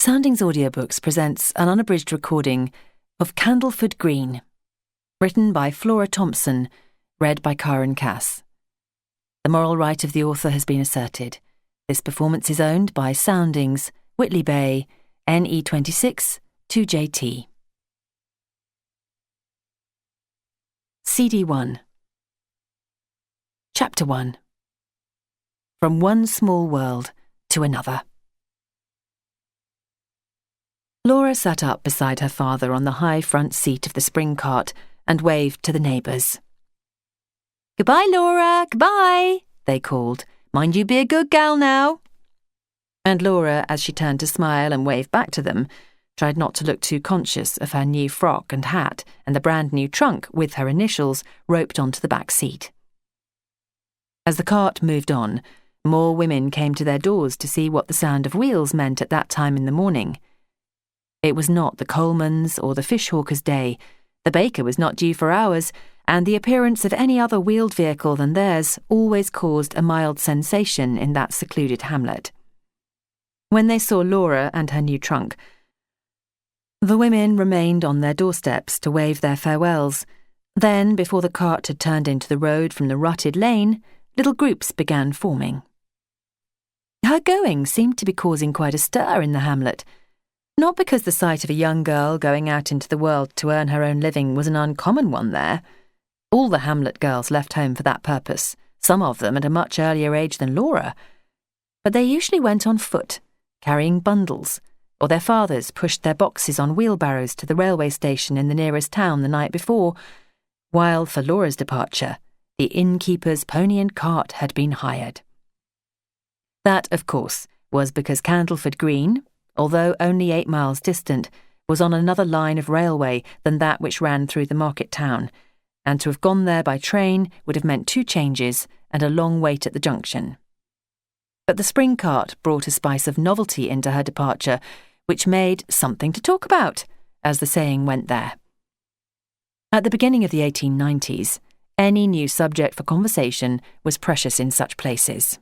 Soundings Audiobooks presents an unabridged recording of Candleford Green, written by Flora Thompson, read by Karen Cass. The moral right of the author has been asserted. This performance is owned by Soundings, Whitley Bay, NE26 2JT. CD 1. Chapter 1. From one small world to another. Laura sat up beside her father on the high front seat of the spring cart and waved to the neighbours. "Goodbye, Laura, goodbye," they called. "Mind you be a good gal now." And Laura, as she turned to smile and wave back to them, tried not to look too conscious of her new frock and hat and the brand-new trunk with her initials roped onto the back seat. As the cart moved on, more women came to their doors to see what the sound of wheels meant at that time in the morning. It was not the coalman's or the fishhawker's day, the baker was not due for hours, and the appearance of any other wheeled vehicle than theirs always caused a mild sensation in that secluded hamlet. When they saw Laura and her new trunk, the women remained on their doorsteps to wave their farewells. Then, before the cart had turned into the road from the rutted lane, little groups began forming. Her going seemed to be causing quite a stir in the hamlet, not because the sight of a young girl going out into the world to earn her own living was an uncommon one there. All the hamlet girls left home for that purpose, some of them at a much earlier age than Laura. But they usually went on foot, carrying bundles, or their fathers pushed their boxes on wheelbarrows to the railway station in the nearest town the night before, while for Laura's departure, the innkeeper's pony and cart had been hired. That, of course, was because Candleford Green, although only 8 miles distant, was on another line of railway than that which ran through the market town, and to have gone there by train would have meant 2 changes and a long wait at the junction. But the spring cart brought a spice of novelty into her departure, which made something to talk about, as the saying went there. At the beginning of the 1890s, any new subject for conversation was precious in such places.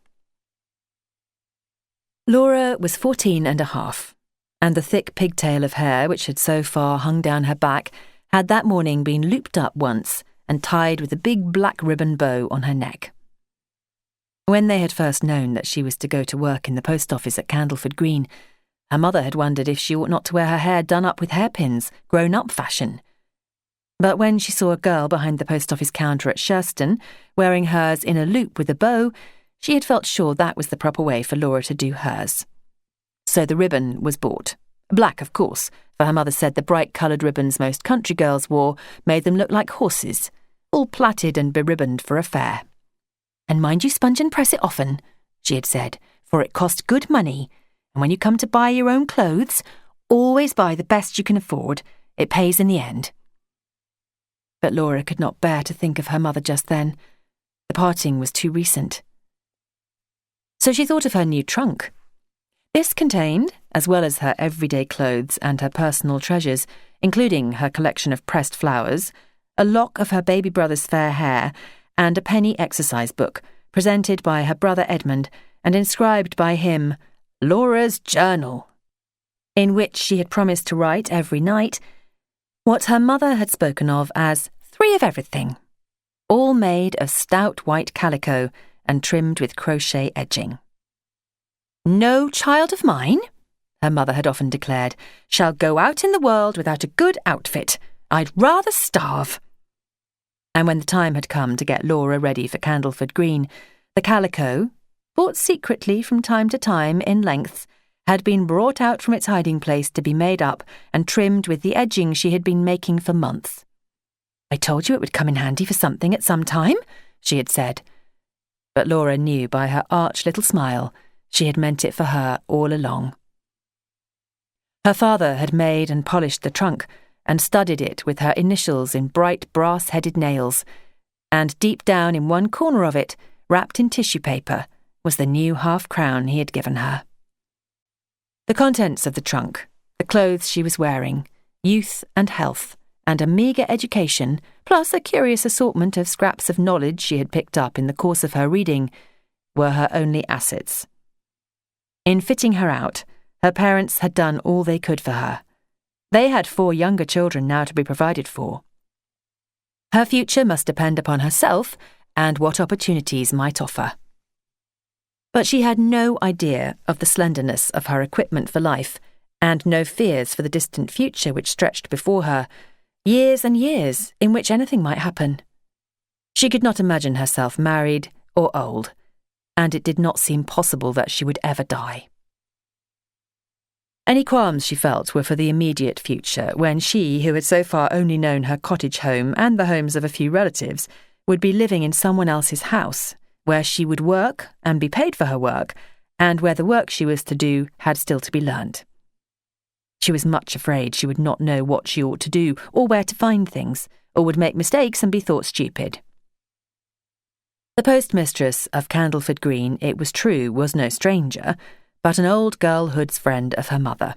Laura was 14 and a half, and the thick pigtail of hair which had so far hung down her back had that morning been looped up once and tied with a big black ribbon bow on her neck. When they had first known that she was to go to work in the post office at Candleford Green, her mother had wondered if she ought not to wear her hair done up with hairpins, grown-up fashion. But when she saw a girl behind the post office counter at Shurston, wearing hers in a loop with a bow, she had felt sure that was the proper way for Laura to do hers. So the ribbon was bought. Black, of course, for her mother said the bright-coloured ribbons most country girls wore made them look like horses, all plaited and beribboned for a fair. "And mind you sponge and press it often," she had said, "for it cost good money, and when you come to buy your own clothes, always buy the best you can afford. It pays in the end." But Laura could not bear to think of her mother just then. The parting was too recent. So she thought of her new trunk. This contained, as well as her everyday clothes and her personal treasures, including her collection of pressed flowers, a lock of her baby brother's fair hair, and a penny exercise book, presented by her brother Edmund and inscribed by him, "Laura's Journal," in which she had promised to write every night what her mother had spoken of as 3 of everything, all made of stout white calico and trimmed with crochet edging. "No child of mine," her mother had often declared, "shall go out in the world without a good outfit. I'd rather starve." And when the time had come to get Laura ready for Candleford Green, the calico, bought secretly from time to time in lengths, had been brought out from its hiding place to be made up and trimmed with the edging she had been making for months. "I told you it would come in handy for something at some time," she had said. But Laura knew by her arch little smile she had meant it for her all along. Her father had made and polished the trunk and studded it with her initials in bright brass-headed nails, and deep down in one corner of it, wrapped in tissue paper, was the new half-crown he had given her. The contents of the trunk, the clothes she was wearing, youth and health, and a meagre education, plus a curious assortment of scraps of knowledge she had picked up in the course of her reading, were her only assets. In fitting her out, Her parents had done all they could for her. They had 4 younger children now to be provided for. Her future must depend upon herself and what opportunities might offer. But she had no idea of the slenderness of her equipment for life, and no fears for the distant future which stretched before her, years and years in which anything might happen. She could not imagine herself married or old, and it did not seem possible that she would ever die. Any qualms she felt were for the immediate future, when she, who had so far only known her cottage home and the homes of a few relatives, would be living in someone else's house, where she would work and be paid for her work, and where the work she was to do had still to be learned. She was much afraid she would not know what she ought to do, or where to find things, or would make mistakes and be thought stupid. The postmistress of Candleford Green, it was true, was no stranger, but an old girlhood's friend of her mother.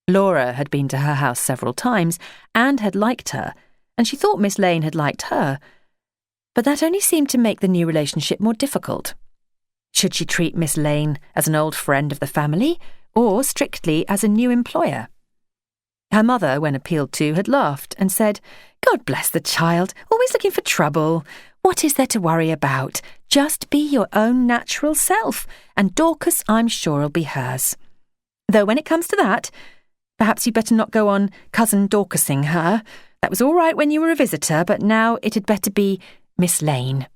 Laura had been to her house several times and had liked her, and she thought Miss Lane had liked her, but that only seemed to make the new relationship more difficult. Should she treat Miss Lane as an old friend of the family, or strictly as a new employer? Her mother, when appealed to, had laughed and said, "God bless the child, always looking for trouble. What is there to worry about? Just be your own natural self, and Dorcas, I'm sure, will be hers. Though when it comes to that, perhaps you'd better not go on cousin Dorcasing her. That was all right when you were a visitor, but now it had better be Miss Lane."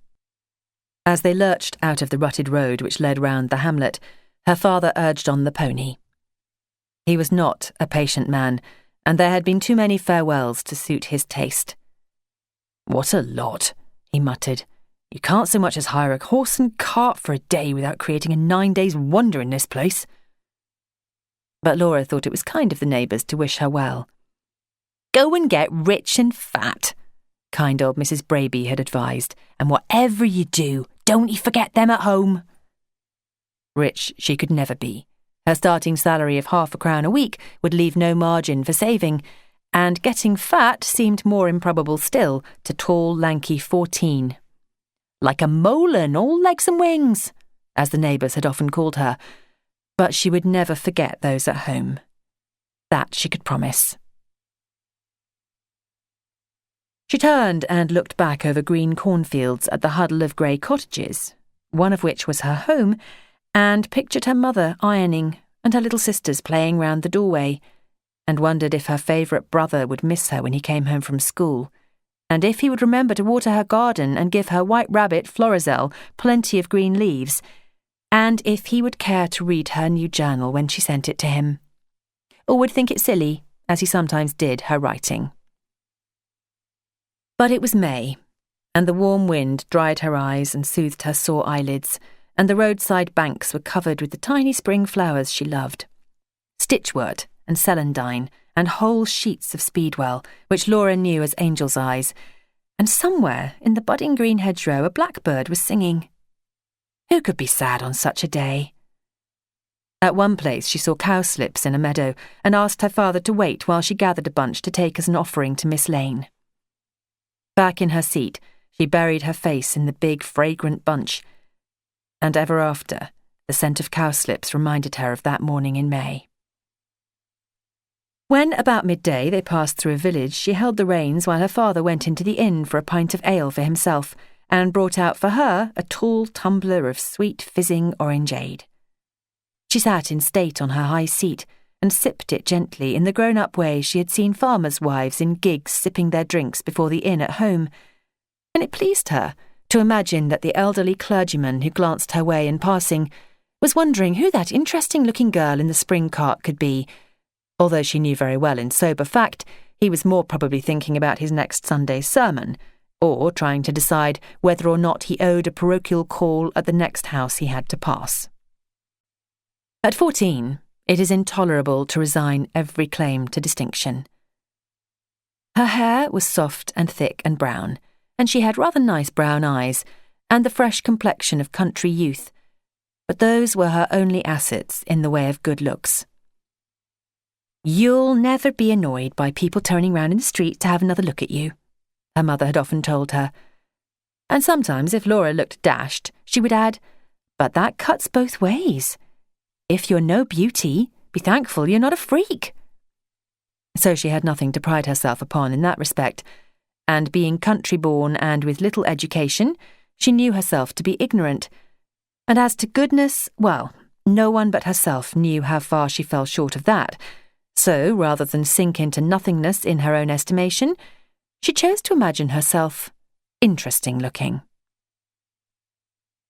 As they lurched out of the rutted road which led round the hamlet, her father urged on the pony. He was not a patient man, and there had been too many farewells to suit his taste. "What a lot," he muttered. "You can't so much as hire a horse and cart for a day without creating a 9 days' wonder in this place." But Laura thought it was kind of the neighbours to wish her well. "Go and get rich and fat," kind old Mrs. Braby had advised, "and whatever you do, don't you forget them at home." Rich she could never be. Her starting salary of £0.50 a week would leave no margin for saving, and getting fat seemed more improbable still to tall, lanky 14. "Like a Molin, all legs and wings," as the neighbours had often called her, but she would never forget those at home. That she could promise. She turned and looked back over green cornfields at the huddle of grey cottages, one of which was her home, and pictured her mother ironing and her little sisters playing round the doorway, and wondered if her favourite brother would miss her when he came home from school, and if he would remember to water her garden and give her white rabbit, Florizel, plenty of green leaves, and if he would care to read her new journal when she sent it to him, or would think it silly, as he sometimes did, her writing. But it was May, and the warm wind dried her eyes and soothed her sore eyelids, and the roadside banks were covered with the tiny spring flowers she loved. Stitchwort and celandine, and whole sheets of speedwell, which Laura knew as angel's eyes, and somewhere in the budding green hedgerow a blackbird was singing. Who could be sad on such a day? At one place she saw cowslips in a meadow, and asked her father to wait while she gathered a bunch to take as an offering to Miss Lane. Back in her seat, she buried her face in the big, fragrant bunch, and ever after, the scent of cowslips reminded her of that morning in May. When, about midday, they passed through a village, she held the reins while her father went into the inn for a pint of ale for himself, and brought out for her a tall tumbler of sweet fizzing orangeade. She sat in state on her high seat, and sipped it gently in the grown-up way she had seen farmers' wives in gigs sipping their drinks before the inn at home, and it pleased her to imagine that the elderly clergyman who glanced her way in passing was wondering who that interesting-looking girl in the spring cart could be, although she knew very well in sober fact he was more probably thinking about his next Sunday's sermon, or trying to decide whether or not he owed a parochial call at the next house he had to pass. At 14, it is intolerable to resign every claim to distinction. Her hair was soft and thick and brown, and she had rather nice brown eyes, and the fresh complexion of country youth, but those were her only assets in the way of good looks. "You'll never be annoyed by people turning round in the street to have another look at you," her mother had often told her. And sometimes, if Laura looked dashed, she would add, "But that cuts both ways. If you're no beauty, Be thankful you're not a freak." So she had nothing to pride herself upon in that respect, and being country-born and with little education, she knew herself to be ignorant. And as to goodness, well, no one but herself knew how far she fell short of that. So, rather than sink into nothingness in her own estimation, she chose to imagine herself interesting-looking.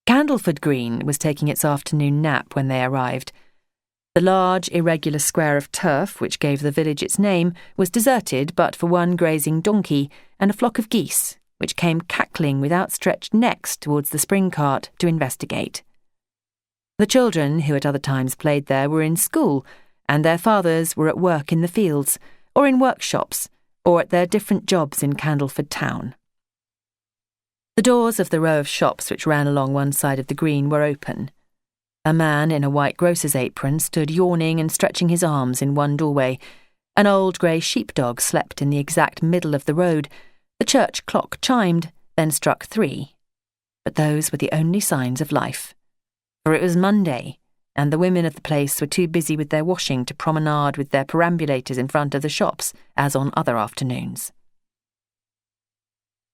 Candleford Green was taking its afternoon nap when they arrived. The large, irregular square of turf which gave the village its name was deserted but for one grazing donkey and a flock of geese, which came cackling with outstretched necks towards the spring cart to investigate. The children, who at other times played there, were in school, and their fathers were at work in the fields, or in workshops, or at their different jobs in Candleford town. The doors of the row of shops which ran along one side of the green were open. A man in a white grocer's apron stood yawning and stretching his arms in one doorway. An old grey sheepdog slept in the exact middle of the road. The church clock chimed, then struck 3. But those were the only signs of life. For it was Monday, and the women of the place were too busy with their washing to promenade with their perambulators in front of the shops, as on other afternoons.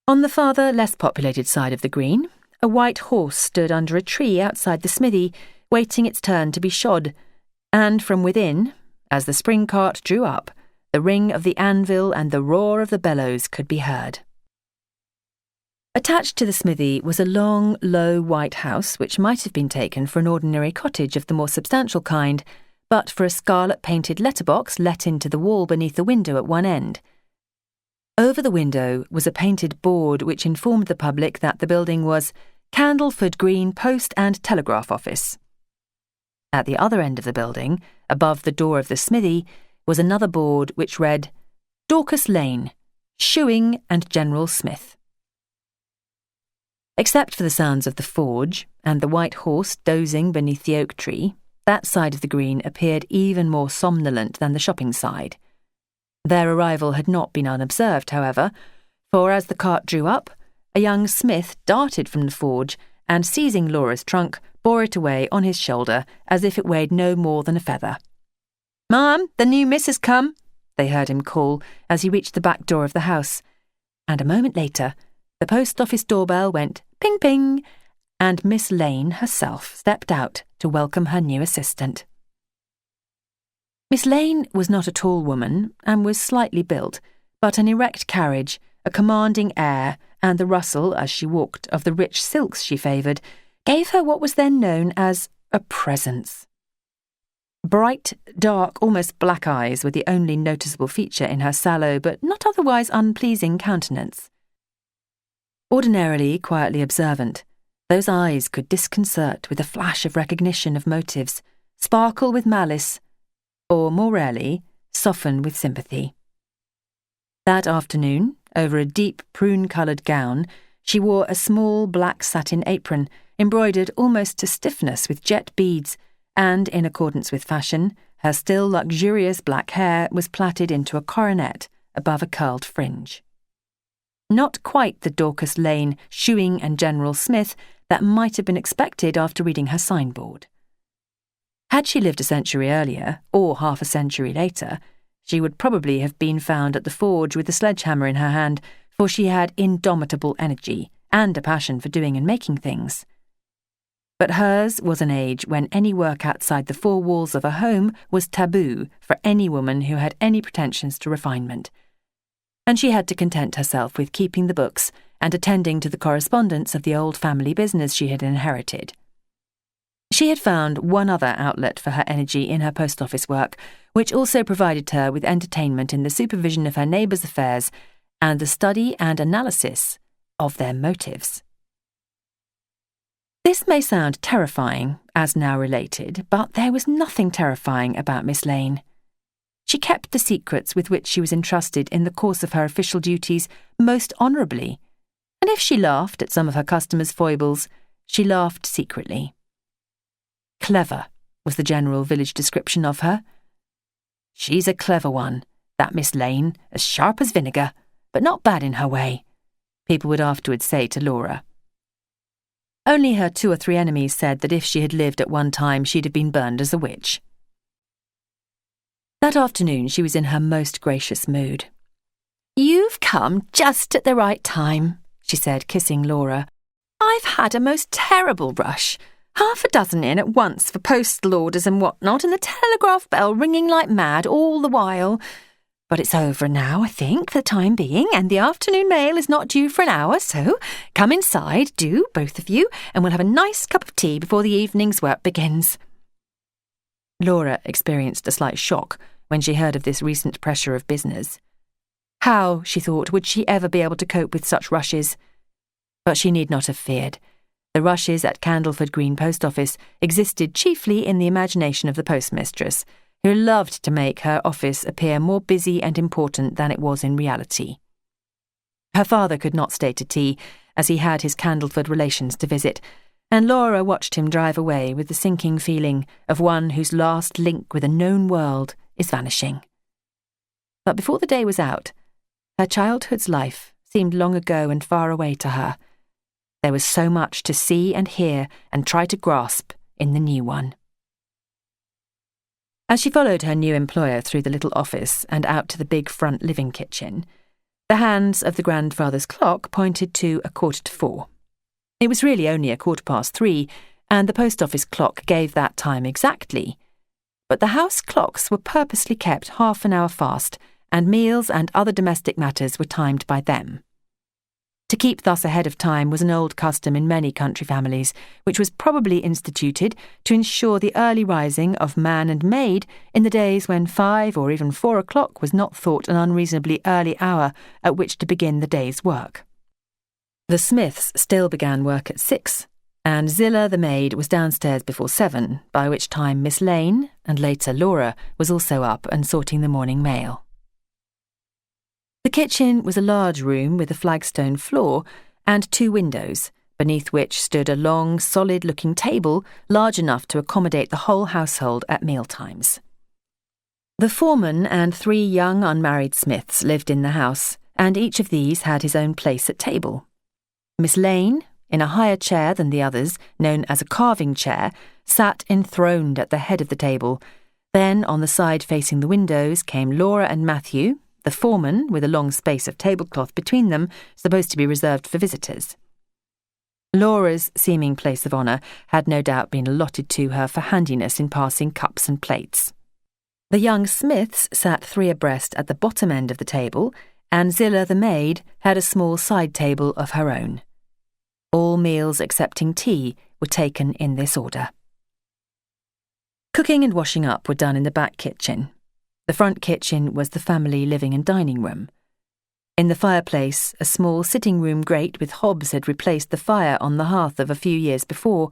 On the farther, less populated side of the green, a white horse stood under a tree outside the smithy, waiting its turn to be shod, and from within, as the spring cart drew up, the ring of the anvil and the roar of the bellows could be heard. Attached to the smithy was a long, low white house which might have been taken for an ordinary cottage of the more substantial kind, but for a scarlet-painted letterbox let into the wall beneath the window at one end. Over the window was a painted board which informed the public that the building was Candleford Green Post and Telegraph Office. At the other end of the building, above the door of the smithy, was another board which read Dorcas Lane, Shoeing and General Smith. Except for the sounds of the forge and the white horse dozing beneath the oak tree, that side of the green appeared even more somnolent than the shopping side. Their arrival had not been unobserved, however, for as the cart drew up, a young smith darted from the forge and, seizing Laura's trunk, bore it away on his shoulder as if it weighed no more than a feather. "Ma'am, the new miss has come," they heard him call as he reached the back door of the house, and a moment later the post office doorbell went ping-ping, and Miss Lane herself stepped out to welcome her new assistant. Miss Lane was not a tall woman and was slightly built, but an erect carriage, a commanding air, and the rustle, as she walked, of the rich silks she favoured, gave her what was then known as a presence. Bright, dark, almost black eyes were the only noticeable feature in her sallow but not otherwise unpleasing countenance. Ordinarily quietly observant, those eyes could disconcert with a flash of recognition of motives, sparkle with malice, or, more rarely, soften with sympathy. That afternoon, over a deep prune-coloured gown, she wore a small black satin apron, embroidered almost to stiffness with jet beads, and, in accordance with fashion, her still luxurious black hair was plaited into a coronet above a curled fringe. Not quite the Dorcas Lane Shoeing and General Smith that might have been expected after reading her signboard. Had she lived a century earlier, or half a century later, she would probably have been found at the forge with a sledgehammer in her hand, for she had indomitable energy and a passion for doing and making things. But hers was an age when any work outside the four walls of a home was taboo for any woman who had any pretensions to refinement, and she had to content herself with keeping the books and attending to the correspondence of the old family business she had inherited. She had found one other outlet for her energy in her post office work, which also provided her with entertainment in the supervision of her neighbours' affairs and the study and analysis of their motives. This may sound terrifying, as now related, but there was nothing terrifying about Miss Lane. She kept the secrets with which she was entrusted in the course of her official duties most honourably, and if she laughed at some of her customers' foibles, she laughed secretly. Clever was the general village description of her. "She's a clever one, that Miss Lane, as sharp as vinegar, but not bad in her way," people would afterwards say to Laura. Only her 2 or 3 enemies said that if she had lived at one time she'd have been burned as a witch. That afternoon she was in her most gracious mood. "You've come just at the right time," she said, kissing Laura. "I've had a most terrible rush. 6 in at once for postal orders and whatnot, and the telegraph bell ringing like mad all the while. But it's over now, I think, for the time being, and the afternoon mail is not due for an hour, so come inside, do, both of you, and we'll have a nice cup of tea before the evening's work begins." Laura experienced a slight shock when she heard of this recent pressure of business. How, she thought, would she ever be able to cope with such rushes? But she need not have feared. The rushes at Candleford Green Post Office existed chiefly in the imagination of the postmistress, who loved to make her office appear more busy and important than it was in reality. Her father could not stay to tea, as he had his Candleford relations to visit, and Laura watched him drive away with the sinking feeling of one whose last link with a known world is vanishing. But before the day was out, her childhood's life seemed long ago and far away to her. There was so much to see and hear and try to grasp in the new one. As she followed her new employer through the little office and out to the big front living kitchen, the hands of the grandfather's clock pointed to 4:15. It was really only 3:15, and the post office clock gave that time exactly. But the house clocks were purposely kept half an hour fast, and meals and other domestic matters were timed by them. To keep thus ahead of time was an old custom in many country families, which was probably instituted to ensure the early rising of man and maid in the days when 5 or even 4 o'clock was not thought an unreasonably early hour at which to begin the day's work. The Smiths still began work at 6, and Zillah the maid was downstairs before 7, by which time Miss Lane, and later Laura, was also up and sorting the morning mail. The kitchen was a large room with a flagstone floor and 2 windows, beneath which stood a long, solid-looking table large enough to accommodate the whole household at mealtimes. The foreman and 3 young unmarried Smiths lived in the house, and each of these had his own place at table. Miss Lane, in a higher chair than the others, known as a carving chair, sat enthroned at the head of the table. Then, on the side facing the windows, came Laura and Matthew, the foreman, with a long space of tablecloth between them, supposed to be reserved for visitors. Laura's seeming place of honour had no doubt been allotted to her for handiness in passing cups and plates. The young Smiths sat 3 abreast at the bottom end of the table, and Zillah the maid had a small side table of her own. All meals excepting tea were taken in this order. Cooking and washing up were done in the back kitchen. The front kitchen was the family living and dining room. In the fireplace, a small sitting-room grate with hobs had replaced the fire on the hearth of a few years before,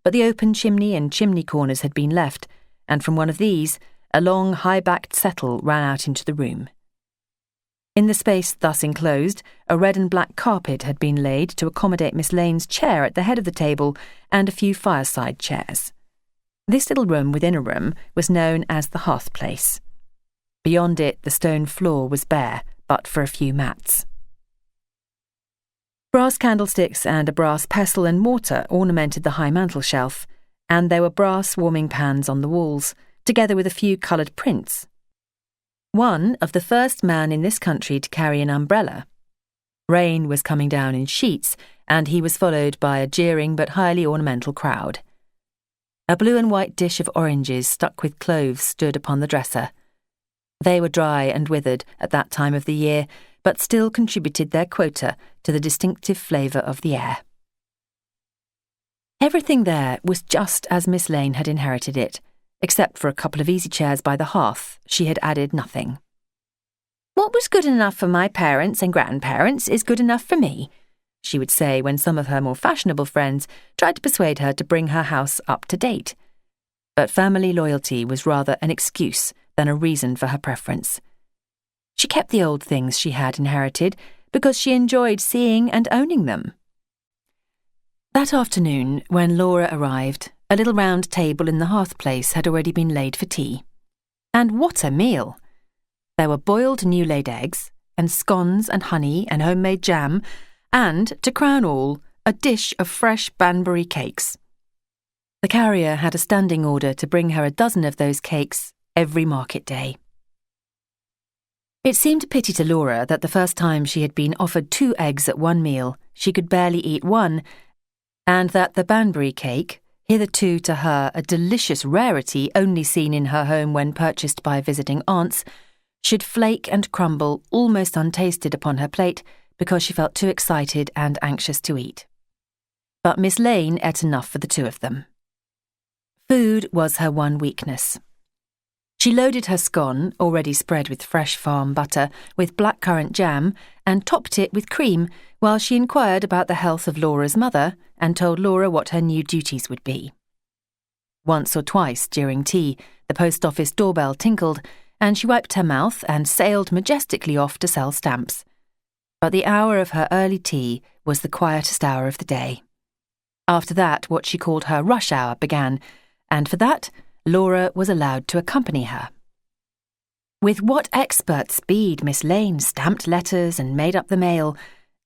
but the open chimney and chimney corners had been left, and from one of these, a long, high-backed settle ran out into the room. In the space thus enclosed, a red and black carpet had been laid to accommodate Miss Lane's chair at the head of the table and a few fireside chairs. This little room within a room was known as the hearth place. Beyond it, the stone floor was bare, but for a few mats. Brass candlesticks and a brass pestle and mortar ornamented the high mantelshelf, and there were brass warming pans on the walls, together with a few coloured prints. One of the first man in this country to carry an umbrella. Rain was coming down in sheets, and he was followed by a jeering but highly ornamental crowd. A blue and white dish of oranges stuck with cloves stood upon the dresser. They were dry and withered at that time of the year, but still contributed their quota to the distinctive flavour of the air. Everything there was just as Miss Lane had inherited it, except for a couple of easy chairs by the hearth. She had added nothing. "What was good enough for my parents and grandparents is good enough for me," she would say when some of her more fashionable friends tried to persuade her to bring her house up to date. But family loyalty was rather an excuse than a reason for her preference. She kept the old things she had inherited because she enjoyed seeing and owning them. That afternoon, when Laura arrived, a little round table in the hearth place had already been laid for tea. And what a meal! There were boiled new-laid eggs, and scones and honey and homemade jam, and, to crown all, a dish of fresh Banbury cakes. The carrier had a standing order to bring her a dozen of those cakes every market day. It seemed a pity to Laura that the first time she had been offered 2 eggs at one meal, she could barely eat one, and that the Banbury cake, hitherto to her a delicious rarity only seen in her home when purchased by visiting aunts, should flake and crumble almost untasted upon her plate because she felt too excited and anxious to eat. But Miss Lane ate enough for the 2 of them. Food was her one weakness. She loaded her scone, already spread with fresh farm butter, with blackcurrant jam, and topped it with cream, while she inquired about the health of Laura's mother and told Laura what her new duties would be. Once or twice during tea, the post office doorbell tinkled, and she wiped her mouth and sailed majestically off to sell stamps. But the hour of her early tea was the quietest hour of the day. After that, what she called her rush hour began, and for that, Laura was allowed to accompany her. With what expert speed Miss Lane stamped letters and made up the mail,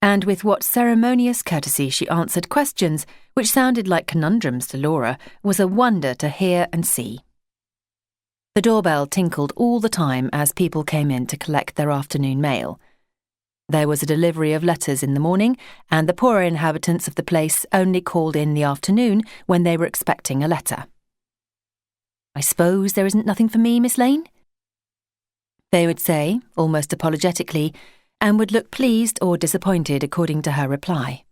and with what ceremonious courtesy she answered questions which sounded like conundrums to Laura, was a wonder to hear and see. The doorbell tinkled all the time as people came in to collect their afternoon mail. There was a delivery of letters in the morning, and the poorer inhabitants of the place only called in the afternoon when they were expecting a letter. "I suppose there isn't nothing for me, Miss Lane?" they would say, almost apologetically, and would look pleased or disappointed according to her reply.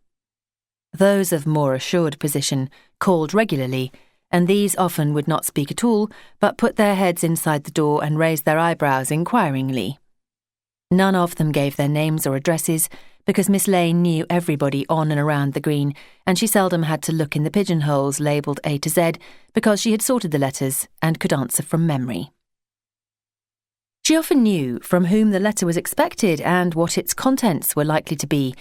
Those of more assured position called regularly, and these often would not speak at all, but put their heads inside the door and raise their eyebrows inquiringly. None of them gave their names or addresses, because Miss Lane knew everybody on and around the green, and she seldom had to look in the pigeonholes labelled A to Z, because she had sorted the letters and could answer from memory. She often knew from whom the letter was expected and what its contents were likely to be,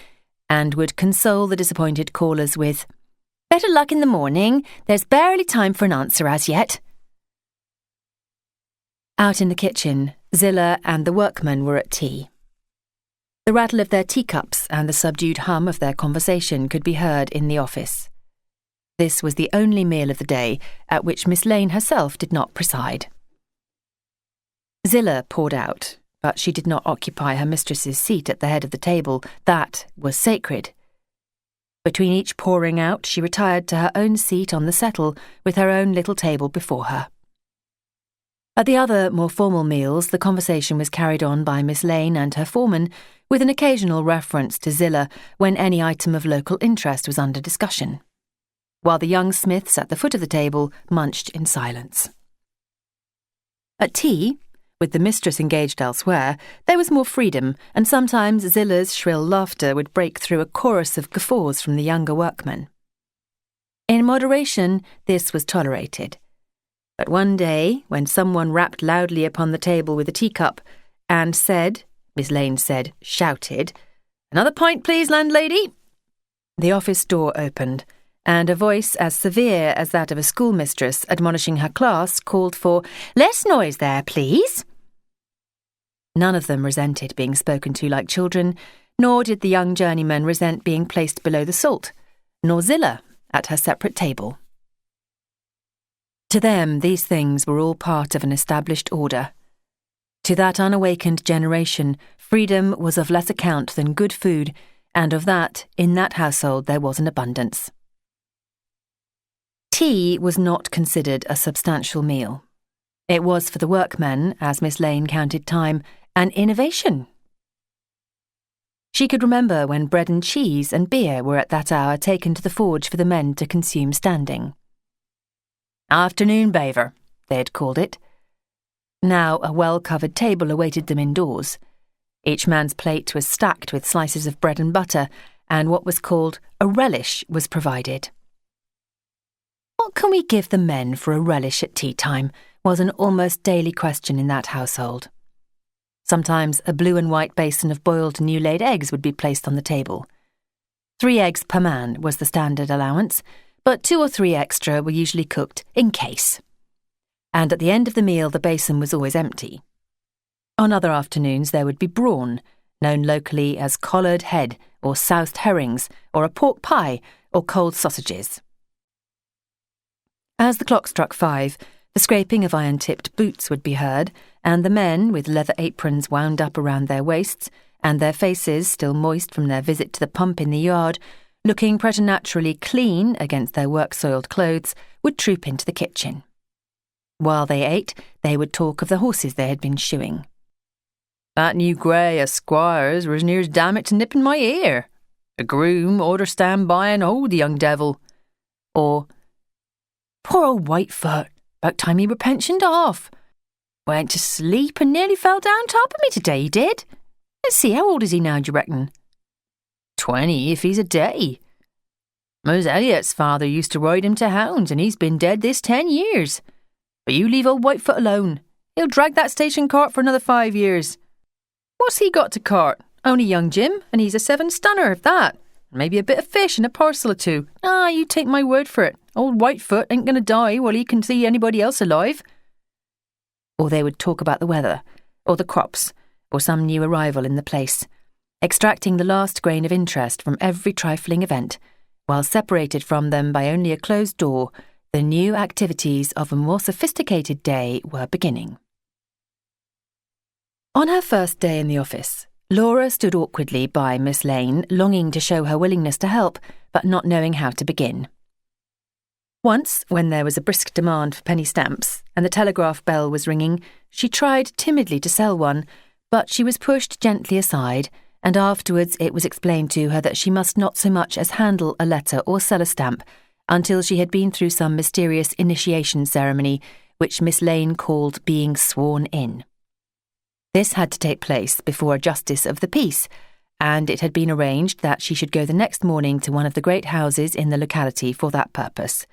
and would console the disappointed callers with, "Better luck in the morning, there's barely time for an answer as yet." Out in the kitchen, Zillah and the workmen were at tea. The rattle of their teacups and the subdued hum of their conversation could be heard in the office. This was the only meal of the day at which Miss Lane herself did not preside. Zillah poured out, but she did not occupy her mistress's seat at the head of the table. That was sacred. Between each pouring out, she retired to her own seat on the settle with her own little table before her. At the other, more formal meals, the conversation was carried on by Miss Lane and her foreman, with an occasional reference to Zillah when any item of local interest was under discussion, while the young Smiths at the foot of the table munched in silence. At tea, with the mistress engaged elsewhere, there was more freedom, and sometimes Zillah's shrill laughter would break through a chorus of guffaws from the younger workmen. In moderation, this was tolerated. But one day, when someone rapped loudly upon the table with a teacup and said, Miss Lane said, shouted, "Another pint, please, landlady," the office door opened, and a voice as severe as that of a schoolmistress admonishing her class called for, "Less noise there, please." None of them resented being spoken to like children, nor did the young journeyman resent being placed below the salt, nor Zillah at her separate table. To them, these things were all part of an established order. To that unawakened generation, freedom was of less account than good food, and of that, in that household, there was an abundance. Tea was not considered a substantial meal. It was for the workmen, as Miss Lane counted time, an innovation. She could remember when bread and cheese and beer were at that hour taken to the forge for the men to consume standing. "Afternoon baver," they had called it. Now a well-covered table awaited them indoors. Each man's plate was stacked with slices of bread and butter, and what was called a relish was provided. "What can we give the men for a relish at tea time?" was an almost daily question in that household. Sometimes a blue and white basin of boiled new-laid eggs would be placed on the table. 3 eggs per man was the standard allowance, but 2 or 3 extra were usually cooked in case. And at the end of the meal, the basin was always empty. On other afternoons, there would be brawn, known locally as collared head or soused herrings, or a pork pie or cold sausages. As the clock struck 5, The scraping of iron-tipped boots would be heard, and the men, with leather aprons wound up around their waists, and their faces still moist from their visit to the pump in the yard, looking preternaturally clean against their work-soiled clothes, would troop into the kitchen. While they ate, they would talk of the horses they had been shoeing. "That new grey of Squire's was near as damn it to nipping my ear. A groom ought to stand by and hold the young devil." Or, "Poor old Whitefoot, about time he were pensioned off. Went to sleep and nearly fell down top of me today, he did. Let's see, how old is he now, do you reckon?" 20, if he's a day. Ms. Elliot's father used to ride him to hounds, and he's been dead this 10 years. But you leave old Whitefoot alone. He'll drag that station cart for another 5 years. What's he got to cart? Only young Jim, and he's a 7-stunner, if that. Maybe a bit of fish and a parcel or two. You take my word for it. Old Whitefoot ain't going to die while he can see anybody else alive." Or they would talk about the weather, or the crops, or some new arrival in the place, extracting the last grain of interest from every trifling event, while separated from them by only a closed door, the new activities of a more sophisticated day were beginning. On her first day in the office, Laura stood awkwardly by Miss Lane, longing to show her willingness to help, but not knowing how to begin. Once, when there was a brisk demand for penny stamps, and the telegraph bell was ringing, she tried timidly to sell one, but she was pushed gently aside, and afterwards it was explained to her that she must not so much as handle a letter or sell a stamp until she had been through some mysterious initiation ceremony which Miss Lane called being sworn in. This had to take place before a justice of the peace, and it had been arranged that she should go the next morning to one of the great houses in the locality for that purpose.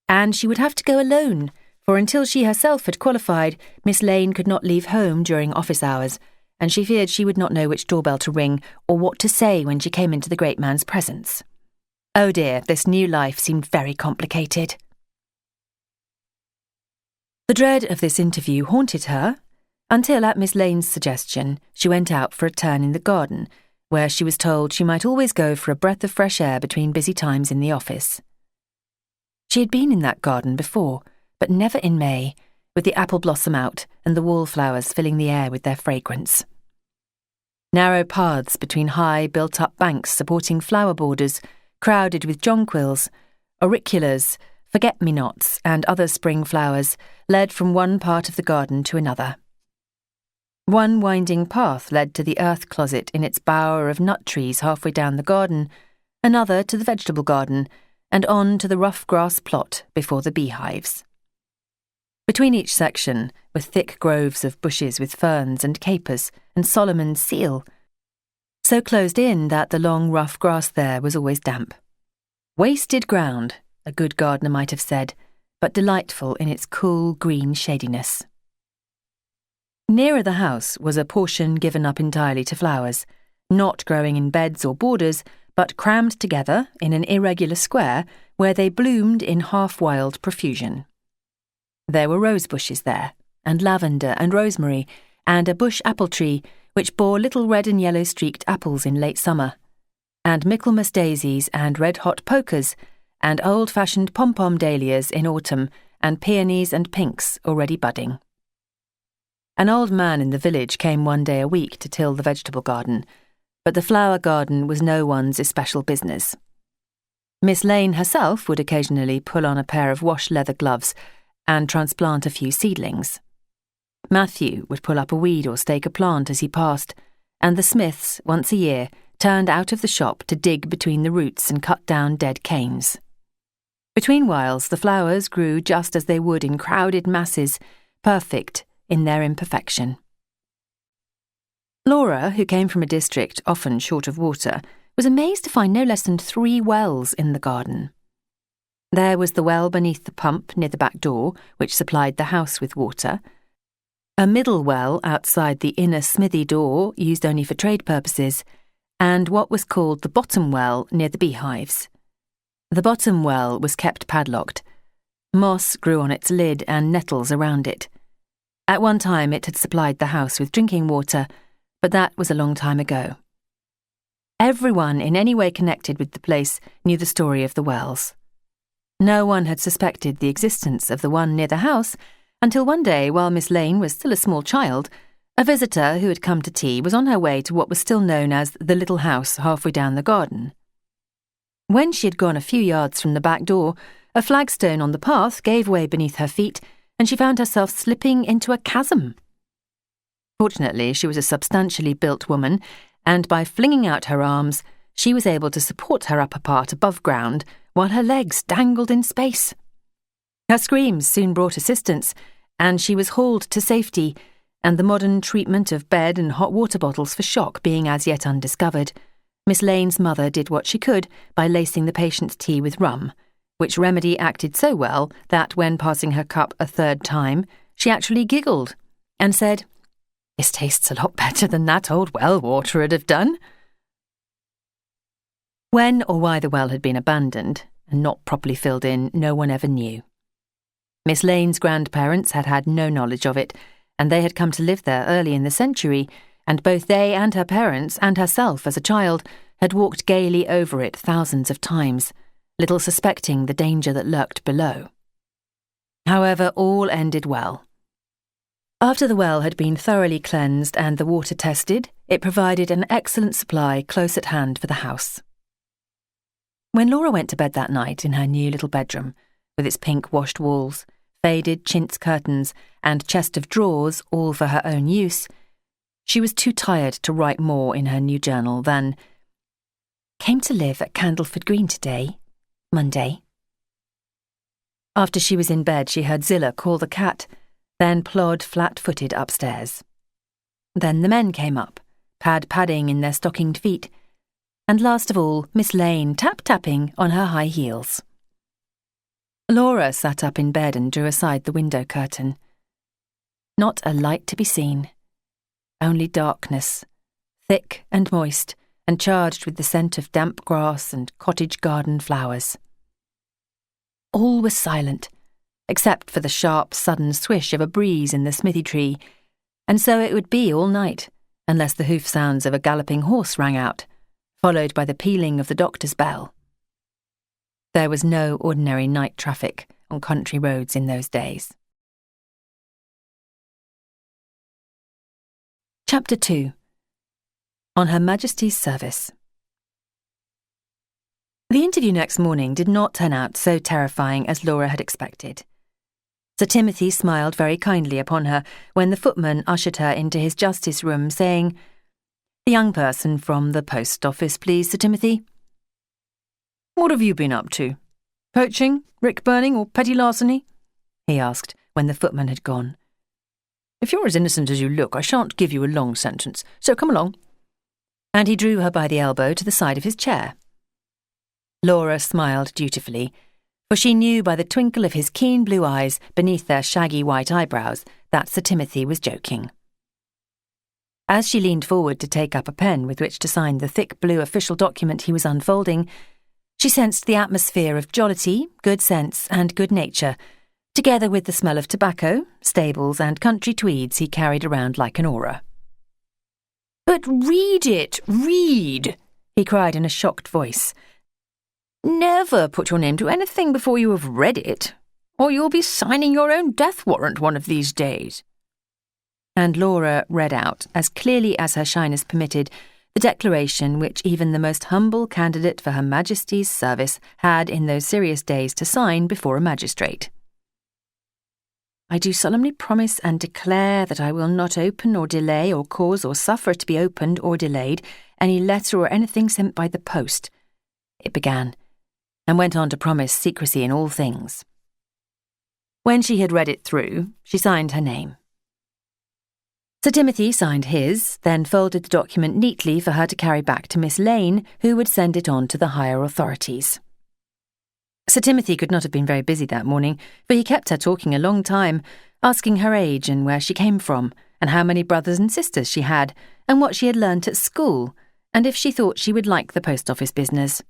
And she would have to go alone, for until she herself had qualified, Miss Lane could not leave home during office hours, and she feared she would not know which doorbell to ring or what to say when she came into the great man's presence. Oh dear, this new life seemed very complicated. The dread of this interview haunted her, until at Miss Lane's suggestion she went out for a turn in the garden, where she was told she might always go for a breath of fresh air between busy times in the office. She had been in that garden before, but never in May, with the apple blossom out and the wallflowers filling the air with their fragrance. Narrow paths between high, built-up banks supporting flower borders, crowded with jonquils, auriculas, forget-me-nots, and other spring flowers, led from one part of the garden to another. One winding path led to the earth closet in its bower of nut trees halfway down the garden, another to the vegetable garden, and on to the rough grass plot before the beehives. Between each section were thick groves of bushes with ferns and capers and Solomon's seal, so closed in that the long rough grass there was always damp. Wasted ground, a good gardener might have said, but delightful in its cool green shadiness. Nearer the house was a portion given up entirely to flowers, not growing in beds or borders, but crammed together in an irregular square where they bloomed in half-wild profusion. There were rose bushes there, and lavender and rosemary, and a bush apple tree which bore little red and yellow streaked apples in late summer, and Michaelmas daisies and red-hot pokers, and old-fashioned pom-pom dahlias in autumn, and peonies and pinks already budding. An old man in the village came one day a week to till the vegetable garden, but the flower garden was no one's especial business. Miss Lane herself would occasionally pull on a pair of wash-leather gloves and transplant a few seedlings. Matthew would pull up a weed or stake a plant as he passed, and the Smiths, once a year, turned out of the shop to dig between the roots and cut down dead canes. Between whiles, the flowers grew just as they would in crowded masses, perfect in their imperfection. Laura, who came from a district often short of water, was amazed to find no less than 3 wells in the garden. There was the well beneath the pump near the back door, which supplied the house with water, a middle well outside the inner smithy door, used only for trade purposes, and what was called the bottom well near the beehives. The bottom well was kept padlocked. Moss grew on its lid and nettles around it. At one time it had supplied the house with drinking water, but that was a long time ago. Everyone in any way connected with the place knew the story of the wells. No one had suspected the existence of the one near the house until one day, while Miss Lane was still a small child, a visitor who had come to tea was on her way to what was still known as the little house halfway down the garden. When she had gone a few yards from the back door, a flagstone on the path gave way beneath her feet, and she found herself slipping into a chasm. Fortunately, she was a substantially built woman, and by flinging out her arms, she was able to support her upper part above ground while her legs dangled in space. Her screams soon brought assistance, and she was hauled to safety, and the modern treatment of bed and hot water bottles for shock being as yet undiscovered, Miss Lane's mother did what she could by lacing the patient's tea with rum, which remedy acted so well that when passing her cup a third time, she actually giggled and said, "This tastes a lot better than that old well water would have done." When or why the well had been abandoned and not properly filled in, no one ever knew. Miss Lane's grandparents had had no knowledge of it, and they had come to live there early in the century, and both they and her parents and herself as a child had walked gaily over it thousands of times, little suspecting the danger that lurked below. However, all ended well. After the well had been thoroughly cleansed and the water tested, it provided an excellent supply close at hand for the house. When Laura went to bed that night in her new little bedroom, with its pink washed walls, faded chintz curtains, and chest of drawers all for her own use, she was too tired to write more in her new journal than, "Came to live at Candleford Green today, Monday." After she was in bed, she heard Zilla call the cat, then plod flat-footed upstairs. Then the men came up, pad-padding in their stockinged feet, and last of all, Miss Lane tap-tapping on her high heels. Laura sat up in bed and drew aside the window curtain. Not a light to be seen. Only darkness, thick and moist, and charged with the scent of damp grass and cottage garden flowers. All was silent, except for the sharp, sudden swish of a breeze in the smithy tree, and so it would be all night, unless the hoof sounds of a galloping horse rang out, followed by the pealing of the doctor's bell. There was no ordinary night traffic on country roads in those days. Chapter 2. On Her Majesty's Service. The interview next morning did not turn out so terrifying as Laura had expected. Sir Timothy smiled very kindly upon her when the footman ushered her into his justice room, saying, "The young person from the post office, please, Sir Timothy." "What have you been up to? Poaching, rick-burning, or petty larceny?" he asked when the footman had gone. "If you're as innocent as you look, I shan't give you a long sentence, so come along." And he drew her by the elbow to the side of his chair. Laura smiled dutifully, for she knew by the twinkle of his keen blue eyes beneath their shaggy white eyebrows that Sir Timothy was joking. As she leaned forward to take up a pen with which to sign the thick blue official document he was unfolding, she sensed the atmosphere of jollity, good sense, and good nature, together with the smell of tobacco, stables, and country tweeds he carried around like an aura. "But read it, read!" he cried in a shocked voice. "Never put your name to anything before you have read it, or you'll be signing your own death warrant one of these days." And Laura read out, as clearly as her shyness permitted, the declaration which even the most humble candidate for Her Majesty's service had in those serious days to sign before a magistrate. "I do solemnly promise and declare that I will not open or delay or cause or suffer to be opened or delayed any letter or anything sent by the post," it began, and went on to promise secrecy in all things. When she had read it through, she signed her name. Sir Timothy signed his, then folded the document neatly for her to carry back to Miss Lane, who would send it on to the higher authorities. Sir Timothy could not have been very busy that morning, for he kept her talking a long time, asking her age and where she came from, and how many brothers and sisters she had, and what she had learnt at school, and if she thought she would like the post office business.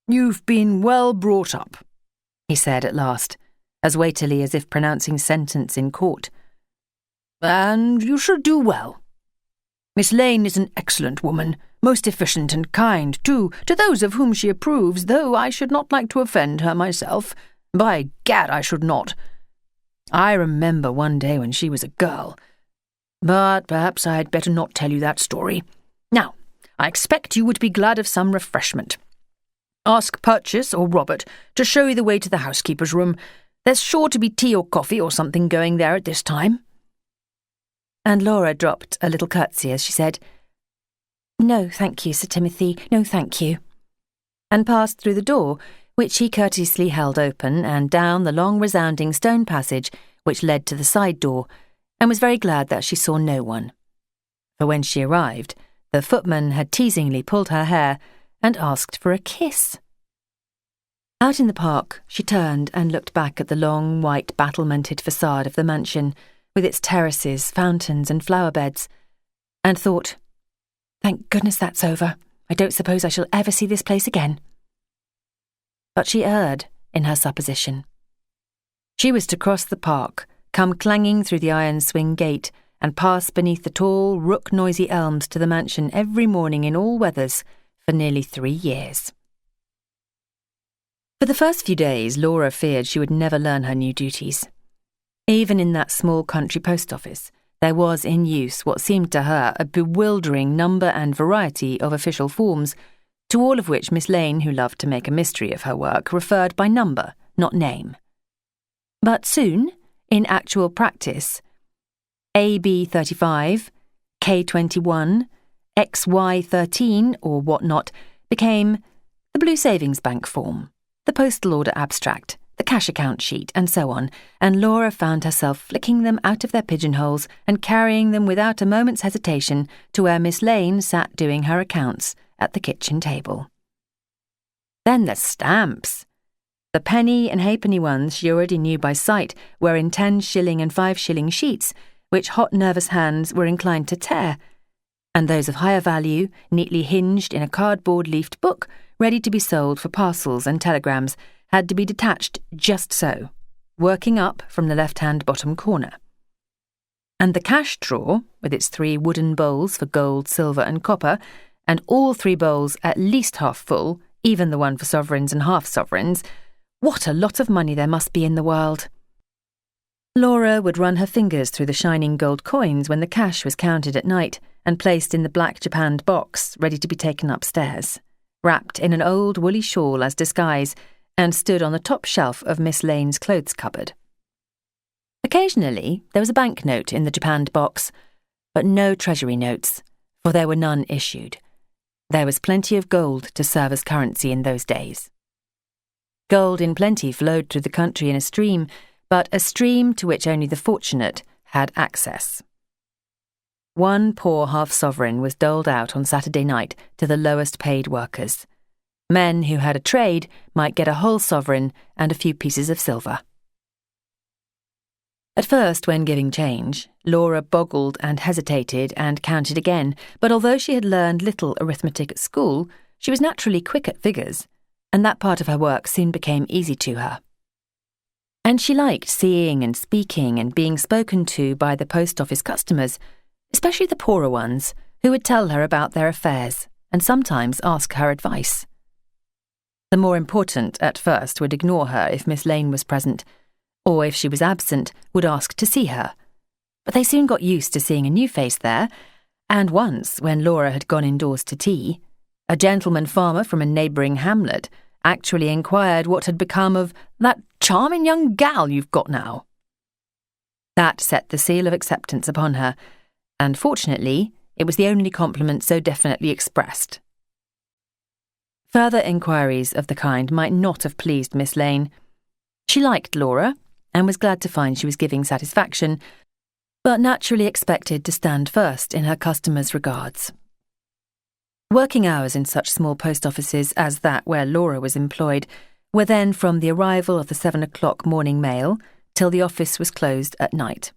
"You've been well brought up," he said at last, as weightily as if pronouncing sentence in court. "And you shall do well. Miss Lane is an excellent woman, most efficient and kind, too, to those of whom she approves, though I should not like to offend her myself. By gad, I should not. I remember one day when she was a girl. But perhaps I had better not tell you that story. Now, I expect you would be glad of some refreshment. Ask Purchase or Robert to show you the way to the housekeeper's room. There's sure to be tea or coffee or something going there at this time. And Laura dropped a little curtsy as she said, "No, thank you, Sir Timothy, no, thank you," and passed through the door, which he courteously held open, and down the long resounding stone passage which led to the side door, and was very glad that she saw no one. For when she arrived, the footman had teasingly pulled her hair and asked for a kiss. Out in the park, she turned and looked back at the long, white, battlemented facade of the mansion, with its terraces, fountains and flower beds, and thought, "Thank goodness that's over. I don't suppose I shall ever see this place again." But she erred in her supposition. She was to cross the park, come clanging through the iron swing gate, and pass beneath the tall, rook-noisy elms to the mansion every morning in all weathers for nearly 3 years. For the first few days, Laura feared she would never learn her new duties. Even in that small country post office, there was in use what seemed to her a bewildering number and variety of official forms, to all of which Miss Lane, who loved to make a mystery of her work, referred by number, not name. But soon, in actual practice, AB 35, K21, XY 13, or what not, became the Blue Savings Bank form, the postal order abstract, the cash account sheet, and so on, and Laura found herself flicking them out of their pigeonholes and carrying them without a moment's hesitation to where Miss Lane sat doing her accounts at the kitchen table. Then the stamps. The penny and halfpenny ones she already knew by sight were in 10-shilling and 5-shilling sheets, which hot, nervous hands were inclined to tear, and those of higher value, neatly hinged in a cardboard-leafed book, ready to be sold for parcels and telegrams, had to be detached just so, working up from the left-hand bottom corner. And the cash drawer, with its 3 wooden bowls for gold, silver and copper, and all 3 bowls at least half full, even the one for sovereigns and half-sovereigns, what a lot of money there must be in the world. Laura would run her fingers through the shining gold coins when the cash was counted at night and placed in the black japanned box ready to be taken upstairs, wrapped in an old woolly shawl as disguise, and stood on the top shelf of Miss Lane's clothes cupboard. Occasionally there was a banknote in the japanned box, but no treasury notes, for there were none issued. There was plenty of gold to serve as currency in those days. Gold in plenty flowed through the country in a stream, but a stream to which only the fortunate had access. 1 poor half-sovereign was doled out on Saturday night to the lowest-paid workers. Men who had a trade might get a whole sovereign and a few pieces of silver. At first, when giving change, Laura boggled and hesitated and counted again, but although she had learned little arithmetic at school, she was naturally quick at figures, and that part of her work soon became easy to her. And she liked seeing and speaking and being spoken to by the post office customers, especially the poorer ones, who would tell her about their affairs and sometimes ask her advice. The more important at first would ignore her if Miss Lane was present, or if she was absent, would ask to see her. But they soon got used to seeing a new face there, and once, when Laura had gone indoors to tea, a gentleman farmer from a neighbouring hamlet actually inquired what had become of "that charming young gal you've got now." That set the seal of acceptance upon her, and fortunately, it was the only compliment so definitely expressed. Further inquiries of the kind might not have pleased Miss Lane. She liked Laura, and was glad to find she was giving satisfaction, but naturally expected to stand first in her customers' regards. Working hours in such small post offices as that where Laura was employed were then from the arrival of the 7 o'clock morning mail till the office was closed at night,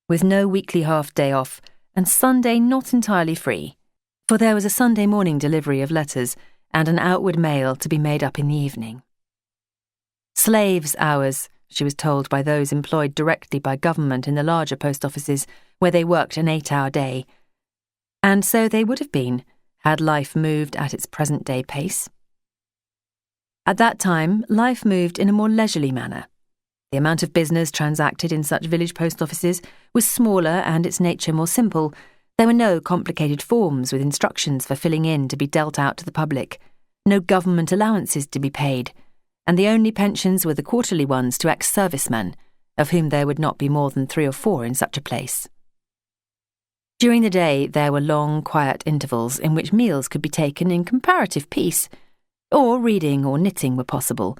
with no weekly half-day off, and Sunday not entirely free, for there was a Sunday morning delivery of letters and an outward mail to be made up in the evening. Slaves' hours, she was told by those employed directly by government in the larger post offices, where they worked an 8-hour day. And so they would have been, had life moved at its present-day pace. At that time, life moved in a more leisurely manner. The amount of business transacted in such village post offices was smaller and its nature more simple. There were no complicated forms with instructions for filling in to be dealt out to the public, no government allowances to be paid, and the only pensions were the quarterly ones to ex-servicemen, of whom there would not be more than 3 or 4 in such a place. During the day there were long, quiet intervals in which meals could be taken in comparative peace, or reading or knitting were possible,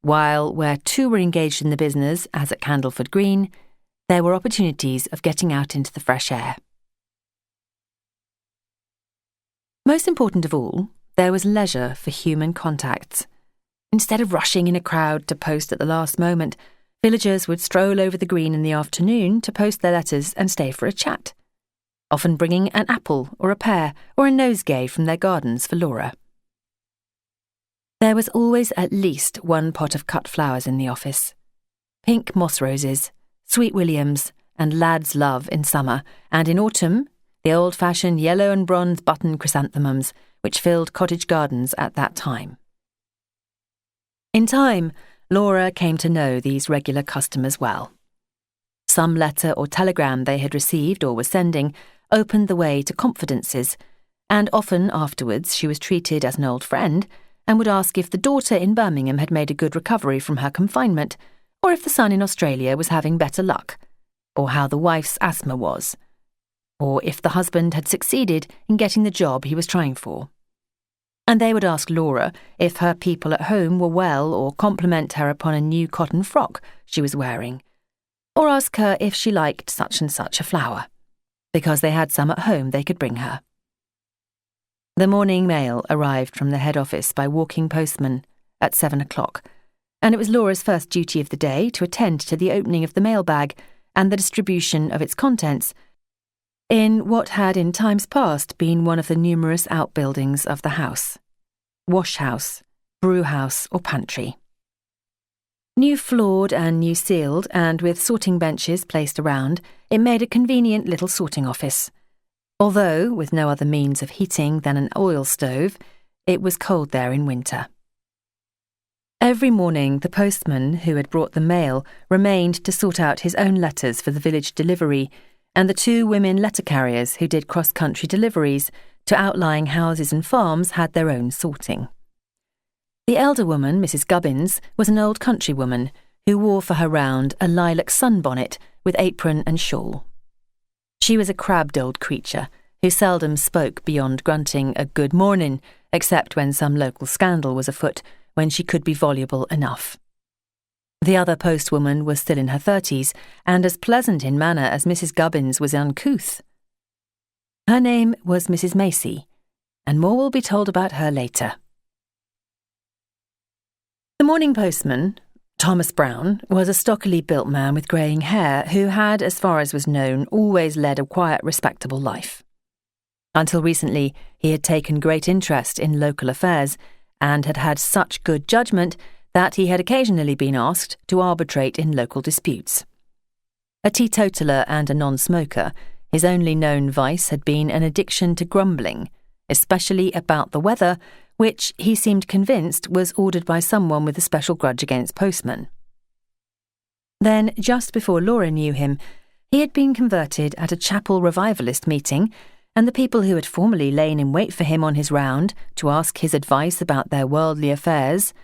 while where 2 were engaged in the business, as at Candleford Green, there were opportunities of getting out into the fresh air. Most important of all, there was leisure for human contacts. Instead of rushing in a crowd to post at the last moment, villagers would stroll over the green in the afternoon to post their letters and stay for a chat, often bringing an apple or a pear or a nosegay from their gardens for Laura. There was always at least 1 pot of cut flowers in the office. Pink moss roses, sweet williams, and lad's love in summer, and in autumn, the old-fashioned yellow and bronze button chrysanthemums, which filled cottage gardens at that time. In time, Laura came to know these regular customers well. Some letter or telegram they had received or were sending opened the way to confidences, and often afterwards she was treated as an old friend and would ask if the daughter in Birmingham had made a good recovery from her confinement, or if the son in Australia was having better luck, or how the wife's asthma was, or if the husband had succeeded in getting the job he was trying for. And they would ask Laura if her people at home were well, or compliment her upon a new cotton frock she was wearing, or ask her if she liked such and such a flower, because they had some at home they could bring her. The morning mail arrived from the head office by walking postman at 7 o'clock, and it was Laura's first duty of the day to attend to the opening of the mailbag and the distribution of its contents in what had in times past been one of the numerous outbuildings of the house: wash-house, brew-house, or pantry. New floored and new ceiled, and with sorting benches placed around, it made a convenient little sorting office. Although, with no other means of heating than an oil stove, it was cold there in winter. Every morning the postman who had brought the mail remained to sort out his own letters for the village delivery, and the 2 women letter carriers who did cross-country deliveries to outlying houses and farms had their own sorting. The elder woman, Mrs. Gubbins, was an old countrywoman who wore for her round a lilac sunbonnet with apron and shawl. She was a crabbed old creature who seldom spoke beyond grunting a good morning, except when some local scandal was afoot, when she could be voluble enough. The other postwoman was still in her 30s, and as pleasant in manner as Mrs. Gubbins was uncouth. Her name was Mrs. Macy, and more will be told about her later. The morning postman, Thomas Brown, was a stockily built man with greying hair who had, as far as was known, always led a quiet, respectable life. Until recently, he had taken great interest in local affairs and had had such good judgment that he had occasionally been asked to arbitrate in local disputes. A teetotaler and a non-smoker, his only known vice had been an addiction to grumbling, especially about the weather, which he seemed convinced was ordered by someone with a special grudge against postmen. Then, just before Laura knew him, he had been converted at a chapel revivalist meeting, and the people who had formerly lain in wait for him on his round to ask his advice about their worldly affairs —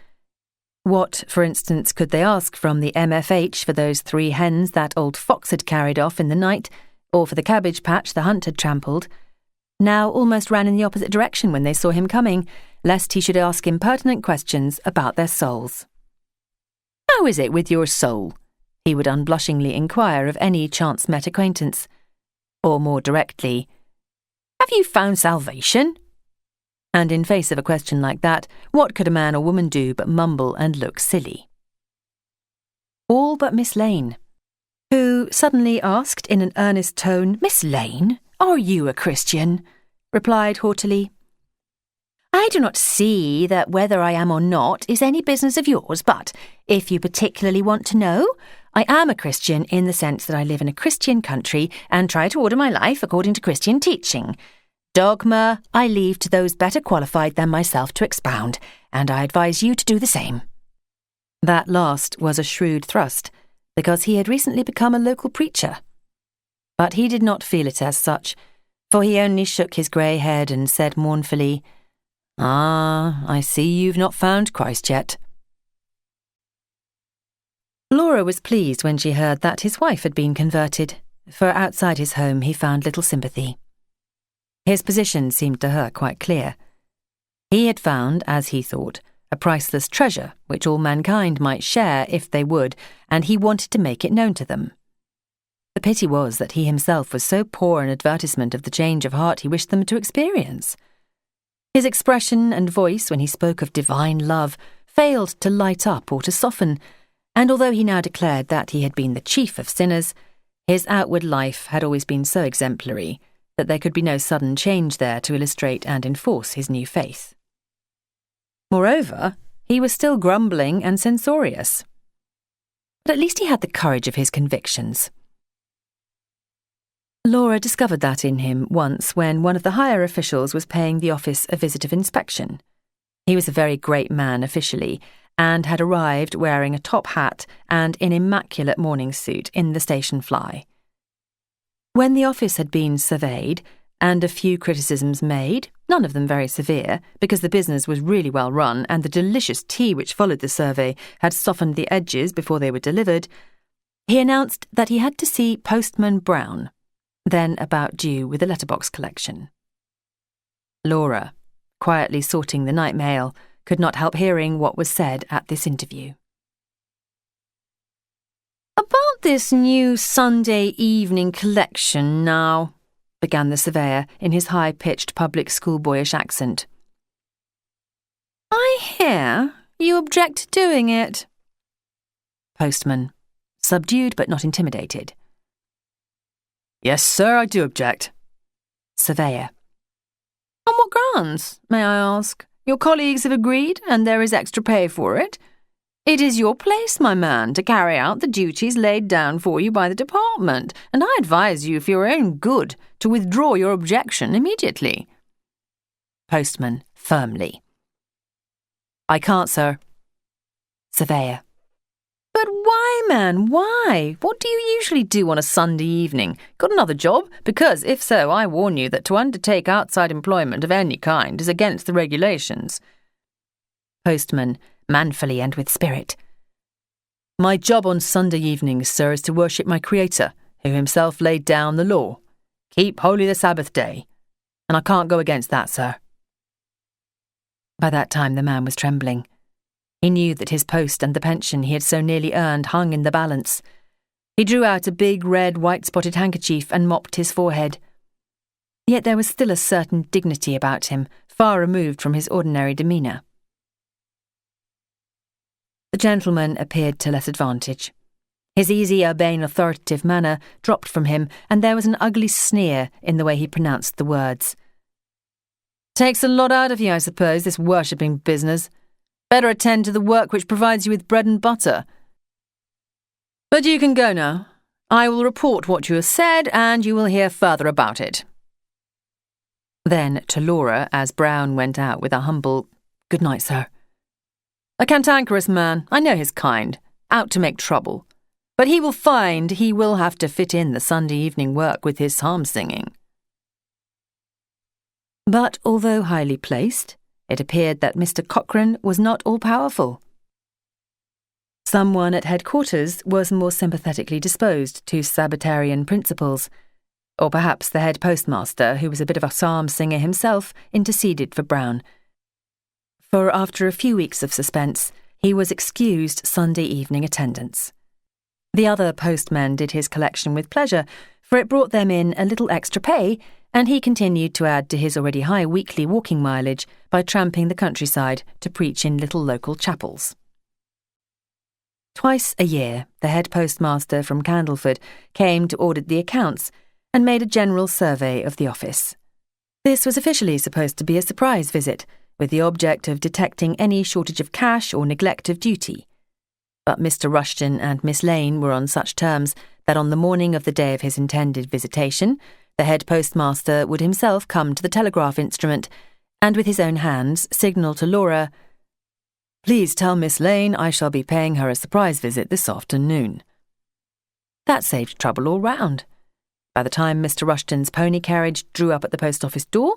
what, for instance, could they ask from the MFH for those 3 hens that old fox had carried off in the night, or for the cabbage patch the hunt had trampled — now almost ran in the opposite direction when they saw him coming, lest he should ask impertinent questions about their souls. "How is it with your soul?" he would unblushingly inquire of any chance-met acquaintance. Or more directly, "Have you found salvation?" And in face of a question like that, what could a man or woman do but mumble and look silly? All but Miss Lane, who suddenly asked in an earnest tone, "Miss Lane, are you a Christian?" replied haughtily, "I do not see that whether I am or not is any business of yours, but if you particularly want to know, I am a Christian in the sense that I live in a Christian country and try to order my life according to Christian teaching. Dogma I leave to those better qualified than myself to expound, and I advise you to do the same." That last was a shrewd thrust, because he had recently become a local preacher. But he did not feel it as such, for he only shook his grey head and said mournfully, "Ah, I see you've not found Christ yet." Laura was pleased when she heard that his wife had been converted, for outside his home he found little sympathy. His position seemed to her quite clear. He had found, as he thought, a priceless treasure which all mankind might share if they would, and he wanted to make it known to them. The pity was that he himself was so poor an advertisement of the change of heart he wished them to experience. His expression and voice when he spoke of divine love failed to light up or to soften, and although he now declared that he had been the chief of sinners, his outward life had always been so exemplary that there could be no sudden change there to illustrate and enforce his new faith. Moreover, he was still grumbling and censorious. But at least he had the courage of his convictions. Laura discovered that in him once when one of the higher officials was paying the office a visit of inspection. He was a very great man officially, and had arrived wearing a top hat and in immaculate morning suit in the station fly. When the office had been surveyed, and a few criticisms made, none of them very severe, because the business was really well run and the delicious tea which followed the survey had softened the edges before they were delivered, he announced that he had to see Postman Brown, then about due with a letterbox collection. Laura, quietly sorting the night mail, could not help hearing what was said at this interview. "About this new Sunday evening collection now," began the surveyor in his high-pitched public schoolboyish accent. "I hear you object to doing it." Postman, subdued but not intimidated. "Yes, sir, I do object." Surveyor. "On what grounds, may I ask? Your colleagues have agreed, and there is extra pay for it. It is your place, my man, to carry out the duties laid down for you by the department, and I advise you, for your own good, to withdraw your objection immediately." Postman, firmly. "I can't, sir." Surveyor. "But why, man, why? What do you usually do on a Sunday evening? Got another job? Because, if so, I warn you that to undertake outside employment of any kind is against the regulations." Postman, manfully and with spirit. "My job on Sunday evenings, sir, is to worship my Creator, who himself laid down the law. Keep holy the Sabbath day. And I can't go against that, sir." By that time the man was trembling. He knew that his post and the pension he had so nearly earned hung in the balance. He drew out a big red white-spotted handkerchief and mopped his forehead. Yet there was still a certain dignity about him, far removed from his ordinary demeanour. The gentleman appeared to less advantage. His easy, urbane, authoritative manner dropped from him, and there was an ugly sneer in the way he pronounced the words. "Takes a lot out of you, I suppose, this worshipping business. Better attend to the work which provides you with bread and butter. But you can go now. I will report what you have said, and you will hear further about it." Then, to Laura, as Brown went out with a humble, "Good night, sir." "A cantankerous man, I know his kind, out to make trouble. But he will find he will have to fit in the Sunday evening work with his psalm singing." But although highly placed, it appeared that Mr. Cochrane was not all-powerful. Someone at headquarters was more sympathetically disposed to Sabbatarian principles, or perhaps the head postmaster, who was a bit of a psalm singer himself, interceded for Brown. For after a few weeks of suspense, he was excused Sunday evening attendance. The other postmen did his collection with pleasure, for it brought them in a little extra pay, and he continued to add to his already high weekly walking mileage by tramping the countryside to preach in little local chapels. Twice a year, the head postmaster from Candleford came to audit the accounts and made a general survey of the office. This was officially supposed to be a surprise visit, with the object of detecting any shortage of cash or neglect of duty. But Mr. Rushton and Miss Lane were on such terms that on the morning of the day of his intended visitation, The head postmaster would himself come to the telegraph instrument and with his own hands signal to Laura, "Please tell Miss Lane I shall be paying her a surprise visit this afternoon." That saved trouble all round. By the time Mr. Rushton's pony carriage drew up at the post office door,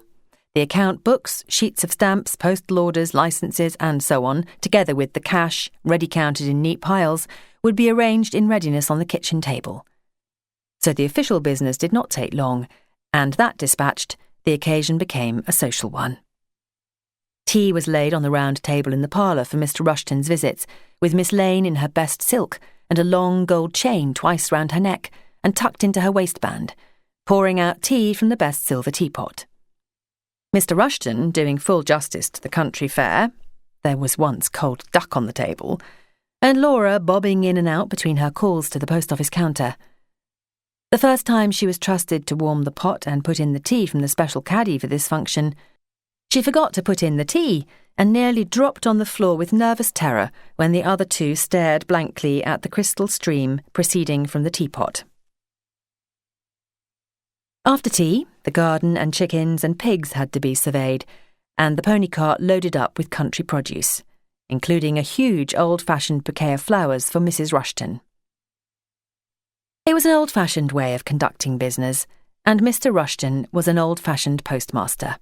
the account books, sheets of stamps, postal orders, licences, and so on, together with the cash, ready counted in neat piles, would be arranged in readiness on the kitchen table. So the official business did not take long, and that dispatched, the occasion became a social one. Tea was laid on the round table in the parlour for Mr. Rushton's visits, with Miss Lane in her best silk and a long gold chain twice round her neck and tucked into her waistband, pouring out tea from the best silver teapot. Mr. Rushton, doing full justice to the country fare, there was once cold duck on the table, and Laura bobbing in and out between her calls to the post office counter. The first time she was trusted to warm the pot and put in the tea from the special caddy for this function, she forgot to put in the tea and nearly dropped on the floor with nervous terror when the other two stared blankly at the crystal stream proceeding from the teapot. After tea, the garden and chickens and pigs had to be surveyed, and the pony cart loaded up with country produce, including a huge old-fashioned bouquet of flowers for Mrs. Rushton. It was an old-fashioned way of conducting business, and Mr. Rushton was an old-fashioned postmaster.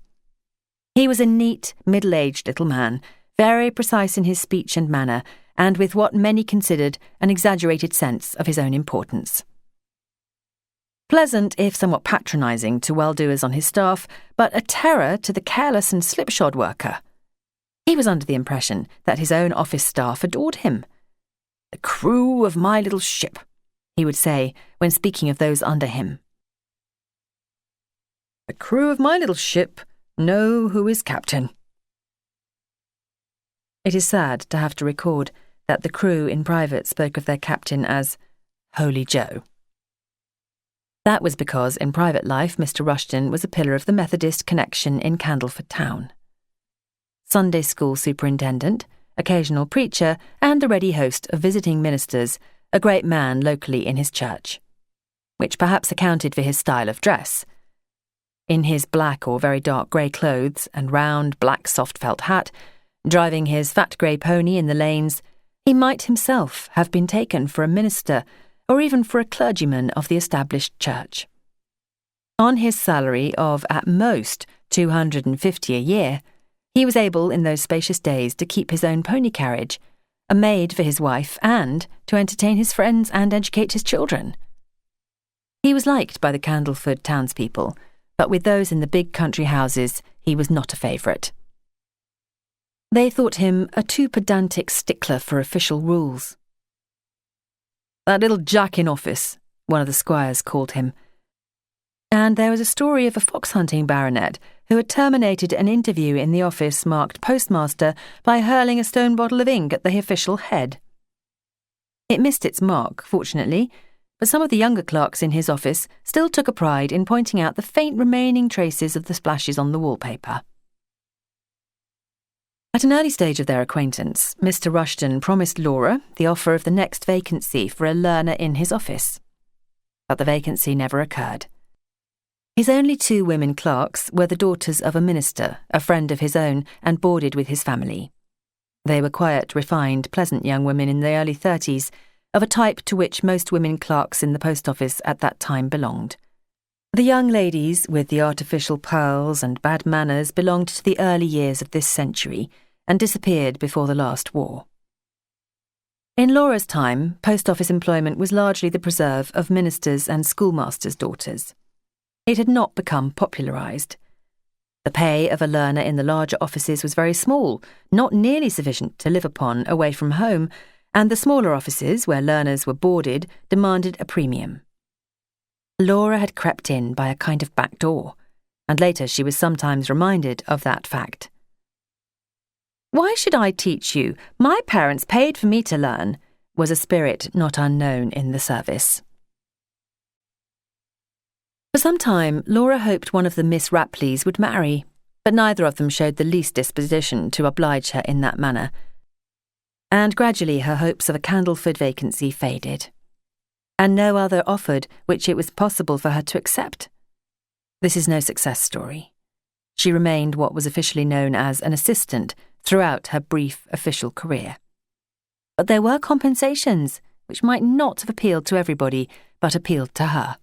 He was a neat, middle-aged little man, very precise in his speech and manner, and with what many considered an exaggerated sense of his own importance. Pleasant, if somewhat patronising, to well-doers on his staff, but a terror to the careless and slipshod worker. He was under the impression that his own office staff adored him. "The crew of my little ship," he would say when speaking of those under him. "The crew of my little ship know who is captain." It is sad to have to record that the crew in private spoke of their captain as Holy Joe. That was because in private life Mr. Rushton was a pillar of the Methodist connection in Candleford town. Sunday school superintendent, occasional preacher, and the ready host of visiting ministers, a great man locally in his church, which perhaps accounted for his style of dress. In his black or very dark grey clothes and round black soft felt hat, driving his fat grey pony in the lanes, he might himself have been taken for a minister or even for a clergyman of the established church. On his salary of at most $250 a year, he was able in those spacious days to keep his own pony carriage, a maid for his wife, and to entertain his friends and educate his children. He was liked by the Candleford townspeople, but with those in the big country houses he was not a favourite. They thought him a too pedantic stickler for official rules. "That little jack in office," one of the squires called him. And there was a story of a fox-hunting baronet who had terminated an interview in the office marked postmaster by hurling a stone bottle of ink at the official head. It missed its mark, fortunately, but some of the younger clerks in his office still took a pride in pointing out the faint remaining traces of the splashes on the wallpaper. At an early stage of their acquaintance, Mr. Rushton promised Laura the offer of the next vacancy for a learner in his office. But the vacancy never occurred. His only two women clerks were the daughters of a minister, a friend of his own, and boarded with his family. They were quiet, refined, pleasant young women in their early 30s, of a type to which most women clerks in the post office at that time belonged. The young ladies with the artificial pearls and bad manners belonged to the early years of this century and disappeared before the last war. In Laura's time, post office employment was largely the preserve of ministers' and schoolmasters' daughters. It had not become popularised. The pay of a learner in the larger offices was very small, not nearly sufficient to live upon away from home, and the smaller offices, where learners were boarded, demanded a premium. Laura had crept in by a kind of back door, and later she was sometimes reminded of that fact. "Why should I teach you? My parents paid for me to learn," was a spirit not unknown in the service. For some time, Laura hoped one of the Miss Rapleys would marry, but neither of them showed the least disposition to oblige her in that manner, and gradually her hopes of a Candleford vacancy faded, and no other offered which it was possible for her to accept. This is no success story. She remained what was officially known as an assistant throughout her brief official career. But there were compensations, which might not have appealed to everybody, but appealed to her.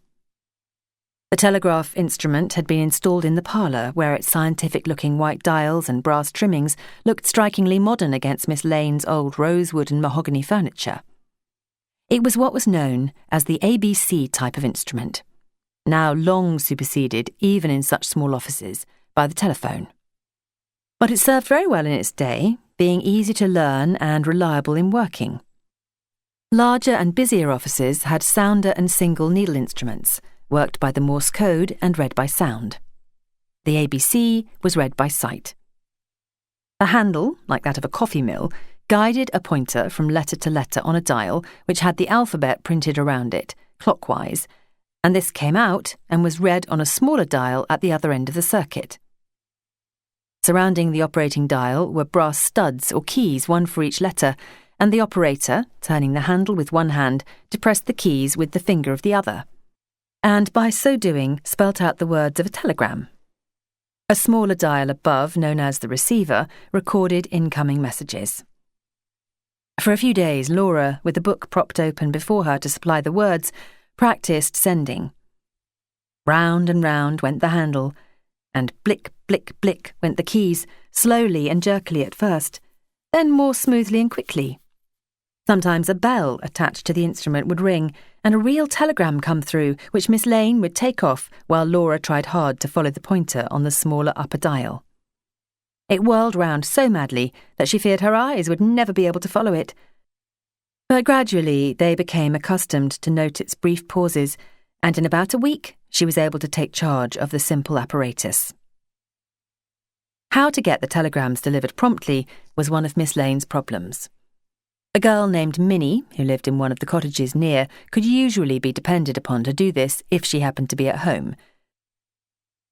The telegraph instrument had been installed in the parlour, where its scientific-looking white dials and brass trimmings looked strikingly modern against Miss Lane's old rosewood and mahogany furniture. It was what was known as the ABC type of instrument, now long superseded, even in such small offices, by the telephone. But it served very well in its day, being easy to learn and reliable in working. Larger and busier offices had sounder and single needle instruments, worked by the Morse code and read by sound. The ABC was read by sight. A handle, like that of a coffee mill, guided a pointer from letter to letter on a dial which had the alphabet printed around it, clockwise, and this came out and was read on a smaller dial at the other end of the circuit. Surrounding the operating dial were brass studs or keys, one for each letter, and the operator, turning the handle with one hand, depressed the keys with the finger of the other, and by so doing spelt out the words of a telegram. A smaller dial above, known as the receiver, recorded incoming messages. For a few days, Laura, with the book propped open before her to supply the words, practised sending. Round and round went the handle, and blick, blick, blick went the keys, slowly and jerkily at first, then more smoothly and quickly. Sometimes a bell attached to the instrument would ring, and a real telegram come through, which Miss Lane would take off while Laura tried hard to follow the pointer on the smaller upper dial. It whirled round so madly that she feared her eyes would never be able to follow it. But gradually they became accustomed to note its brief pauses, and in about a week she was able to take charge of the simple apparatus. How to get the telegrams delivered promptly was one of Miss Lane's problems. A girl named Minnie, who lived in one of the cottages near, could usually be depended upon to do this if she happened to be at home.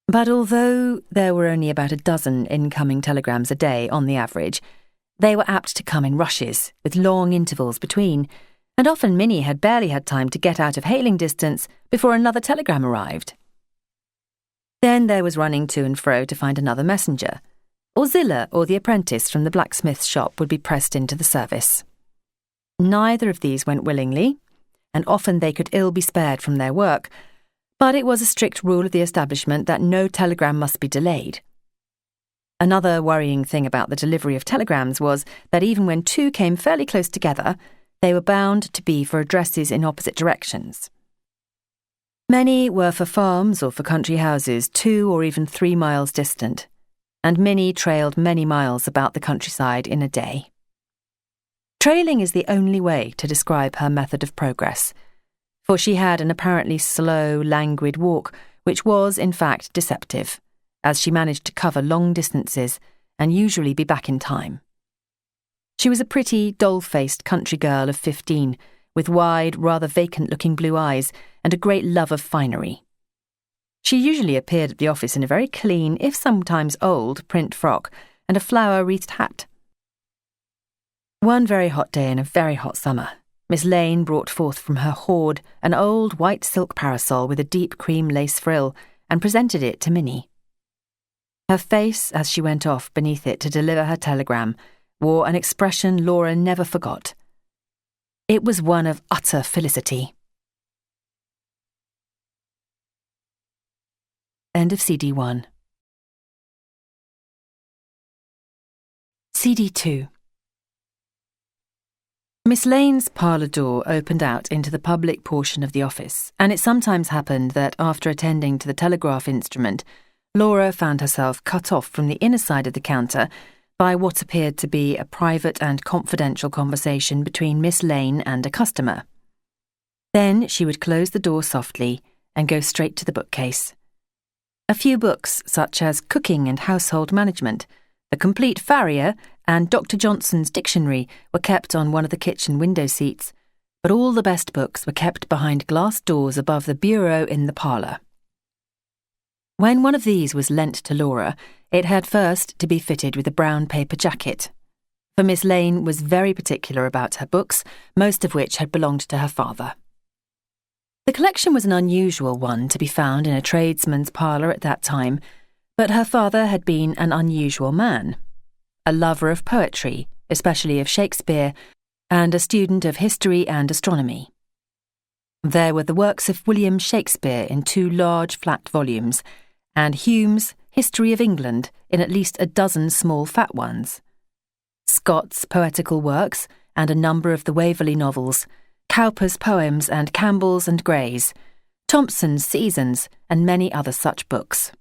But although there were only about a dozen incoming telegrams a day on the average, they were apt to come in rushes, with long intervals between, and often Minnie had barely had time to get out of hailing distance before another telegram arrived. Then there was running to and fro to find another messenger, or Zilla or the apprentice from the blacksmith's shop would be pressed into the service. Neither of these went willingly, and often they could ill be spared from their work, but it was a strict rule of the establishment that no telegram must be delayed. Another worrying thing about the delivery of telegrams was that even when two came fairly close together, they were bound to be for addresses in opposite directions. Many were for farms or for country houses 2 or even 3 miles distant, and Minnie trailed many miles about the countryside in a day. Trailing is the only way to describe her method of progress, for she had an apparently slow, languid walk, which was, in fact, deceptive, as she managed to cover long distances and usually be back in time. She was a pretty, doll-faced country girl of 15, with wide, rather vacant-looking blue eyes and a great love of finery. She usually appeared at the office in a very clean, if sometimes old, print frock and a flower-wreathed hat. One very hot day in a very hot summer, Miss Lane brought forth from her hoard an old white silk parasol with a deep cream lace frill and presented it to Minnie. Her face, as she went off beneath it to deliver her telegram, wore an expression Laura never forgot. It was one of utter felicity. End of CD 1. CD 2. Miss Lane's parlour door opened out into the public portion of the office, and it sometimes happened that after attending to the telegraph instrument, Laura found herself cut off from the inner side of the counter by what appeared to be a private and confidential conversation between Miss Lane and a customer. Then she would close the door softly and go straight to the bookcase. A few books, such as Cooking and Household Management, The Complete Farrier, and Dr. Johnson's Dictionary, were kept on one of the kitchen window seats, but all the best books were kept behind glass doors above the bureau in the parlour. When one of these was lent to Laura, it had first to be fitted with a brown paper jacket, for Miss Lane was very particular about her books, most of which had belonged to her father. The collection was an unusual one to be found in a tradesman's parlour at that time, but her father had been an unusual man, a lover of poetry, especially of Shakespeare, and a student of history and astronomy. There were the works of William Shakespeare in 2 large flat volumes, and Hume's History of England in at least a dozen small fat ones. Scott's poetical works and a number of the Waverley novels, Cowper's poems and Campbell's and Gray's, Thomson's Seasons, and many other such books.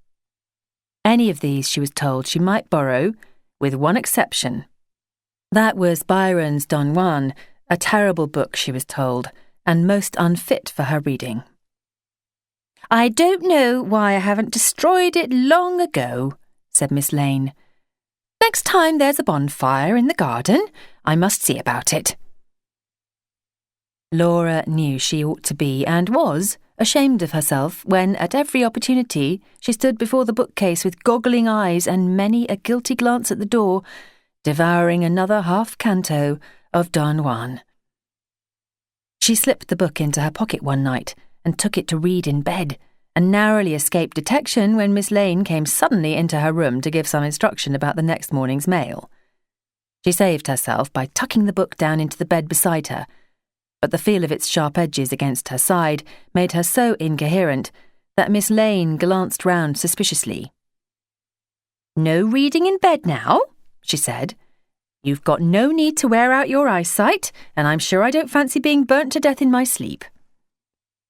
Any of these she was told she might borrow, with one exception. That was Byron's Don Juan, a terrible book, she was told, and most unfit for her reading. "I don't know why I haven't destroyed it long ago," said Miss Lane. "Next time there's a bonfire in the garden, I must see about it." Laura knew she ought to be, and was, ashamed of herself when, at every opportunity, she stood before the bookcase with goggling eyes and many a guilty glance at the door, devouring another half-canto of Don Juan. She slipped the book into her pocket one night and took it to read in bed, and narrowly escaped detection when Miss Lane came suddenly into her room to give some instruction about the next morning's mail. She saved herself by tucking the book down into the bed beside her, but the feel of its sharp edges against her side made her so incoherent that Miss Lane glanced round suspiciously. "No reading in bed now," she said. "You've got no need to wear out your eyesight, and I'm sure I don't fancy being burnt to death in my sleep."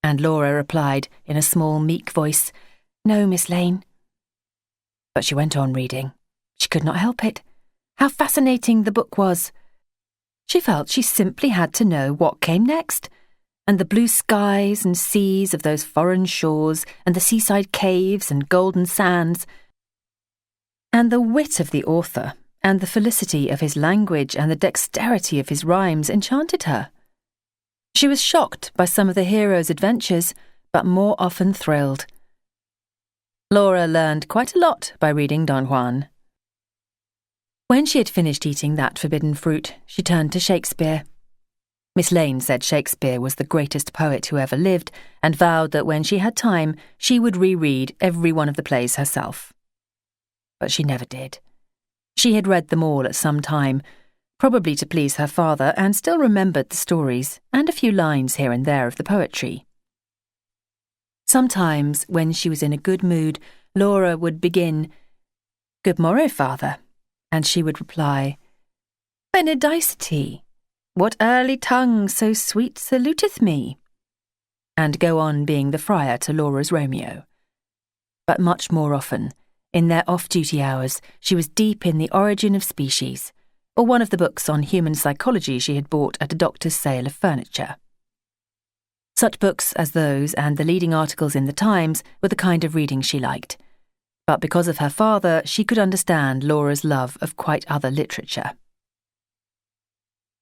And Laura replied in a small, meek voice, "No, Miss Lane." But she went on reading. She could not help it. How fascinating the book was! She felt she simply had to know what came next, and the blue skies and seas of those foreign shores, and the seaside caves and golden sands, and the wit of the author, and the felicity of his language and the dexterity of his rhymes enchanted her. She was shocked by some of the hero's adventures, but more often thrilled. Laura learned quite a lot by reading Don Juan. When she had finished eating that forbidden fruit, she turned to Shakespeare. Miss Lane said Shakespeare was the greatest poet who ever lived, and vowed that when she had time, she would reread every one of the plays herself. But she never did. She had read them all at some time, probably to please her father, and still remembered the stories and a few lines here and there of the poetry. Sometimes, when she was in a good mood, Laura would begin, "Good morrow, father," and she would reply, "Benedicite, what early tongue so sweet saluteth me?" and go on being the friar to Laura's Romeo. But much more often, in their off-duty hours, she was deep in The Origin of Species, or one of the books on human psychology she had bought at a doctor's sale of furniture. Such books as those and the leading articles in the Times were the kind of reading she liked. But because of her father, she could understand Laura's love of quite other literature.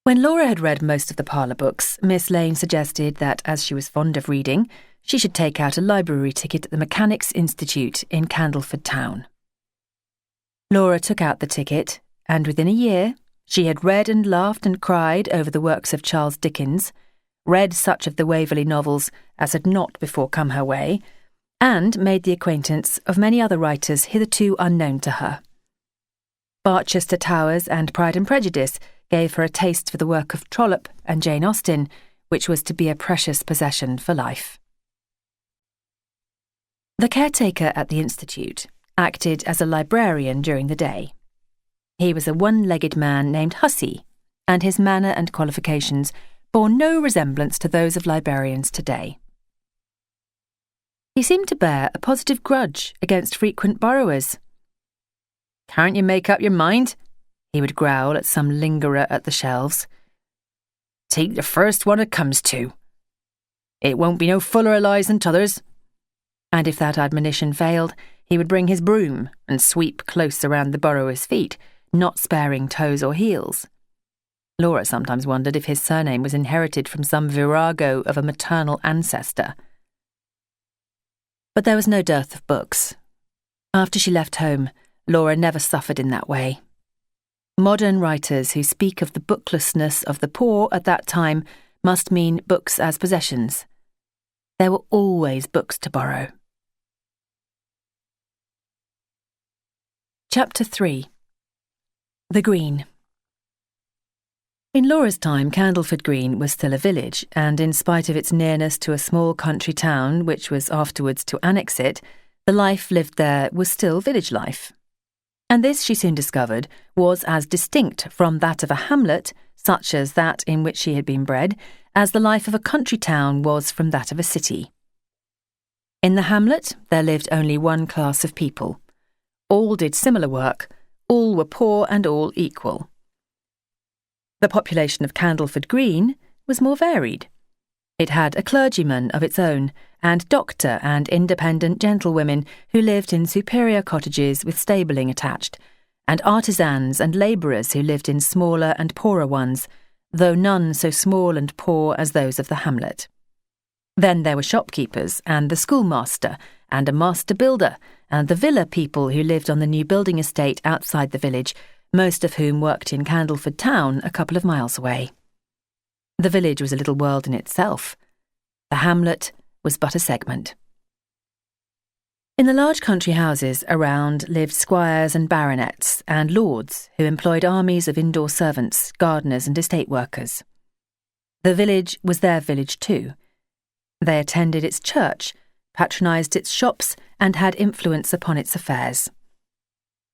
When Laura had read most of the parlour books, Miss Lane suggested that, as she was fond of reading, she should take out a library ticket at the Mechanics' Institute in Candleford town. Laura took out the ticket, and within a year, she had read and laughed and cried over the works of Charles Dickens, read such of the Waverley novels as had not before come her way, and made the acquaintance of many other writers hitherto unknown to her. Barchester Towers and Pride and Prejudice gave her a taste for the work of Trollope and Jane Austen, which was to be a precious possession for life. The caretaker at the Institute acted as a librarian during the day. He was a one-legged man named Hussey, and his manner and qualifications bore no resemblance to those of librarians today. He seemed to bear a positive grudge against frequent borrowers. "Can't you make up your mind?" he would growl at some lingerer at the shelves. "Take the first one it comes to. It won't be no fuller o' lies than t'others." And if that admonition failed, he would bring his broom and sweep close around the borrower's feet, not sparing toes or heels. Laura sometimes wondered if his surname was inherited from some virago of a maternal ancestor. But there was no dearth of books. After she left home, Laura never suffered in that way. Modern writers who speak of the booklessness of the poor at that time must mean books as possessions. there were always books to borrow. Chapter 3. The Green. In Laura's time, Candleford Green was still a village, and in spite of its nearness to a small country town which was afterwards to annex it, the life lived there was still village life. And this, she soon discovered, was as distinct from that of a hamlet, such as that in which she had been bred, as the life of a country town was from that of a city. In the hamlet, there lived only one class of people. All did similar work, all were poor and all equal. The population of Candleford Green was more varied. It had a clergyman of its own, and doctor and independent gentlewomen who lived in superior cottages with stabling attached, and artisans and labourers who lived in smaller and poorer ones, though none so small and poor as those of the hamlet. Then there were shopkeepers, and the schoolmaster, and a master builder, and the villa people who lived on the new building estate outside the village, most of whom worked in Candleford town a couple of miles away. The village was a little world in itself. The hamlet was but a segment. In the large country houses around lived squires and baronets and lords who employed armies of indoor servants, gardeners and estate workers. The village was their village too. They attended its church, patronised its shops, and had influence upon its affairs.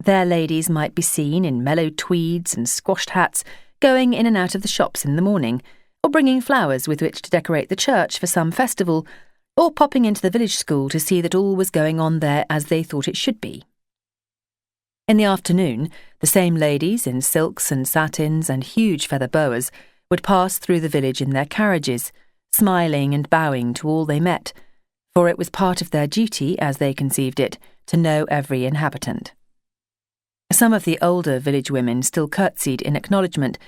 Their ladies might be seen in mellow tweeds and squashed hats, going in and out of the shops in the morning, or bringing flowers with which to decorate the church for some festival, or popping into the village school to see that all was going on there as they thought it should be. In the afternoon, the same ladies in silks and satins and huge feather boas would pass through the village in their carriages, smiling and bowing to all they met, for it was part of their duty, as they conceived it, to know every inhabitant. Some of the older village women still curtsied in acknowledgement,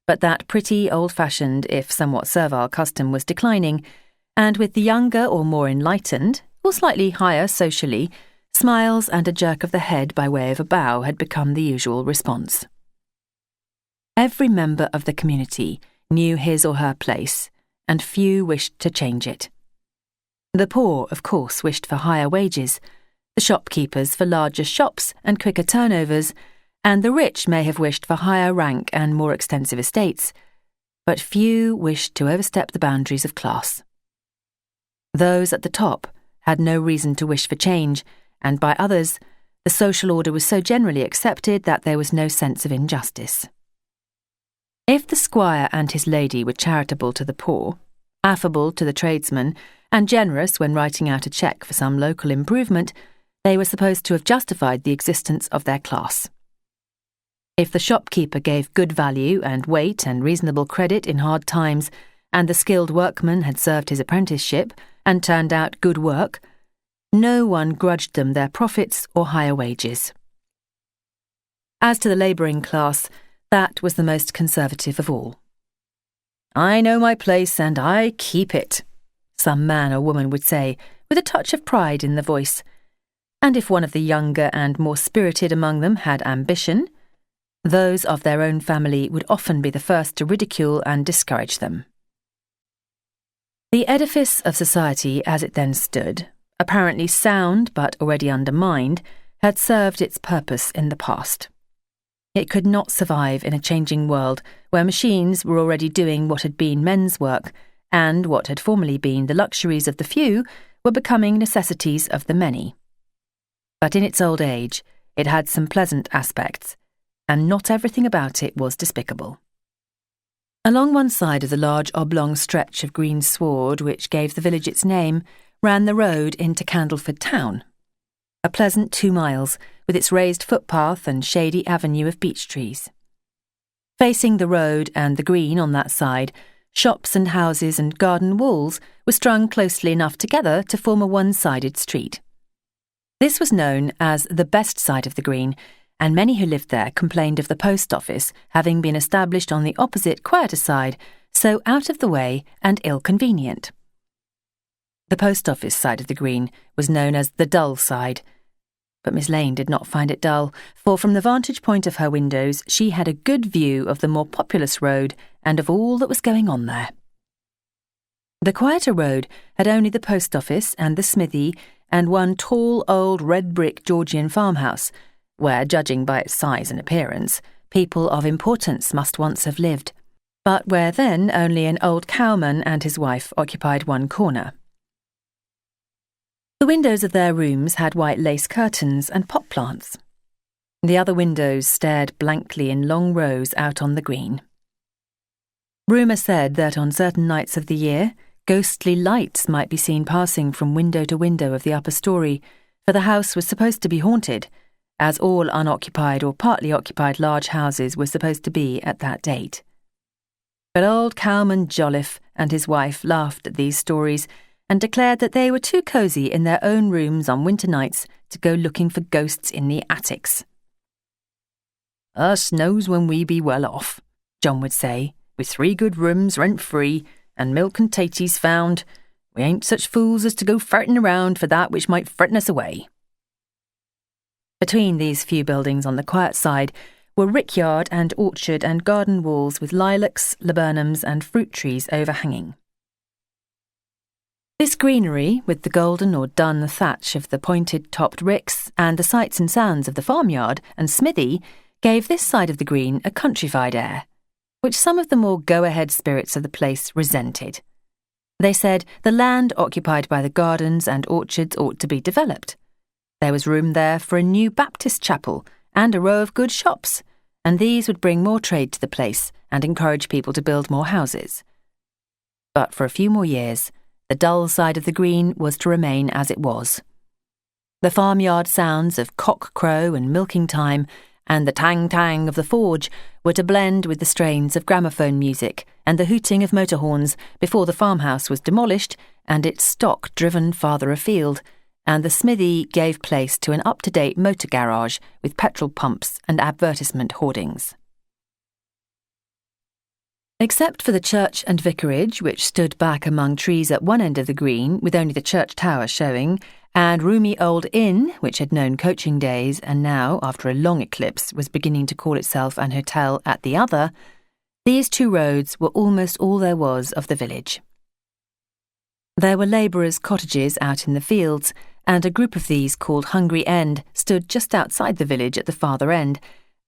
but that pretty, old-fashioned, if somewhat servile custom was declining, and with the younger or more enlightened, or slightly higher socially, smiles and a jerk of the head by way of a bow had become the usual response. Every member of the community knew his or her place, and few wished to change it. The poor, of course, wished for higher wages, the shopkeepers for larger shops and quicker turnovers, and the rich may have wished for higher rank and more extensive estates, but few wished to overstep the boundaries of class. Those at the top had no reason to wish for change, and by others, the social order was so generally accepted that there was no sense of injustice. If the squire and his lady were charitable to the poor, affable to the tradesman, and generous when writing out a cheque for some local improvement, they were supposed to have justified the existence of their class. If the shopkeeper gave good value and weight and reasonable credit in hard times, and the skilled workman had served his apprenticeship and turned out good work, no one grudged them their profits or higher wages. As to the labouring class, that was the most conservative of all. "I know my place and I keep it," some man or woman would say, with a touch of pride in the voice. And if one of the younger and more spirited among them had ambition, those of their own family would often be the first to ridicule and discourage them. The edifice of society as it then stood, apparently sound but already undermined, had served its purpose in the past. It could not survive in a changing world where machines were already doing what had been men's work, and what had formerly been the luxuries of the few were becoming necessities of the many. But in its old age, it had some pleasant aspects, and not everything about it was despicable. Along one side of the large oblong stretch of green sward which gave the village its name ran the road into Candleford town, a pleasant 2 miles with its raised footpath and shady avenue of beech trees. Facing the road and the green on that side, shops and houses and garden walls were strung closely enough together to form a one-sided street. This was known as the best side of the green, and many who lived there complained of the post office having been established on the opposite, quieter side, so out of the way and ill-convenient. The post office side of the green was known as the dull side, but Miss Lane did not find it dull, for from the vantage point of her windows she had a good view of the more populous road and of all that was going on there. The quieter road had only the post office and the smithy and one tall old red-brick Georgian farmhouse, where, judging by its size and appearance, people of importance must once have lived, but where then only an old cowman and his wife occupied one corner. The windows of their rooms had white lace curtains and pot plants. The other windows stared blankly in long rows out on the green. Rumour said that on certain nights of the year, ghostly lights might be seen passing from window to window of the upper story, for the house was supposed to be haunted, as all unoccupied or partly occupied large houses were supposed to be at that date. But old cowman Jolliffe and his wife laughed at these stories and declared that they were too cosy in their own rooms on winter nights to go looking for ghosts in the attics. "Us knows when we be well off," John would say, "with 3 good rooms rent-free and milk and taties found. We ain't such fools as to go farting around for that which might frighten us away." Between these few buildings on the quiet side were rickyard and orchard and garden walls with lilacs, laburnums and fruit trees overhanging. This greenery, with the golden or dun thatch of the pointed-topped ricks and the sights and sounds of the farmyard and smithy, gave this side of the green a countrified air, which some of the more go-ahead spirits of the place resented. They said the land occupied by the gardens and orchards ought to be developed. There was room there for a new Baptist chapel and a row of good shops, and these would bring more trade to the place and encourage people to build more houses. But for a few more years, the dull side of the green was to remain as it was. The farmyard sounds of cock-crow and milking time and the tang-tang of the forge were to blend with the strains of gramophone music and the hooting of motor horns before the farmhouse was demolished and its stock driven farther afield, and the smithy gave place to an up-to-date motor garage with petrol pumps and advertisement hoardings. Except for the church and vicarage, which stood back among trees at one end of the green, with only the church tower showing, and roomy old inn, which had known coaching days and now, after a long eclipse, was beginning to call itself an hotel at the other, these 2 roads were almost all there was of the village. There were labourers' cottages out in the fields, and a group of these called Hungry End stood just outside the village at the farther end,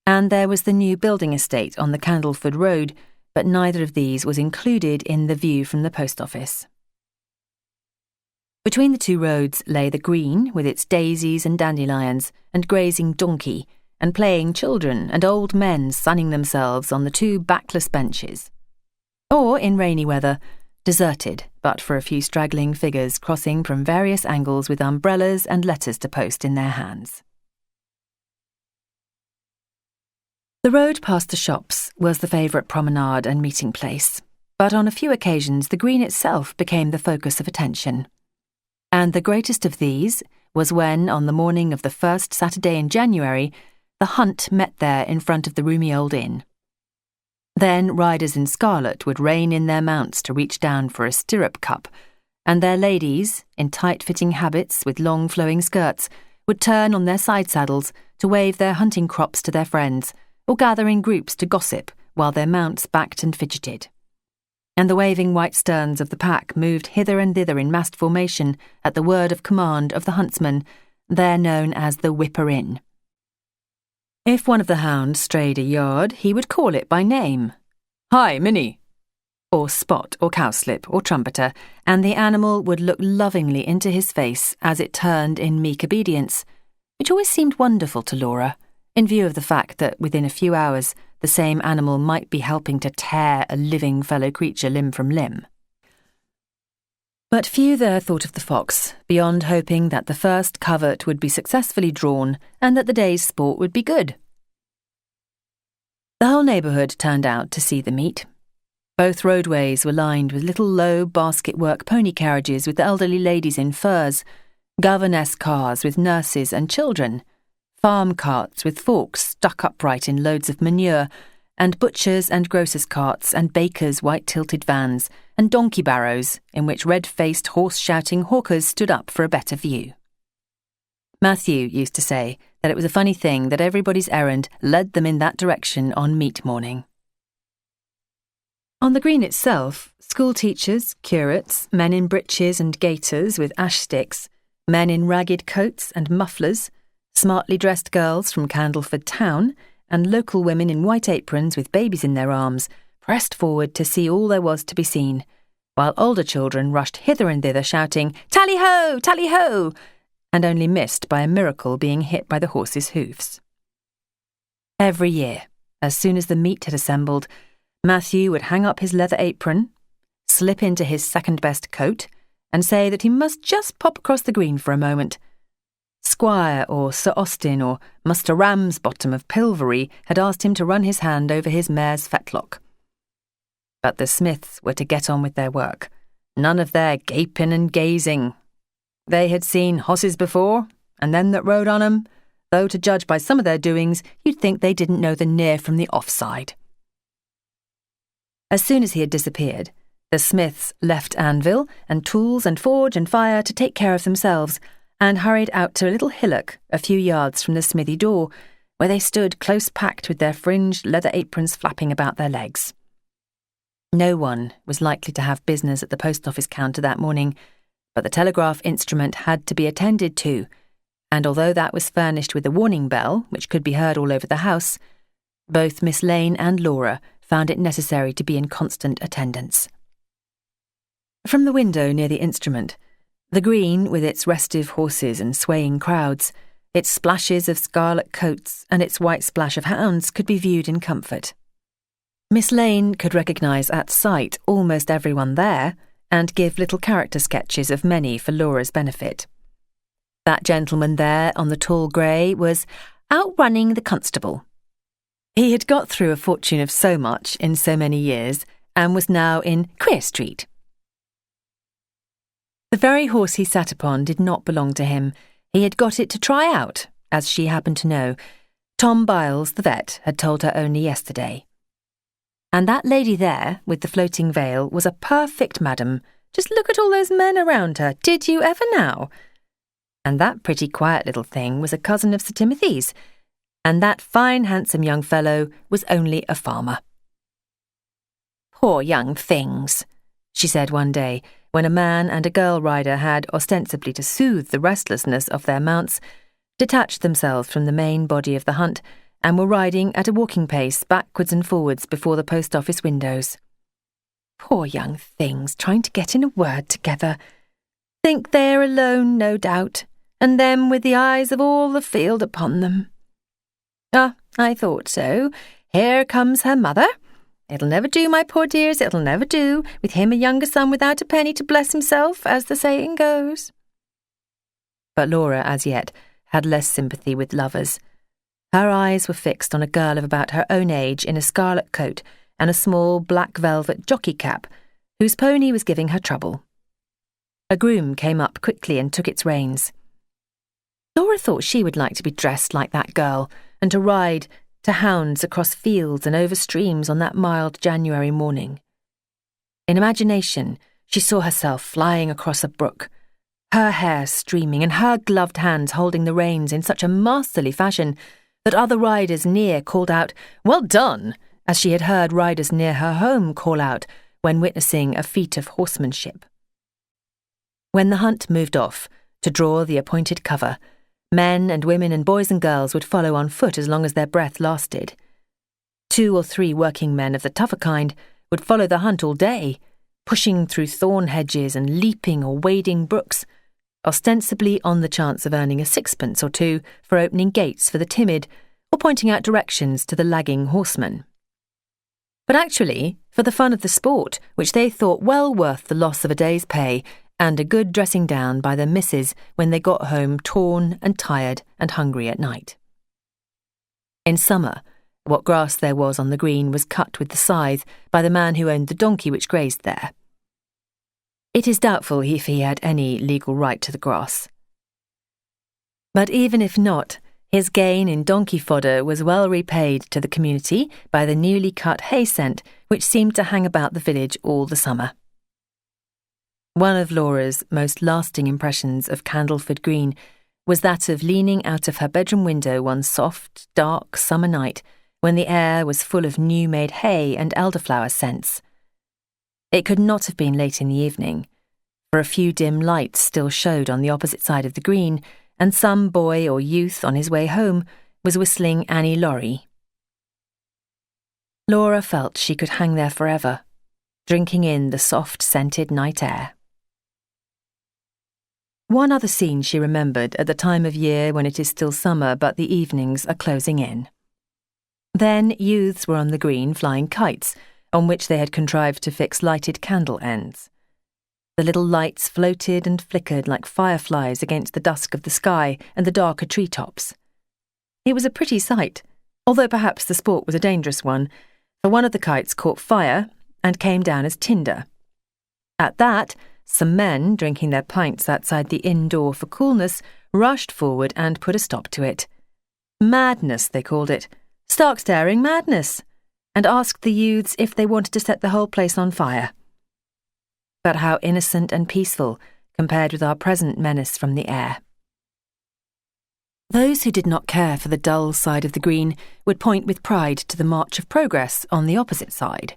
and there was the new building estate on the Candleford road, but neither of these was included in the view from the post office. Between the 2 roads lay the green, with its daisies and dandelions, and grazing donkey, and playing children and old men sunning themselves on the 2 backless benches. Or, in rainy weather, deserted, but for a few straggling figures crossing from various angles with umbrellas and letters to post in their hands. The road past the shops was the favourite promenade and meeting place, but on a few occasions the green itself became the focus of attention. And the greatest of these was when, on the morning of the first Saturday in January, the hunt met there in front of the roomy old inn. Then riders in scarlet would rein in their mounts to reach down for a stirrup cup, and their ladies, in tight-fitting habits with long flowing skirts, would turn on their side saddles to wave their hunting crops to their friends, or gather in groups to gossip while their mounts backed and fidgeted. And the waving white sterns of the pack moved hither and thither in massed formation at the word of command of the huntsman, there known as the whipper-in. If one of the hounds strayed a yard, he would call it by name. "Hi, Minnie!" or Spot or Cowslip or Trumpeter, and the animal would look lovingly into his face as it turned in meek obedience, which always seemed wonderful to Laura, in view of the fact that within a few hours the same animal might be helping to tear a living fellow creature limb from limb. But few there thought of the fox, beyond hoping that the first covert would be successfully drawn and that the day's sport would be good. The whole neighbourhood turned out to see the meet. Both roadways were lined with little low basket-work pony carriages with elderly ladies in furs, governess cars with nurses and children, farm carts with forks stuck upright in loads of manure, and butchers' and grocers' carts and bakers' white-tilted vans, and donkey barrows in which red-faced, horse-shouting hawkers stood up for a better view. Matthew used to say that it was a funny thing that everybody's errand led them in that direction on meat morning. On the green itself, school teachers, curates, men in breeches and gaiters with ash sticks, men in ragged coats and mufflers, smartly dressed girls from Candleford town, and local women in white aprons with babies in their arms pressed forward to see all there was to be seen, while older children rushed hither and thither shouting, "Tally-ho! Tally-ho!" and only missed by a miracle being hit by the horses' hoofs. Every year, as soon as the meet had assembled, Matthew would hang up his leather apron, slip into his second-best coat, and say that he must just pop across the green for a moment. Squire or Sir Austin or Muster Ramsbottom of Pilvery had asked him to run his hand over his mare's fetlock. But the Smiths were to get on with their work. None of their gaping and gazing. They had seen hosses before, and them that rode on 'em, though to judge by some of their doings, you'd think they didn't know the near from the offside. As soon as he had disappeared, the Smiths left anvil and tools and forge and fire to take care of themselves, and hurried out to a little hillock a few yards from the smithy door, where they stood close packed with their fringed leather aprons flapping about their legs. No one was likely to have business at the post office counter that morning, but the telegraph instrument had to be attended to, and although that was furnished with a warning bell, which could be heard all over the house, both Miss Lane and Laura found it necessary to be in constant attendance. From the window near the instrument, the green, with its restive horses and swaying crowds, its splashes of scarlet coats and its white splash of hounds, could be viewed in comfort. Miss Lane could recognise at sight almost everyone there, and give little character sketches of many for Laura's benefit. That gentleman there on the tall grey was outrunning the constable. He had got through a fortune of so much in so many years, and was now in Queer Street. The very horse he sat upon did not belong to him. He had got it to try out, as she happened to know. Tom Biles, the vet, had told her only yesterday. And that lady there, with the floating veil, was a perfect madam. Just look at all those men around her. Did you ever now? And that pretty quiet little thing was a cousin of Sir Timothy's, and that fine handsome young fellow was only a farmer. "Poor young things," she said one day, when a man and a girl rider had, ostensibly to soothe the restlessness of their mounts, detached themselves from the main body of the hunt, and were riding at a walking pace backwards and forwards before the post office windows. "Poor young things, trying to get in a word together. Think they're alone, no doubt, and them with the eyes of all the field upon them. Ah, I thought so. Here comes her mother. It'll never do, my poor dears, it'll never do, with him a younger son without a penny to bless himself, as the saying goes." But Laura, as yet, had less sympathy with lovers. Her eyes were fixed on a girl of about her own age in a scarlet coat and a small black velvet jockey cap, whose pony was giving her trouble. A groom came up quickly and took its reins. Laura thought she would like to be dressed like that girl, and to ride to hounds across fields and over streams on that mild January morning. In imagination, she saw herself flying across a brook, her hair streaming and her gloved hands holding the reins in such a masterly fashion that other riders near called out, "Well done," as she had heard riders near her home call out when witnessing a feat of horsemanship. When the hunt moved off to draw the appointed cover, men and women and boys and girls would follow on foot as long as their breath lasted. 2 or 3 working men of the tougher kind would follow the hunt all day, pushing through thorn hedges and leaping or wading brooks, ostensibly on the chance of earning a sixpence or two for opening gates for the timid or pointing out directions to the lagging horsemen. But actually, for the fun of the sport, which they thought well worth the loss of a day's pay and a good dressing down by the missus when they got home torn and tired and hungry at night. In summer, what grass there was on the green was cut with the scythe by the man who owned the donkey which grazed there. It is doubtful if he had any legal right to the grass. But even if not, his gain in donkey fodder was well repaid to the community by the newly cut hay scent which seemed to hang about the village all the summer. One of Laura's most lasting impressions of Candleford Green was that of leaning out of her bedroom window one soft, dark summer night when the air was full of new-made hay and elderflower scents, It could not have been late in the evening, for a few dim lights still showed on the opposite side of the green, and some boy or youth on his way home was whistling Annie Laurie. Laura felt she could hang there forever, drinking in the soft, scented night air. One other scene she remembered at the time of year when it is still summer but the evenings are closing in. Then youths were on the green flying kites, on which they had contrived to fix lighted candle ends. The little lights floated and flickered like fireflies against the dusk of the sky and the darker treetops. It was a pretty sight, although perhaps the sport was a dangerous one, for one of the kites caught fire and came down as tinder. At that, some men, drinking their pints outside the inn door for coolness, rushed forward and put a stop to it. Madness, they called it. Stark staring madness, and asked the youths if they wanted to set the whole place on fire. But how innocent and peaceful compared with our present menace from the air. Those who did not care for the dull side of the green would point with pride to the March of Progress on the opposite side,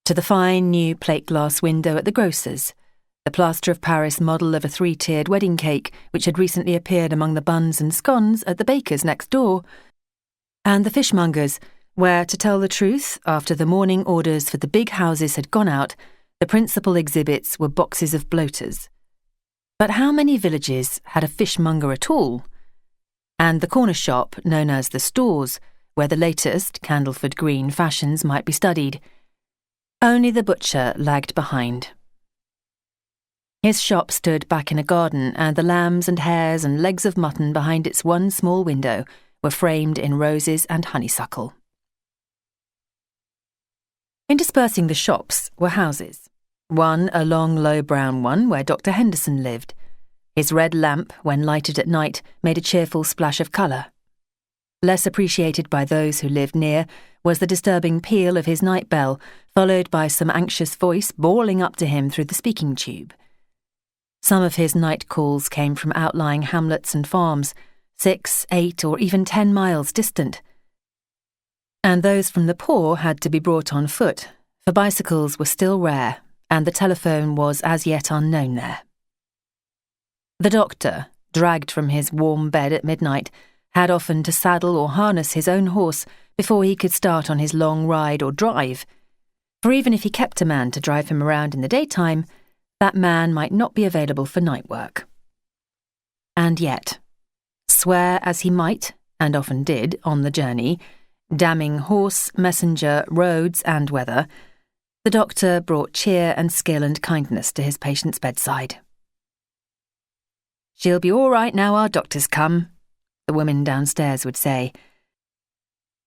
to the fine new plate-glass window at the grocer's, the plaster of Paris model of a 3-tiered wedding cake which had recently appeared among the buns and scones at the baker's next door, and the fishmonger's, where, to tell the truth, after the morning orders for the big houses had gone out, the principal exhibits were boxes of bloaters. But how many villages had a fishmonger at all? And the corner shop, known as the Stores, where the latest Candleford green fashions might be studied. Only the butcher lagged behind. His shop stood back in a garden, and the lambs and hares and legs of mutton behind its one small window were framed in roses and honeysuckle. Interspersing the shops were houses. One, a long, low brown one, where Dr. Henderson lived. His red lamp, when lighted at night, made a cheerful splash of colour. Less appreciated by those who lived near was the disturbing peal of his night bell, followed by some anxious voice bawling up to him through the speaking tube. Some of his night calls came from outlying hamlets and farms, 6, 8, or even 10 miles distant. And those from the poor had to be brought on foot, for bicycles were still rare, and the telephone was as yet unknown there. The doctor, dragged from his warm bed at midnight, had often to saddle or harness his own horse before he could start on his long ride or drive, for even if he kept a man to drive him around in the daytime, that man might not be available for night work. And yet, swear as he might, and often did, on the journey, damning horse, messenger, roads, and weather, the doctor brought cheer and skill and kindness to his patient's bedside. "She'll be all right now our doctor's come," the woman downstairs would say.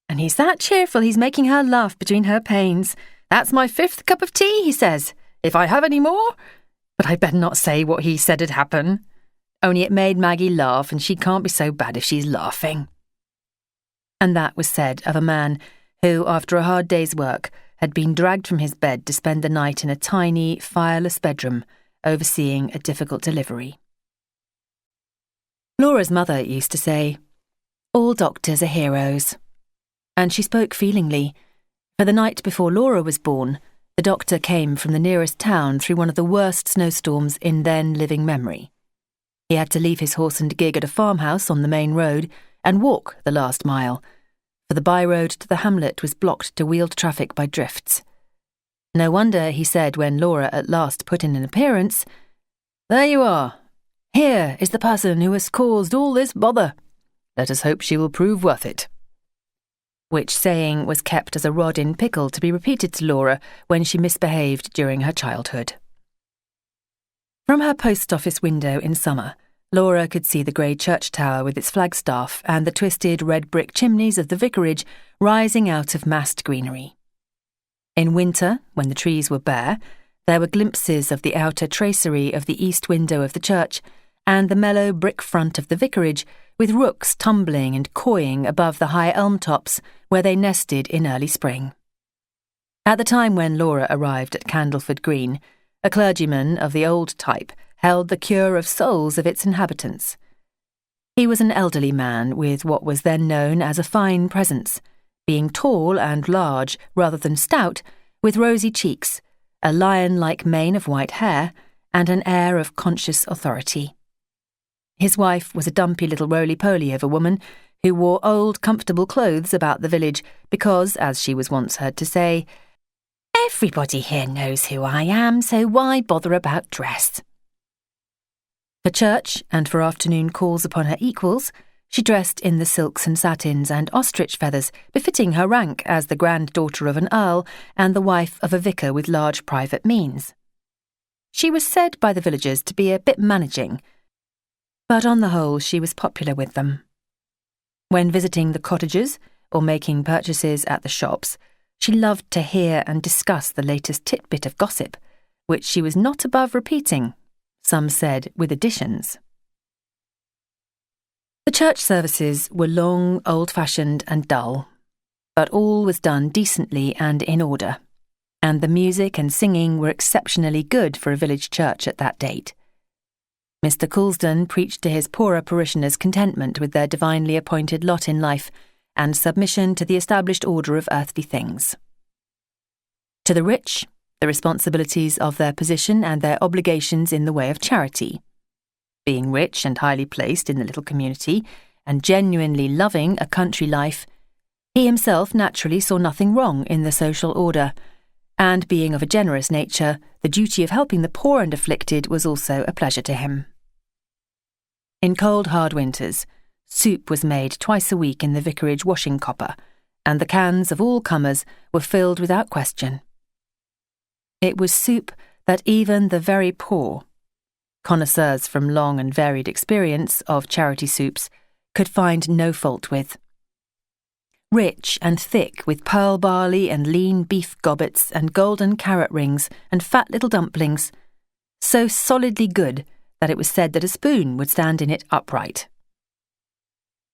"And he's that cheerful he's making her laugh between her pains. That's my 5th cup of tea, he says, if I have any more. But I'd better not say what he said'd happen. Only it made Maggie laugh, and she can't be so bad if she's laughing." And that was said of a man who, after a hard day's work, had been dragged from his bed to spend the night in a tiny, fireless bedroom, overseeing a difficult delivery. Laura's mother used to say, "All doctors are heroes." And she spoke feelingly, for the night before Laura was born, the doctor came from the nearest town through one of the worst snowstorms in then living memory. He had to leave his horse and gig at a farmhouse on the main road and walk the last mile, for the by-road to the hamlet was blocked to wheeled traffic by drifts. No wonder, he said when Laura at last put in an appearance, "There you are. Here is the person who has caused all this bother. Let us hope she will prove worth it." Which saying was kept as a rod in pickle to be repeated to Laura when she misbehaved during her childhood. From her post office window in summer, Laura could see the grey church tower with its flagstaff and the twisted red brick chimneys of the vicarage rising out of massed greenery. In winter, when the trees were bare, there were glimpses of the outer tracery of the east window of the church and the mellow brick front of the vicarage, with rooks tumbling and cawing above the high elm tops where they nested in early spring. At the time when Laura arrived at Candleford Green, a clergyman of the old type held the cure of souls of its inhabitants. He was an elderly man with what was then known as a fine presence, being tall and large rather than stout, with rosy cheeks, a lion-like mane of white hair, and an air of conscious authority. His wife was a dumpy little roly-poly of a woman who wore old, comfortable clothes about the village because, as she was once heard to say, "Everybody here knows who I am, so why bother about dress?" For church and for afternoon calls upon her equals, she dressed in the silks and satins and ostrich feathers befitting her rank as the granddaughter of an earl and the wife of a vicar with large private means. She was said by the villagers to be a bit managing, but on the whole she was popular with them. When visiting the cottages or making purchases at the shops, she loved to hear and discuss the latest titbit of gossip, which she was not above repeating, some said with additions. The church services were long, old-fashioned and dull, but all was done decently and in order, and the music and singing were exceptionally good for a village church at that date. Mr. Coulsdon preached to his poorer parishioners contentment with their divinely appointed lot in life and submission to the established order of earthly things. To the rich, the responsibilities of their position and their obligations in the way of charity. Being rich and highly placed in the little community, and genuinely loving a country life, he himself naturally saw nothing wrong in the social order, and being of a generous nature, the duty of helping the poor and afflicted was also a pleasure to him. In cold, hard winters, soup was made twice a week in the vicarage washing copper, and the cans of all comers were filled without question. It was soup that even the very poor, connoisseurs from long and varied experience of charity soups, could find no fault with. Rich and thick with pearl barley and lean beef gobbets and golden carrot rings and fat little dumplings, so solidly good that it was said that a spoon would stand in it upright.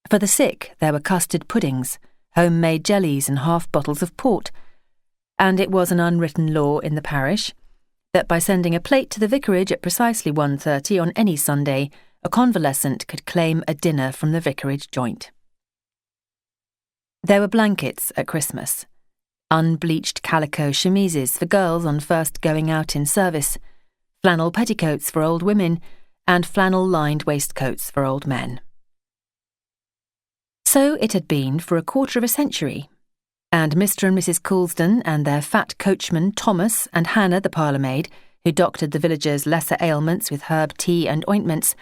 For the sick there were custard puddings, home-made jellies and half bottles of port, and it was an unwritten law in the parish that by sending a plate to the vicarage at precisely 1:30 on any Sunday, a convalescent could claim a dinner from the vicarage joint. There were blankets at Christmas, unbleached calico chemises for girls on first going out in service, flannel petticoats for old women, and flannel-lined waistcoats for old men. So it had been for a quarter of a century, and Mr. and Mrs. Coulsdon and their fat coachman Thomas and Hannah the parlour-maid, who doctored the villagers' lesser ailments with herb tea and ointments,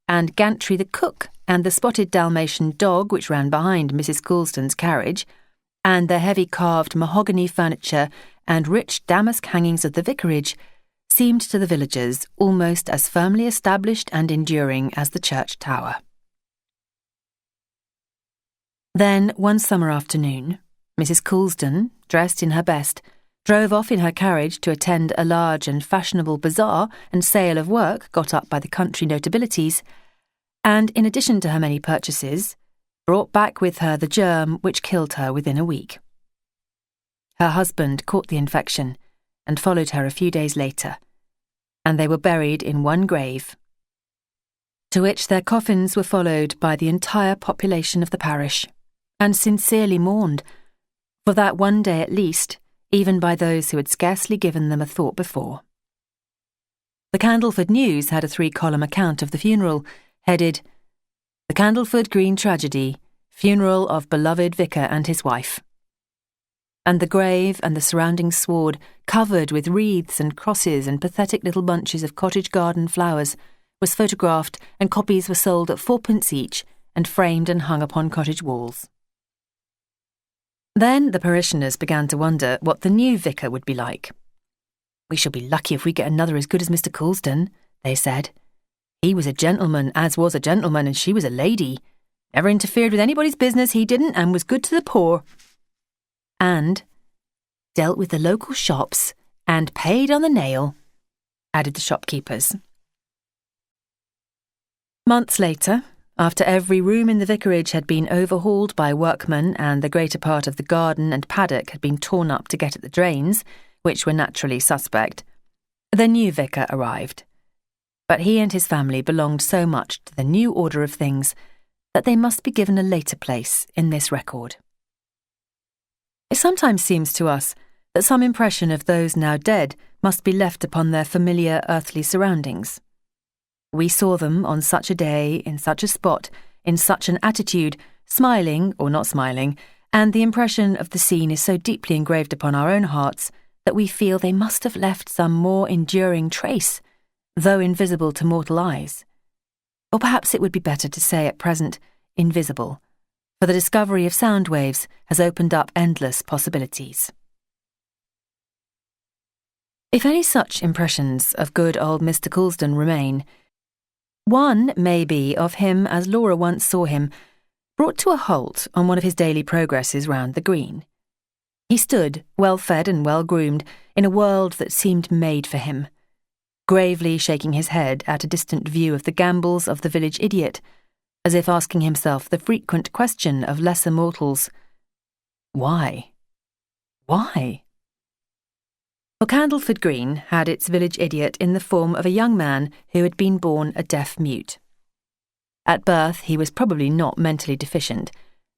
and Gantry the cook and the spotted Dalmatian dog which ran behind Mrs. Coulsdon's carriage, and the heavy carved mahogany furniture and rich damask hangings of the vicarage, seemed to the villagers almost as firmly established and enduring as the church tower. Then, one summer afternoon, Mrs. Coulsdon, dressed in her best, drove off in her carriage to attend a large and fashionable bazaar and sale of work got up by the country notabilities, and, in addition to her many purchases, brought back with her the germ which killed her within a week. Her husband caught the infection and followed her a few days later, and they were buried in one grave, to which their coffins were followed by the entire population of the parish, and sincerely mourned, for that one day at least, even by those who had scarcely given them a thought before. The Candleford News had a 3-column account of the funeral, headed, "The Candleford Green Tragedy, Funeral of Beloved Vicar and His Wife." And the grave and the surrounding sward, covered with wreaths and crosses and pathetic little bunches of cottage garden flowers, was photographed, and copies were sold at 4p each and framed and hung upon cottage walls. Then the parishioners began to wonder what the new vicar would be like. "We shall be lucky if we get another as good as Mr. Coulsdon," they said. "He was a gentleman, as was a gentleman, and she was a lady. Never interfered with anybody's business, he didn't, and was good to the poor. And dealt with the local shops, and paid on the nail," added the shopkeepers. Months later, after every room in the vicarage had been overhauled by workmen and the greater part of the garden and paddock had been torn up to get at the drains, which were naturally suspect, the new vicar arrived. But he and his family belonged so much to the new order of things that they must be given a later place in this record. It sometimes seems to us that some impression of those now dead must be left upon their familiar earthly surroundings. We saw them on such a day, in such a spot, in such an attitude, smiling or not smiling, and the impression of the scene is so deeply engraved upon our own hearts that we feel they must have left some more enduring trace, though invisible to mortal eyes. Or perhaps it would be better to say at present, invisible, for the discovery of sound waves has opened up endless possibilities. If any such impressions of good old Mr. Coulsdon remain, one may be of him as Laura once saw him, brought to a halt on one of his daily progresses round the green. He stood, well-fed and well-groomed, in a world that seemed made for him, gravely shaking his head at a distant view of the gambols of the village idiot, as if asking himself the frequent question of lesser mortals, why? Why? For Candleford Green had its village idiot in the form of a young man who had been born a deaf mute. At birth he was probably not mentally deficient,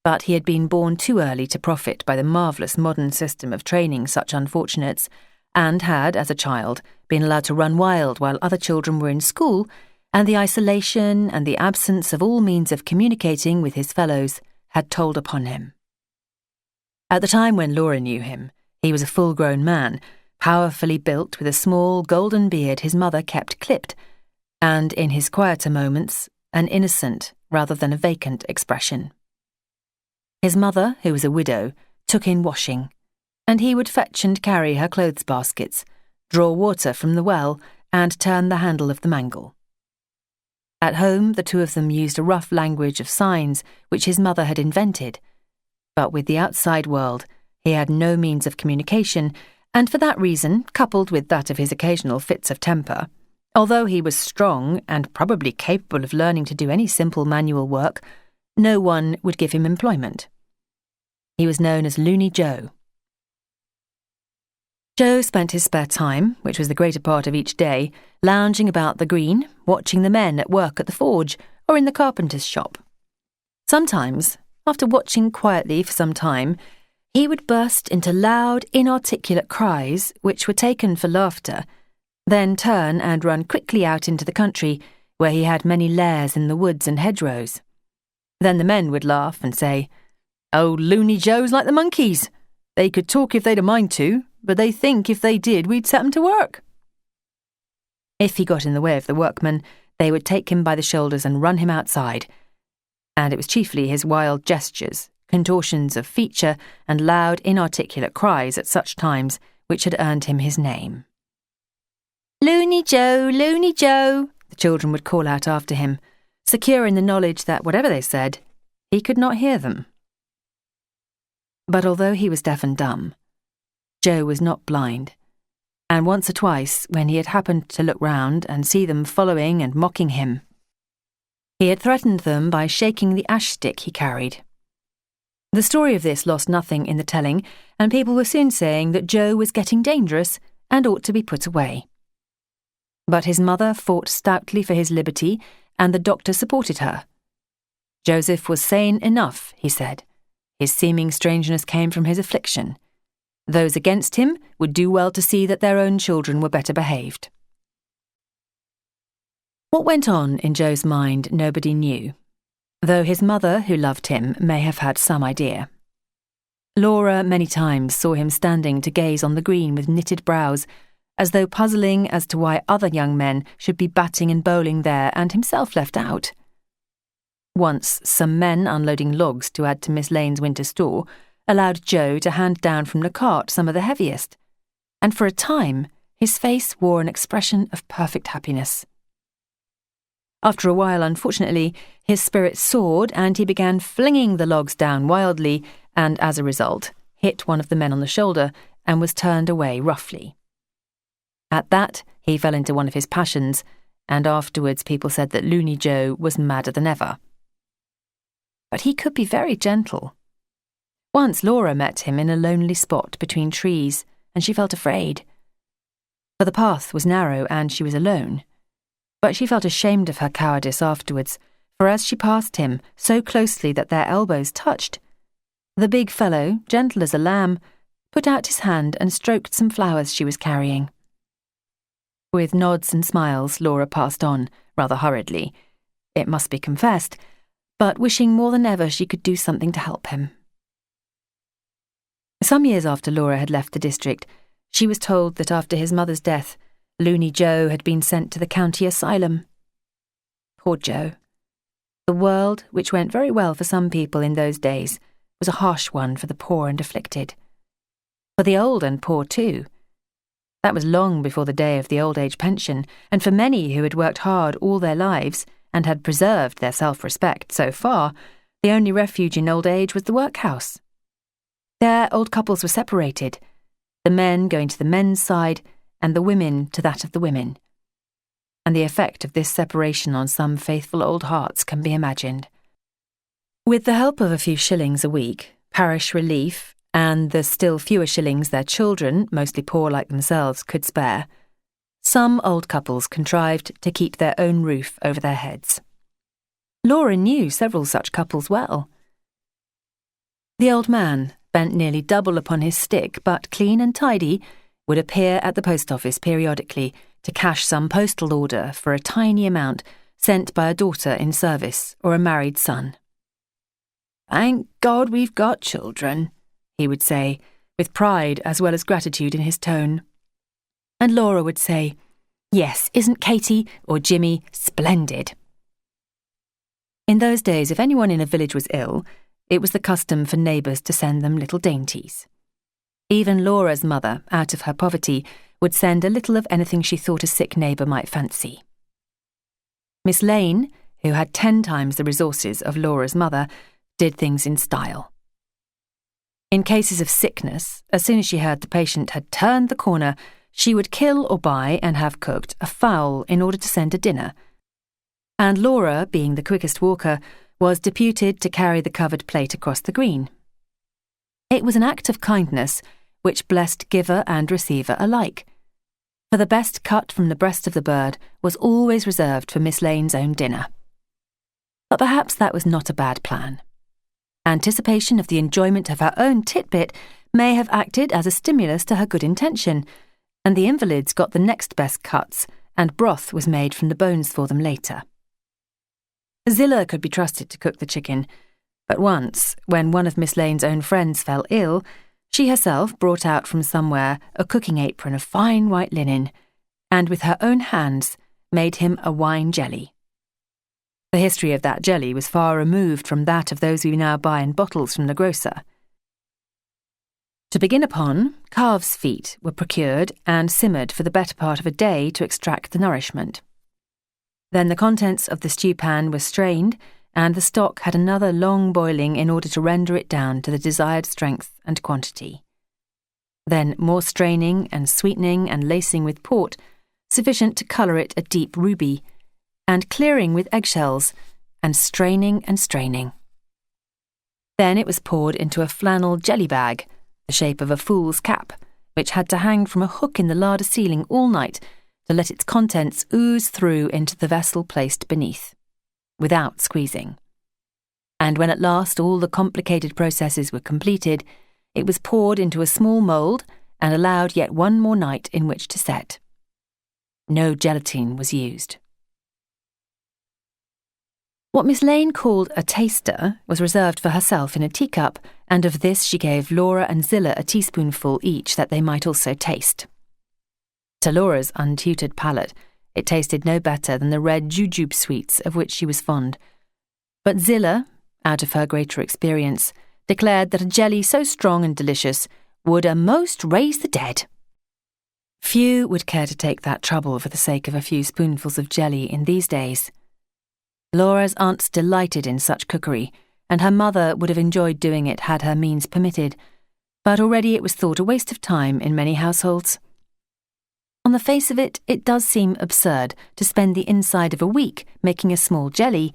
but he had been born too early to profit by the marvellous modern system of training such unfortunates, and had, as a child, been allowed to run wild while other children were in school, and the isolation and the absence of all means of communicating with his fellows had told upon him. At the time when Laura knew him, he was a full-grown man, powerfully built with a small golden beard his mother kept clipped, and in his quieter moments, an innocent rather than a vacant expression. His mother, who was a widow, took in washing, and he would fetch and carry her clothes baskets, draw water from the well, and turn the handle of the mangle. At home, the two of them used a rough language of signs which his mother had invented, but with the outside world he had no means of communication, and for that reason, coupled with that of his occasional fits of temper, although he was strong and probably capable of learning to do any simple manual work, no one would give him employment. He was known as Loony Joe. Joe spent his spare time, which was the greater part of each day, lounging about the green, watching the men at work at the forge or in the carpenter's shop. Sometimes, after watching quietly for some time, he would burst into loud, inarticulate cries which were taken for laughter, then turn and run quickly out into the country, where he had many lairs in the woods and hedgerows. Then the men would laugh and say, "Oh, Loony Joe's like the monkeys. They could talk if they'd a mind to, but they think if they did we'd set 'em to work." If he got in the way of the workmen, they would take him by the shoulders and run him outside, and it was chiefly his wild gestures, contortions of feature, and loud, inarticulate cries at such times which had earned him his name. "Loony Joe, Loony Joe," the children would call out after him, secure in the knowledge that whatever they said, he could not hear them. But although he was deaf and dumb, Joe was not blind, and once or twice, when he had happened to look round and see them following and mocking him, he had threatened them by shaking the ash stick he carried. The story of this lost nothing in the telling, and people were soon saying that Joe was getting dangerous and ought to be put away. But his mother fought stoutly for his liberty, and the doctor supported her. Joseph was sane enough, he said. His seeming strangeness came from his affliction. Those against him would do well to see that their own children were better behaved. What went on in Joe's mind nobody knew, though his mother, who loved him, may have had some idea. Laura many times saw him standing to gaze on the green with knitted brows, as though puzzling as to why other young men should be batting and bowling there and himself left out. Once some men unloading logs to add to Miss Lane's winter store allowed Joe to hand down from the cart some of the heaviest, and for a time his face wore an expression of perfect happiness. After a while, unfortunately, his spirits soared and he began flinging the logs down wildly and, as a result, hit one of the men on the shoulder and was turned away roughly. At that, he fell into one of his passions, and afterwards people said that Loony Joe was madder than ever. But he could be very gentle. Once Laura met him in a lonely spot between trees, and she felt afraid. For the path was narrow and she was alone. But she felt ashamed of her cowardice afterwards, for as she passed him, so closely that their elbows touched, the big fellow, gentle as a lamb, put out his hand and stroked some flowers she was carrying. With nods and smiles, Laura passed on, rather hurriedly, it must be confessed, but wishing more than ever she could do something to help him. Some years after Laura had left the district, she was told that after his mother's death, Loony Joe had been sent to the county asylum. Poor Joe. The world, which went very well for some people in those days, was a harsh one for the poor and afflicted. For the old and poor too. That was long before the day of the old age pension, and for many who had worked hard all their lives and had preserved their self-respect so far, the only refuge in old age was the workhouse. There old couples were separated, the men going to the men's side and the women to that of the women. And the effect of this separation on some faithful old hearts can be imagined. With the help of a few shillings a week, parish relief, and the still fewer shillings their children, mostly poor like themselves, could spare, some old couples contrived to keep their own roof over their heads. Laura knew several such couples well. The old man, bent nearly double upon his stick but clean and tidy, would appear at the post office periodically to cash some postal order for a tiny amount sent by a daughter in service or a married son. "Thank God we've got children," he would say, with pride as well as gratitude in his tone. And Laura would say, "Yes, isn't Katie or Jimmy splendid?" In those days, if anyone in a village was ill, it was the custom for neighbours to send them little dainties. Even Laura's mother, out of her poverty, would send a little of anything she thought a sick neighbour might fancy. Miss Lane, who had 10 times the resources of Laura's mother, did things in style. In cases of sickness, as soon as she heard the patient had turned the corner, she would kill or buy and have cooked a fowl in order to send a dinner. And Laura, being the quickest walker, was deputed to carry the covered plate across the green. It was an act of kindness which blessed giver and receiver alike, for the best cut from the breast of the bird was always reserved for Miss Lane's own dinner. But perhaps that was not a bad plan. Anticipation of the enjoyment of her own titbit may have acted as a stimulus to her good intention, and the invalids got the next best cuts, and broth was made from the bones for them later. Zillah could be trusted to cook the chicken, but once, when one of Miss Lane's own friends fell ill, she herself brought out from somewhere a cooking apron of fine white linen, and with her own hands made him a wine jelly. The history of that jelly was far removed from that of those we now buy in bottles from the grocer. To begin upon, calves' feet were procured and simmered for the better part of a day to extract the nourishment. Then the contents of the stewpan were strained, and the stock had another long boiling in order to render it down to the desired strength and quantity. Then more straining and sweetening and lacing with port, sufficient to colour it a deep ruby, and clearing with eggshells, and straining and straining. Then it was poured into a flannel jelly bag, the shape of a fool's cap, which had to hang from a hook in the larder ceiling all night to let its contents ooze through into the vessel placed beneath, without squeezing. And when at last all the complicated processes were completed, it was poured into a small mould and allowed yet one more night in which to set. No gelatine was used. What Miss Lane called a taster was reserved for herself in a teacup, and of this she gave Laura and Zillah a teaspoonful each that they might also taste. To Laura's untutored palate, it tasted no better than the red jujube sweets of which she was fond. But Zillah, out of her greater experience, declared that a jelly so strong and delicious would a'most raise the dead. Few would care to take that trouble for the sake of a few spoonfuls of jelly in these days. Laura's aunts delighted in such cookery, and her mother would have enjoyed doing it had her means permitted, but already it was thought a waste of time in many households. On the face of it, it does seem absurd to spend the inside of a week making a small jelly,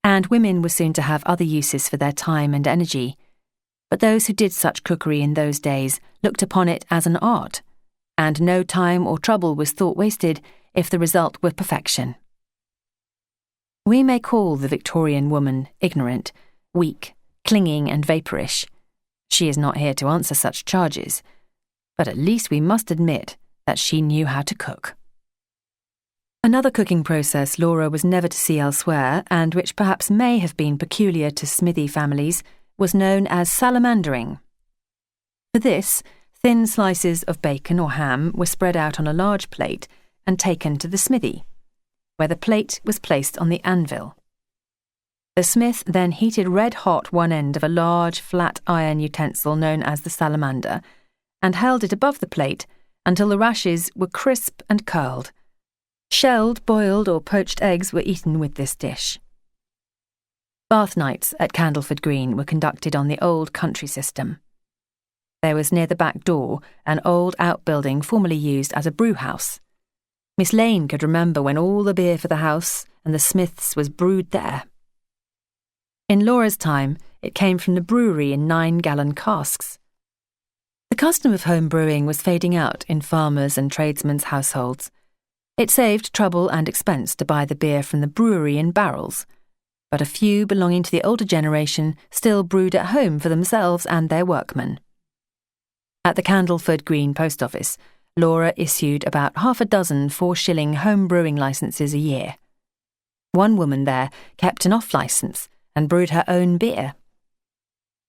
and women were soon to have other uses for their time and energy. But those who did such cookery in those days looked upon it as an art, and no time or trouble was thought wasted if the result were perfection. We may call the Victorian woman ignorant, weak, clinging and vapourish. She is not here to answer such charges, but at least we must admit that she knew how to cook. Another cooking process Laura was never to see elsewhere, and which perhaps may have been peculiar to Smithy families, was known as salamandering. For this, thin slices of bacon or ham were spread out on a large plate and taken to the smithy, where the plate was placed on the anvil. The smith then heated red-hot one end of a large flat iron utensil known as the salamander and held it above the plate until the rashes were crisp and curled. Shelled, boiled or poached eggs were eaten with this dish. Bath nights at Candleford Green were conducted on the old country system. There was near the back door an old outbuilding formerly used as a brewhouse. Miss Lane could remember when all the beer for the house and the Smiths was brewed there. In Laura's time, it came from the brewery in 9-gallon casks. The custom of home brewing was fading out in farmers' and tradesmen's households. It saved trouble and expense to buy the beer from the brewery in barrels, but a few belonging to the older generation still brewed at home for themselves and their workmen. At the Candleford Green post office, Laura issued about half a dozen 4-shilling home brewing licences a year. One woman there kept an off-licence and brewed her own beer.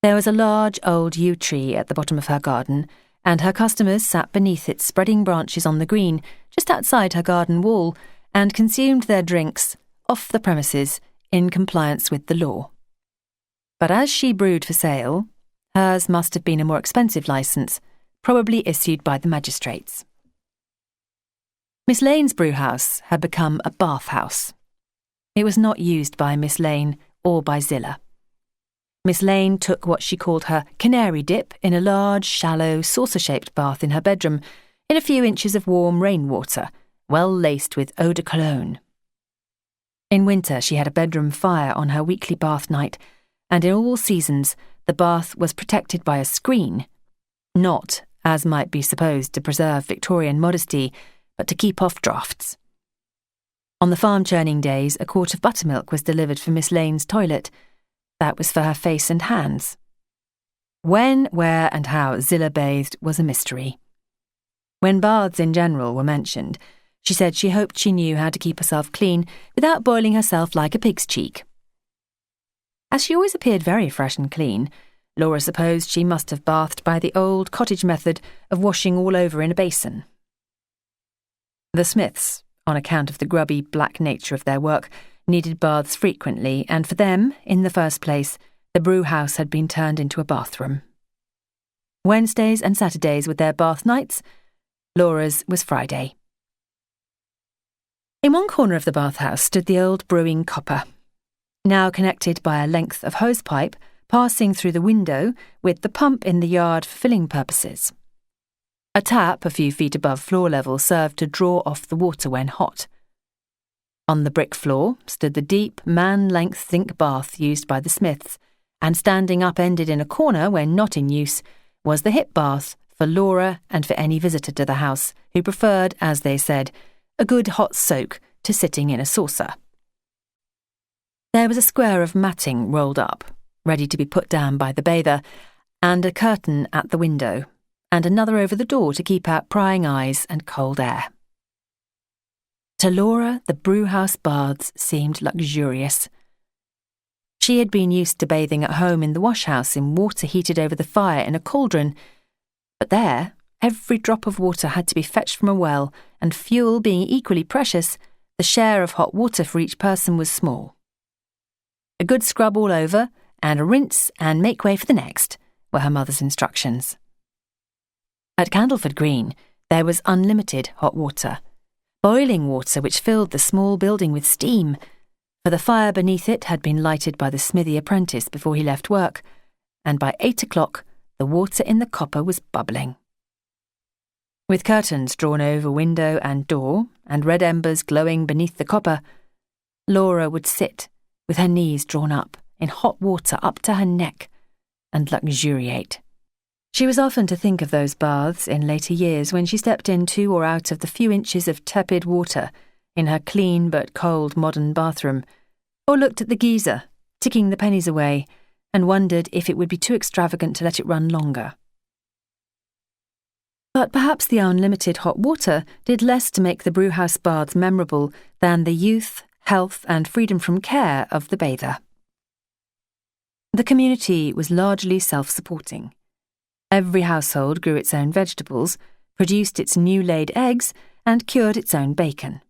There was a large old yew tree at the bottom of her garden, and her customers sat beneath its spreading branches on the green just outside her garden wall and consumed their drinks off the premises in compliance with the law. But as she brewed for sale, hers must have been a more expensive licence, probably issued by the magistrates. Miss Lane's brewhouse had become a bathhouse. It was not used by Miss Lane or by Zillah. Miss Lane took what she called her canary dip in a large, shallow, saucer-shaped bath in her bedroom, in a few inches of warm rainwater, well laced with eau de cologne. In winter she had a bedroom fire on her weekly bath night, and in all seasons the bath was protected by a screen, not, as might be supposed, to preserve Victorian modesty, but to keep off draughts. On the farm churning days, a quart of buttermilk was delivered for Miss Lane's toilet. That was for her face and hands. When, where and how Zillah bathed was a mystery. When baths in general were mentioned, she said she hoped she knew how to keep herself clean without boiling herself like a pig's cheek. As she always appeared very fresh and clean, Laura supposed she must have bathed by the old cottage method of washing all over in a basin. The Smiths, on account of the grubby black nature of their work, needed baths frequently, and for them, in the first place, the brewhouse had been turned into a bathroom. Wednesdays and Saturdays were their bath nights. Laura's was Friday. In one corner of the bathhouse stood the old brewing copper, now connected by a length of hosepipe passing through the window with the pump in the yard for filling purposes. A tap a few feet above floor level served to draw off the water when hot. On the brick floor stood the deep, man-length zinc bath used by the Smiths, and standing up-ended in a corner when not in use was the hip bath for Laura and for any visitor to the house who preferred, as they said, a good hot soak to sitting in a saucer. There was a square of matting rolled up, ready to be put down by the bather, and a curtain at the window, and another over the door to keep out prying eyes and cold air. To Laura, the brewhouse baths seemed luxurious. She had been used to bathing at home in the washhouse in water heated over the fire in a cauldron, but there, every drop of water had to be fetched from a well, and fuel being equally precious, the share of hot water for each person was small. A good scrub all over, and a rinse and make way for the next, were her mother's instructions. At Candleford Green, there was unlimited hot water, boiling water which filled the small building with steam, for the fire beneath it had been lighted by the smithy apprentice before he left work, and by 8 o'clock the water in the copper was bubbling. With curtains drawn over window and door, and red embers glowing beneath the copper, Laura would sit, with her knees drawn up, in hot water up to her neck, and luxuriate. She was often to think of those baths in later years when she stepped into or out of the few inches of tepid water in her clean but cold modern bathroom, or looked at the geyser, ticking the pennies away, and wondered if it would be too extravagant to let it run longer. But perhaps the unlimited hot water did less to make the brewhouse baths memorable than the youth, health, and freedom from care of the bather. The community was largely self-supporting. Every household grew its own vegetables, produced its new-laid eggs, and cured its own bacon.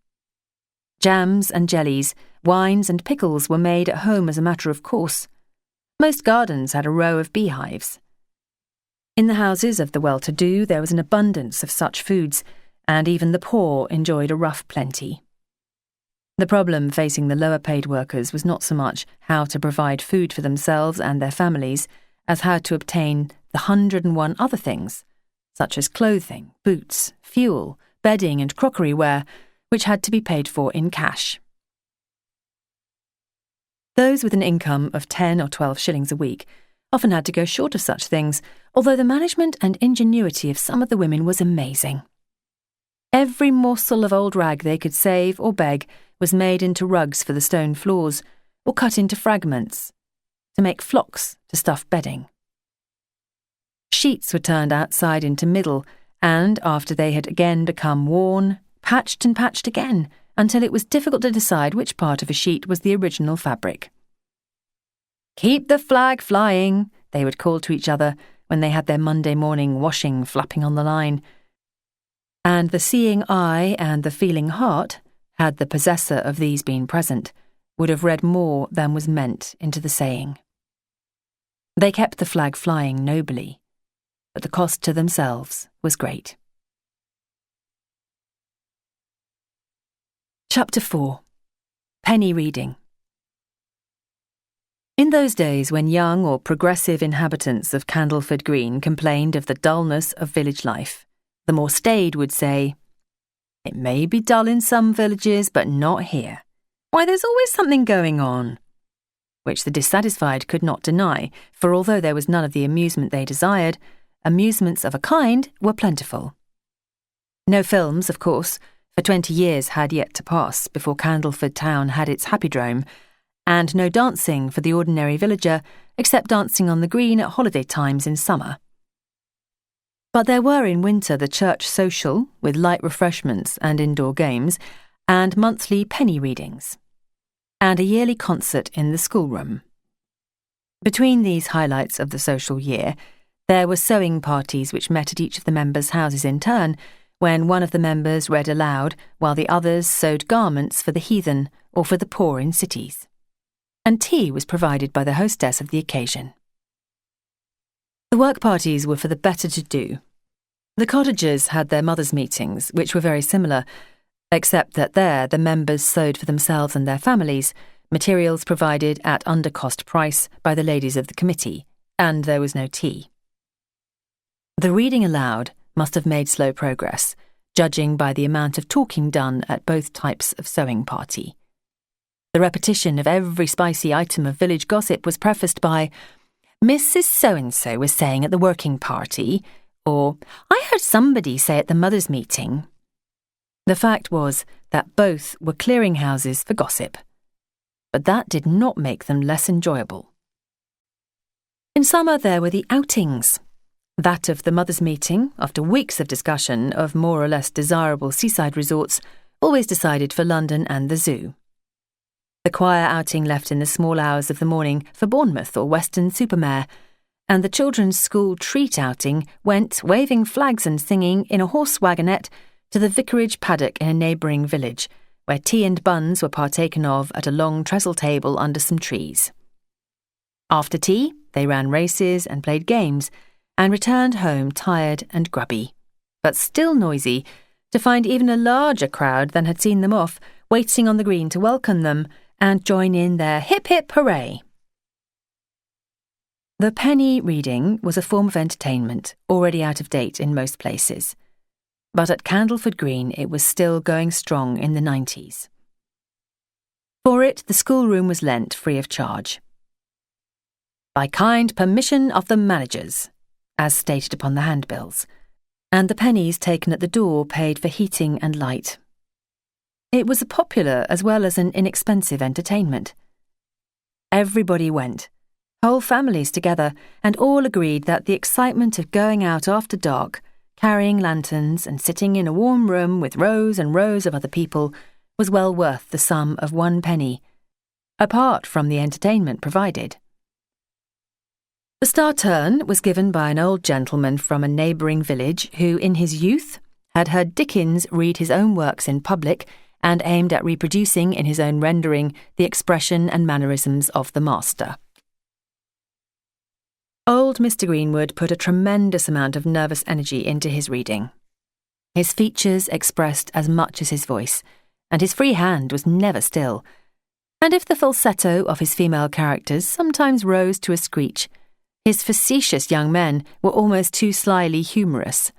Jams and jellies, wines and pickles were made at home as a matter of course. Most gardens had a row of beehives. In the houses of the well-to-do there was an abundance of such foods, and even the poor enjoyed a rough plenty. The problem facing the lower-paid workers was not so much how to provide food for themselves and their families as how to obtain the 101 other things, such as clothing, boots, fuel, bedding and crockeryware, which had to be paid for in cash. Those with an income of 10 or 12 shillings a week often had to go short of such things, although the management and ingenuity of some of the women was amazing. Every morsel of old rag they could save or beg was made into rugs for the stone floors, or cut into fragments, to make flocks to stuff bedding. Sheets were turned outside into middle, and after they had again become worn, patched and patched again, until it was difficult to decide which part of a sheet was the original fabric. "Keep the flag flying," they would call to each other when they had their Monday morning washing flapping on the line. And the seeing eye and the feeling heart, had the possessor of these been present, would have read more than was meant into the saying. They kept the flag flying nobly, but the cost to themselves was great. Chapter 4. Penny Reading. In those days when young or progressive inhabitants of Candleford Green complained of the dullness of village life, the more staid would say, "It may be dull in some villages, but not here. Why, there's always something going on," which the dissatisfied could not deny, for although there was none of the amusement they desired, amusements of a kind were plentiful. No films, of course, for 20 years had yet to pass before Candleford town had its happydrome, and no dancing for the ordinary villager, except dancing on the green at holiday times in summer. But there were in winter the church social, with light refreshments and indoor games, and monthly penny readings, and a yearly concert in the schoolroom. Between these highlights of the social year, there were sewing parties which met at each of the members' houses in turn, when one of the members read aloud while the others sewed garments for the heathen or for the poor in cities. And tea was provided by the hostess of the occasion. The work parties were for the better-to-do. The cottagers had their mothers' meetings, which were very similar, except that there the members sewed for themselves and their families, materials provided at under-cost price by the ladies of the committee, and there was no tea. The reading aloud must have made slow progress, judging by the amount of talking done at both types of sewing party. The repetition of every spicy item of village gossip was prefaced by, "Mrs. So-and-so was saying at the working party," or "I heard somebody say at the mothers' meeting." The fact was that both were clearinghouses for gossip, but that did not make them less enjoyable. In summer there were the outings. That of the mothers' meeting, after weeks of discussion of more or less desirable seaside resorts, always decided for London and the zoo. The choir outing left in the small hours of the morning for Bournemouth or Weston-super-Mare, and the children's school treat outing went, waving flags and singing, in a horse wagonette to the vicarage paddock in a neighbouring village, where tea and buns were partaken of at a long trestle table under some trees. After tea, they ran races and played games, and returned home tired and grubby, but still noisy, to find even a larger crowd than had seen them off waiting on the green to welcome them and join in their hip-hip hooray. The penny reading was a form of entertainment already out of date in most places, but at Candleford Green it was still going strong in the 90s. For it, the schoolroom was lent free of charge. "By kind permission of the managers," as stated upon the handbills, and the pennies taken at the door paid for heating and light. It was a popular as well as an inexpensive entertainment. Everybody went, whole families together, and all agreed that the excitement of going out after dark, carrying lanterns and sitting in a warm room with rows and rows of other people was well worth the sum of 1 penny, apart from the entertainment provided. The star turn was given by an old gentleman from a neighbouring village who, in his youth, had heard Dickens read his own works in public and aimed at reproducing in his own rendering the expression and mannerisms of the master. Old Mr. Greenwood put a tremendous amount of nervous energy into his reading. His features expressed as much as his voice, and his free hand was never still, and if the falsetto of his female characters sometimes rose to a screech, his facetious young men were almost too slyly humorous,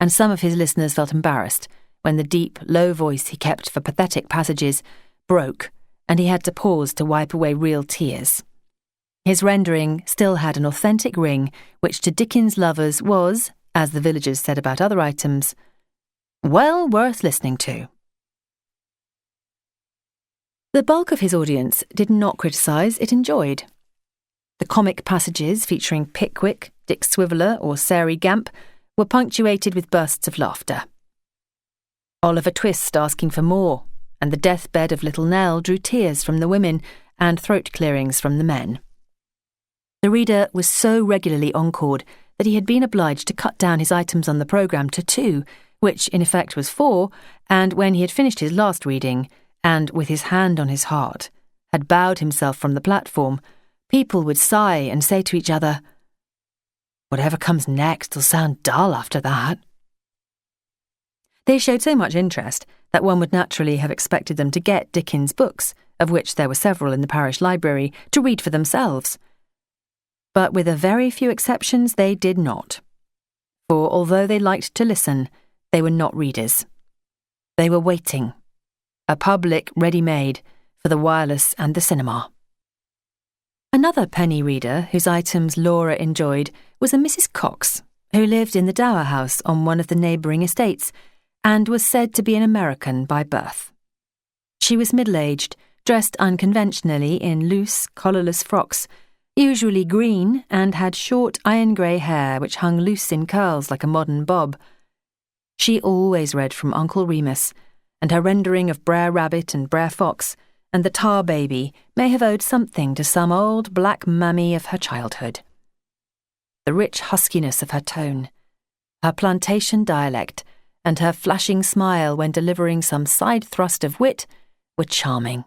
and some of his listeners felt embarrassed when the deep, low voice he kept for pathetic passages broke and he had to pause to wipe away real tears. His rendering still had an authentic ring which to Dickens lovers was, as the villagers said about other items, well worth listening to. The bulk of his audience did not criticise, it enjoyed. The comic passages featuring Pickwick, Dick Swiveller or Sary Gamp were punctuated with bursts of laughter. Oliver Twist asking for more, and the deathbed of Little Nell drew tears from the women and throat clearings from the men. The reader was so regularly encored that he had been obliged to cut down his items on the programme to 2, which in effect was 4, and when he had finished his last reading, and with his hand on his heart, had bowed himself from the platform, people would sigh and say to each other, "Whatever comes next will sound dull after that." They showed so much interest that one would naturally have expected them to get Dickens' books, of which there were several in the parish library, to read for themselves. But with a very few exceptions they did not. For although they liked to listen, they were not readers. They were waiting. A public ready-made for the wireless and the cinema. Another penny reader whose items Laura enjoyed was a Mrs. Cox, who lived in the Dower House on one of the neighbouring estates, and was said to be an American by birth. She was middle-aged, dressed unconventionally in loose, collarless frocks, usually green, and had short iron-grey hair which hung loose in curls like a modern bob. She always read from Uncle Remus, and her rendering of Brer Rabbit and Brer Fox and the Tar Baby may have owed something to some old black mammy of her childhood. The rich huskiness of her tone, her plantation dialect, and her flashing smile when delivering some side thrust of wit were charming.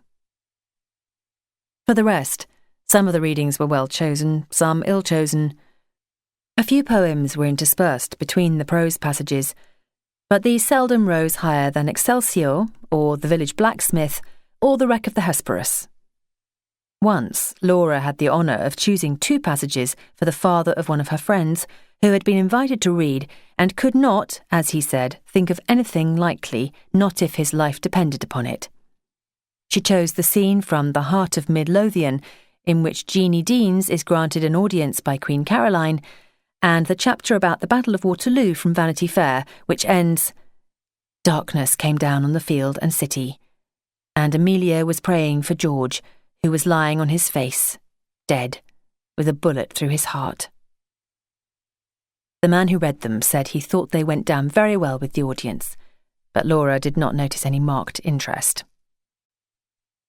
For the rest, some of the readings were well chosen, some ill-chosen. A few poems were interspersed between the prose passages, but these seldom rose higher than Excelsior, or The Village Blacksmith, or The Wreck of the Hesperus. Once, Laura had the honour of choosing 2 passages for the father of one of her friends, who had been invited to read, and could not, as he said, think of anything likely, not if his life depended upon it. She chose the scene from The Heart of Midlothian, in which Jeanie Deans is granted an audience by Queen Caroline, and the chapter about the Battle of Waterloo from Vanity Fair, which ends, "Darkness came down on the field and city, and Amelia was praying for George, who was lying on his face, dead, with a bullet through his heart." The man who read them said he thought they went down very well with the audience, but Laura did not notice any marked interest.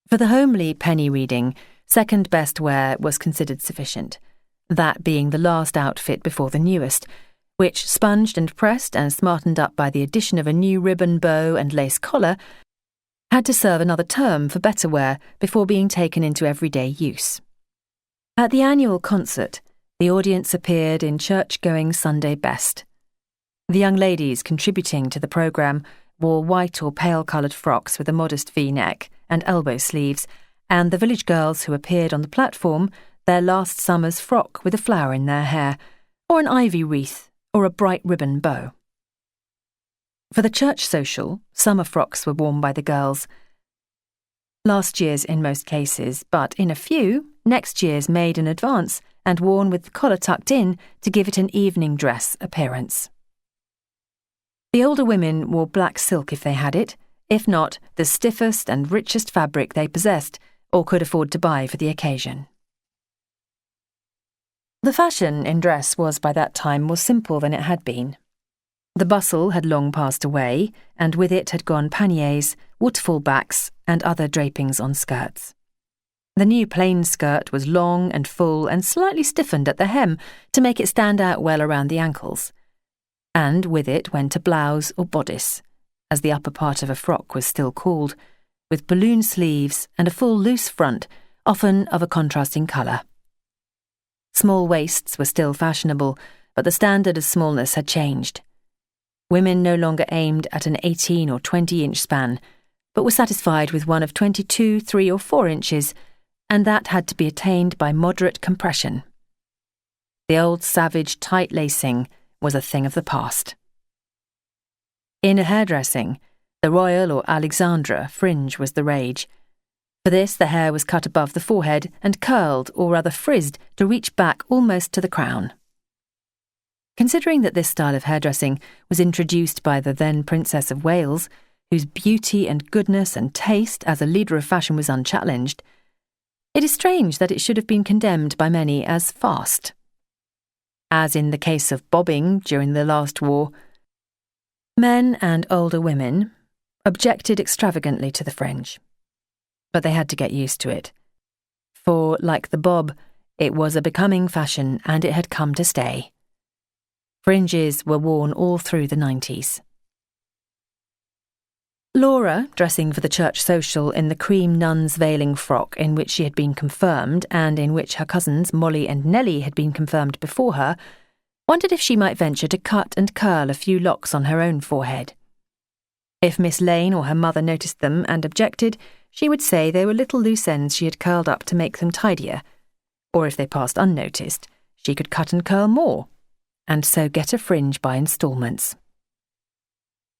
For the homely penny reading, second best wear was considered sufficient, that being the last outfit before the newest, which, sponged and pressed and smartened up by the addition of a new ribbon bow and lace collar, had to serve another term for better wear before being taken into everyday use. At the annual concert, the audience appeared in church-going Sunday best. The young ladies contributing to the programme wore white or pale-coloured frocks with a modest V-neck and elbow sleeves, and the village girls who appeared on the platform, their last summer's frock with a flower in their hair, or an ivy wreath, or a bright ribbon bow. For the church social, summer frocks were worn by the girls. Last year's in most cases, but in a few, next year's made in advance and worn with the collar tucked in to give it an evening dress appearance. The older women wore black silk if they had it, if not, the stiffest and richest fabric they possessed or could afford to buy for the occasion. The fashion in dress was by that time more simple than it had been. The bustle had long passed away, and with it had gone panniers, waterfall backs, and other drapings on skirts. The new plain skirt was long and full and slightly stiffened at the hem to make it stand out well around the ankles. And with it went a blouse or bodice, as the upper part of a frock was still called, with balloon sleeves and a full loose front, often of a contrasting colour. Small waists were still fashionable, but the standard of smallness had changed. Women no longer aimed at an 18 or 20-inch span, but were satisfied with one of 22, 3 or 4 inches, and that had to be attained by moderate compression. The old savage tight lacing was a thing of the past. In hairdressing, the Royal or Alexandra fringe was the rage. For this, the hair was cut above the forehead and curled, or rather frizzed, to reach back almost to the crown. Considering that this style of hairdressing was introduced by the then Princess of Wales, whose beauty and goodness and taste as a leader of fashion was unchallenged, it is strange that it should have been condemned by many as fast. As in the case of bobbing during the last war, men and older women objected extravagantly to the fringe. But they had to get used to it. For, like the bob, it was a becoming fashion and it had come to stay. Fringes were worn all through the 90s. Laura, dressing for the church social in the cream nun's veiling frock in which she had been confirmed and in which her cousins Molly and Nellie had been confirmed before her, wondered if she might venture to cut and curl a few locks on her own forehead. If Miss Lane or her mother noticed them and objected, she would say they were little loose ends she had curled up to make them tidier, or if they passed unnoticed, she could cut and curl more, and so get a fringe by instalments.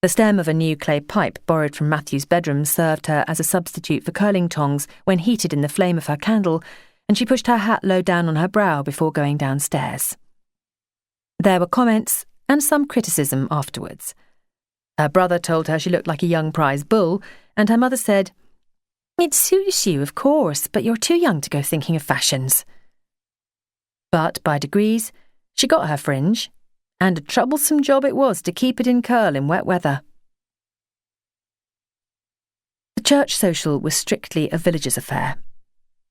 The stem of a new clay pipe borrowed from Matthew's bedroom served her as a substitute for curling tongs when heated in the flame of her candle, and she pushed her hat low down on her brow before going downstairs. There were comments and some criticism afterwards. Her brother told her she looked like a young prize bull, and her mother said, "It suits you, of course, but you're too young to go thinking of fashions." But by degrees, she got her fringe, and a troublesome job it was to keep it in curl in wet weather. The church social was strictly a villager's affair.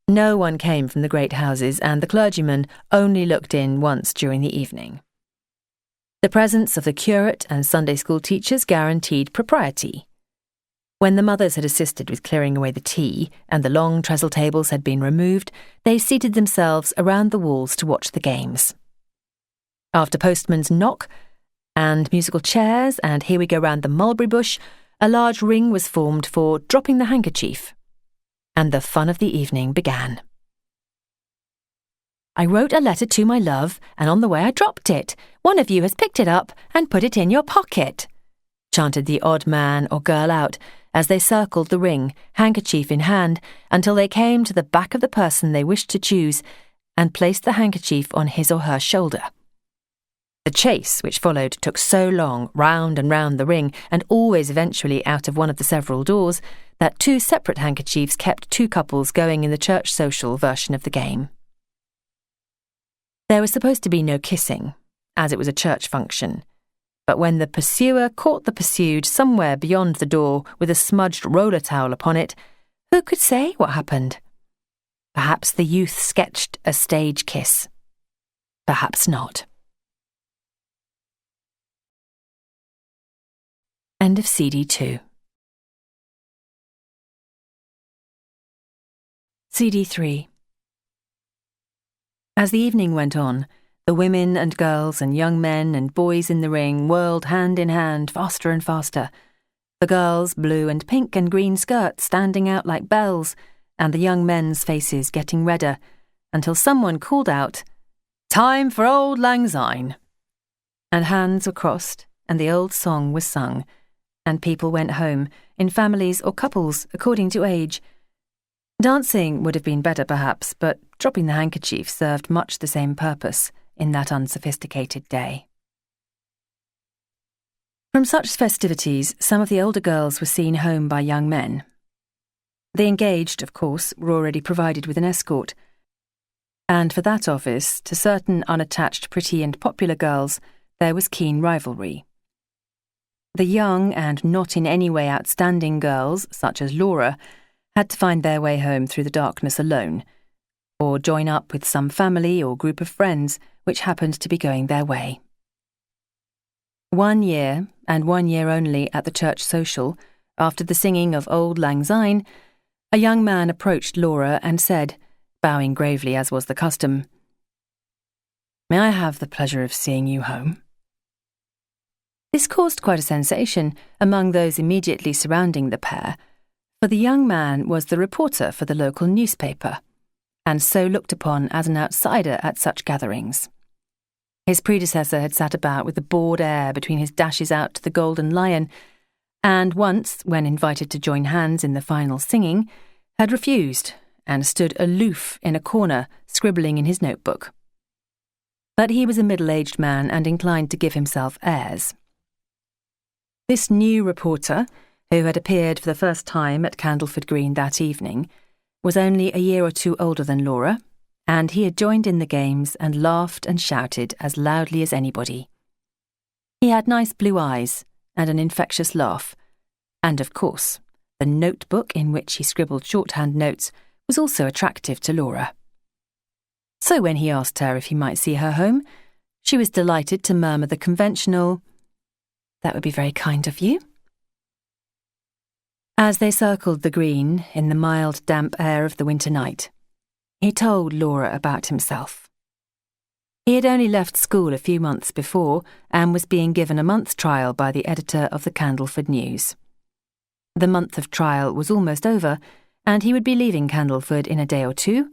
No one came from the great houses, and the clergyman only looked in once during the evening. The presence of the curate and Sunday school teachers guaranteed propriety. When the mothers had assisted with clearing away the tea and the long trestle tables had been removed, they seated themselves around the walls to watch the games. After postman's knock and musical chairs and here we go round the mulberry bush, a large ring was formed for dropping the handkerchief, and the fun of the evening began. "I wrote a letter to my love, and on the way I dropped it. One of you has picked it up and put it in your pocket," chanted the odd man or girl out as they circled the ring, handkerchief in hand, until they came to the back of the person they wished to choose and placed the handkerchief on his or her shoulder. The chase which followed took so long, round and round the ring, and always eventually out of one of the several doors, that 2 separate handkerchiefs kept 2 couples going in the church social version of the game. There was supposed to be no kissing, as it was a church function, but when the pursuer caught the pursued somewhere beyond the door with a smudged roller towel upon it, who could say what happened? Perhaps the youth sketched a stage kiss. Perhaps not. End of CD 2. CD 3. As the evening went on, the women and girls and young men and boys in the ring whirled hand in hand faster and faster, the girls' blue and pink and green skirts standing out like bells, and the young men's faces getting redder, until someone called out, "Time for Auld Lang Syne!" And hands were crossed, and the old song was sung, and people went home, in families or couples, according to age. Dancing would have been better, perhaps, but dropping the handkerchief served much the same purpose in that unsophisticated day. From such festivities, some of the older girls were seen home by young men. The engaged, of course, were already provided with an escort, and for that office, to certain unattached pretty and popular girls, there was keen rivalry. The young and not in any way outstanding girls, such as Laura, had to find their way home through the darkness alone, or join up with some family or group of friends which happened to be going their way. 1 year, and 1 year only, at the church social, after the singing of Auld Lang Syne, a young man approached Laura and said, bowing gravely as was the custom, "May I have the pleasure of seeing you home?" This caused quite a sensation among those immediately surrounding the pair, for the young man was the reporter for the local newspaper, and so looked upon as an outsider at such gatherings. His predecessor had sat about with a bored air between his dashes out to the Golden Lion, and once, when invited to join hands in the final singing, had refused and stood aloof in a corner, scribbling in his notebook. But he was a middle-aged man and inclined to give himself airs. This new reporter, who had appeared for the first time at Candleford Green that evening, was only a year or two older than Laura, and he had joined in the games and laughed and shouted as loudly as anybody. He had nice blue eyes and an infectious laugh, and of course, the notebook in which he scribbled shorthand notes was also attractive to Laura. So when he asked her if he might see her home, she was delighted to murmur the conventional, "That would be very kind of you." As they circled the green in the mild, damp air of the winter night, he told Laura about himself. He had only left school a few months before and was being given a month's trial by the editor of the Candleford News. The month of trial was almost over, and he would be leaving Candleford in a day or two,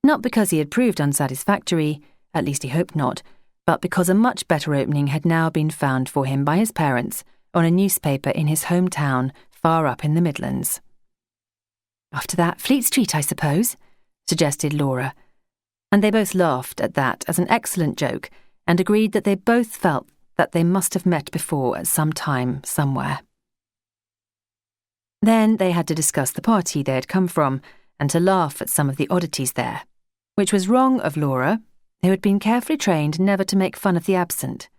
not because he had proved unsatisfactory, at least he hoped not, but because a much better opening had now been found for him by his parents on a newspaper in his hometown far up in the Midlands. "After that, Fleet Street, I suppose," suggested Laura, and they both laughed at that as an excellent joke and agreed that they both felt that they must have met before at some time, somewhere. Then they had to discuss the party they had come from and to laugh at some of the oddities there, which was wrong of Laura, who had been carefully trained never to make fun of the absent.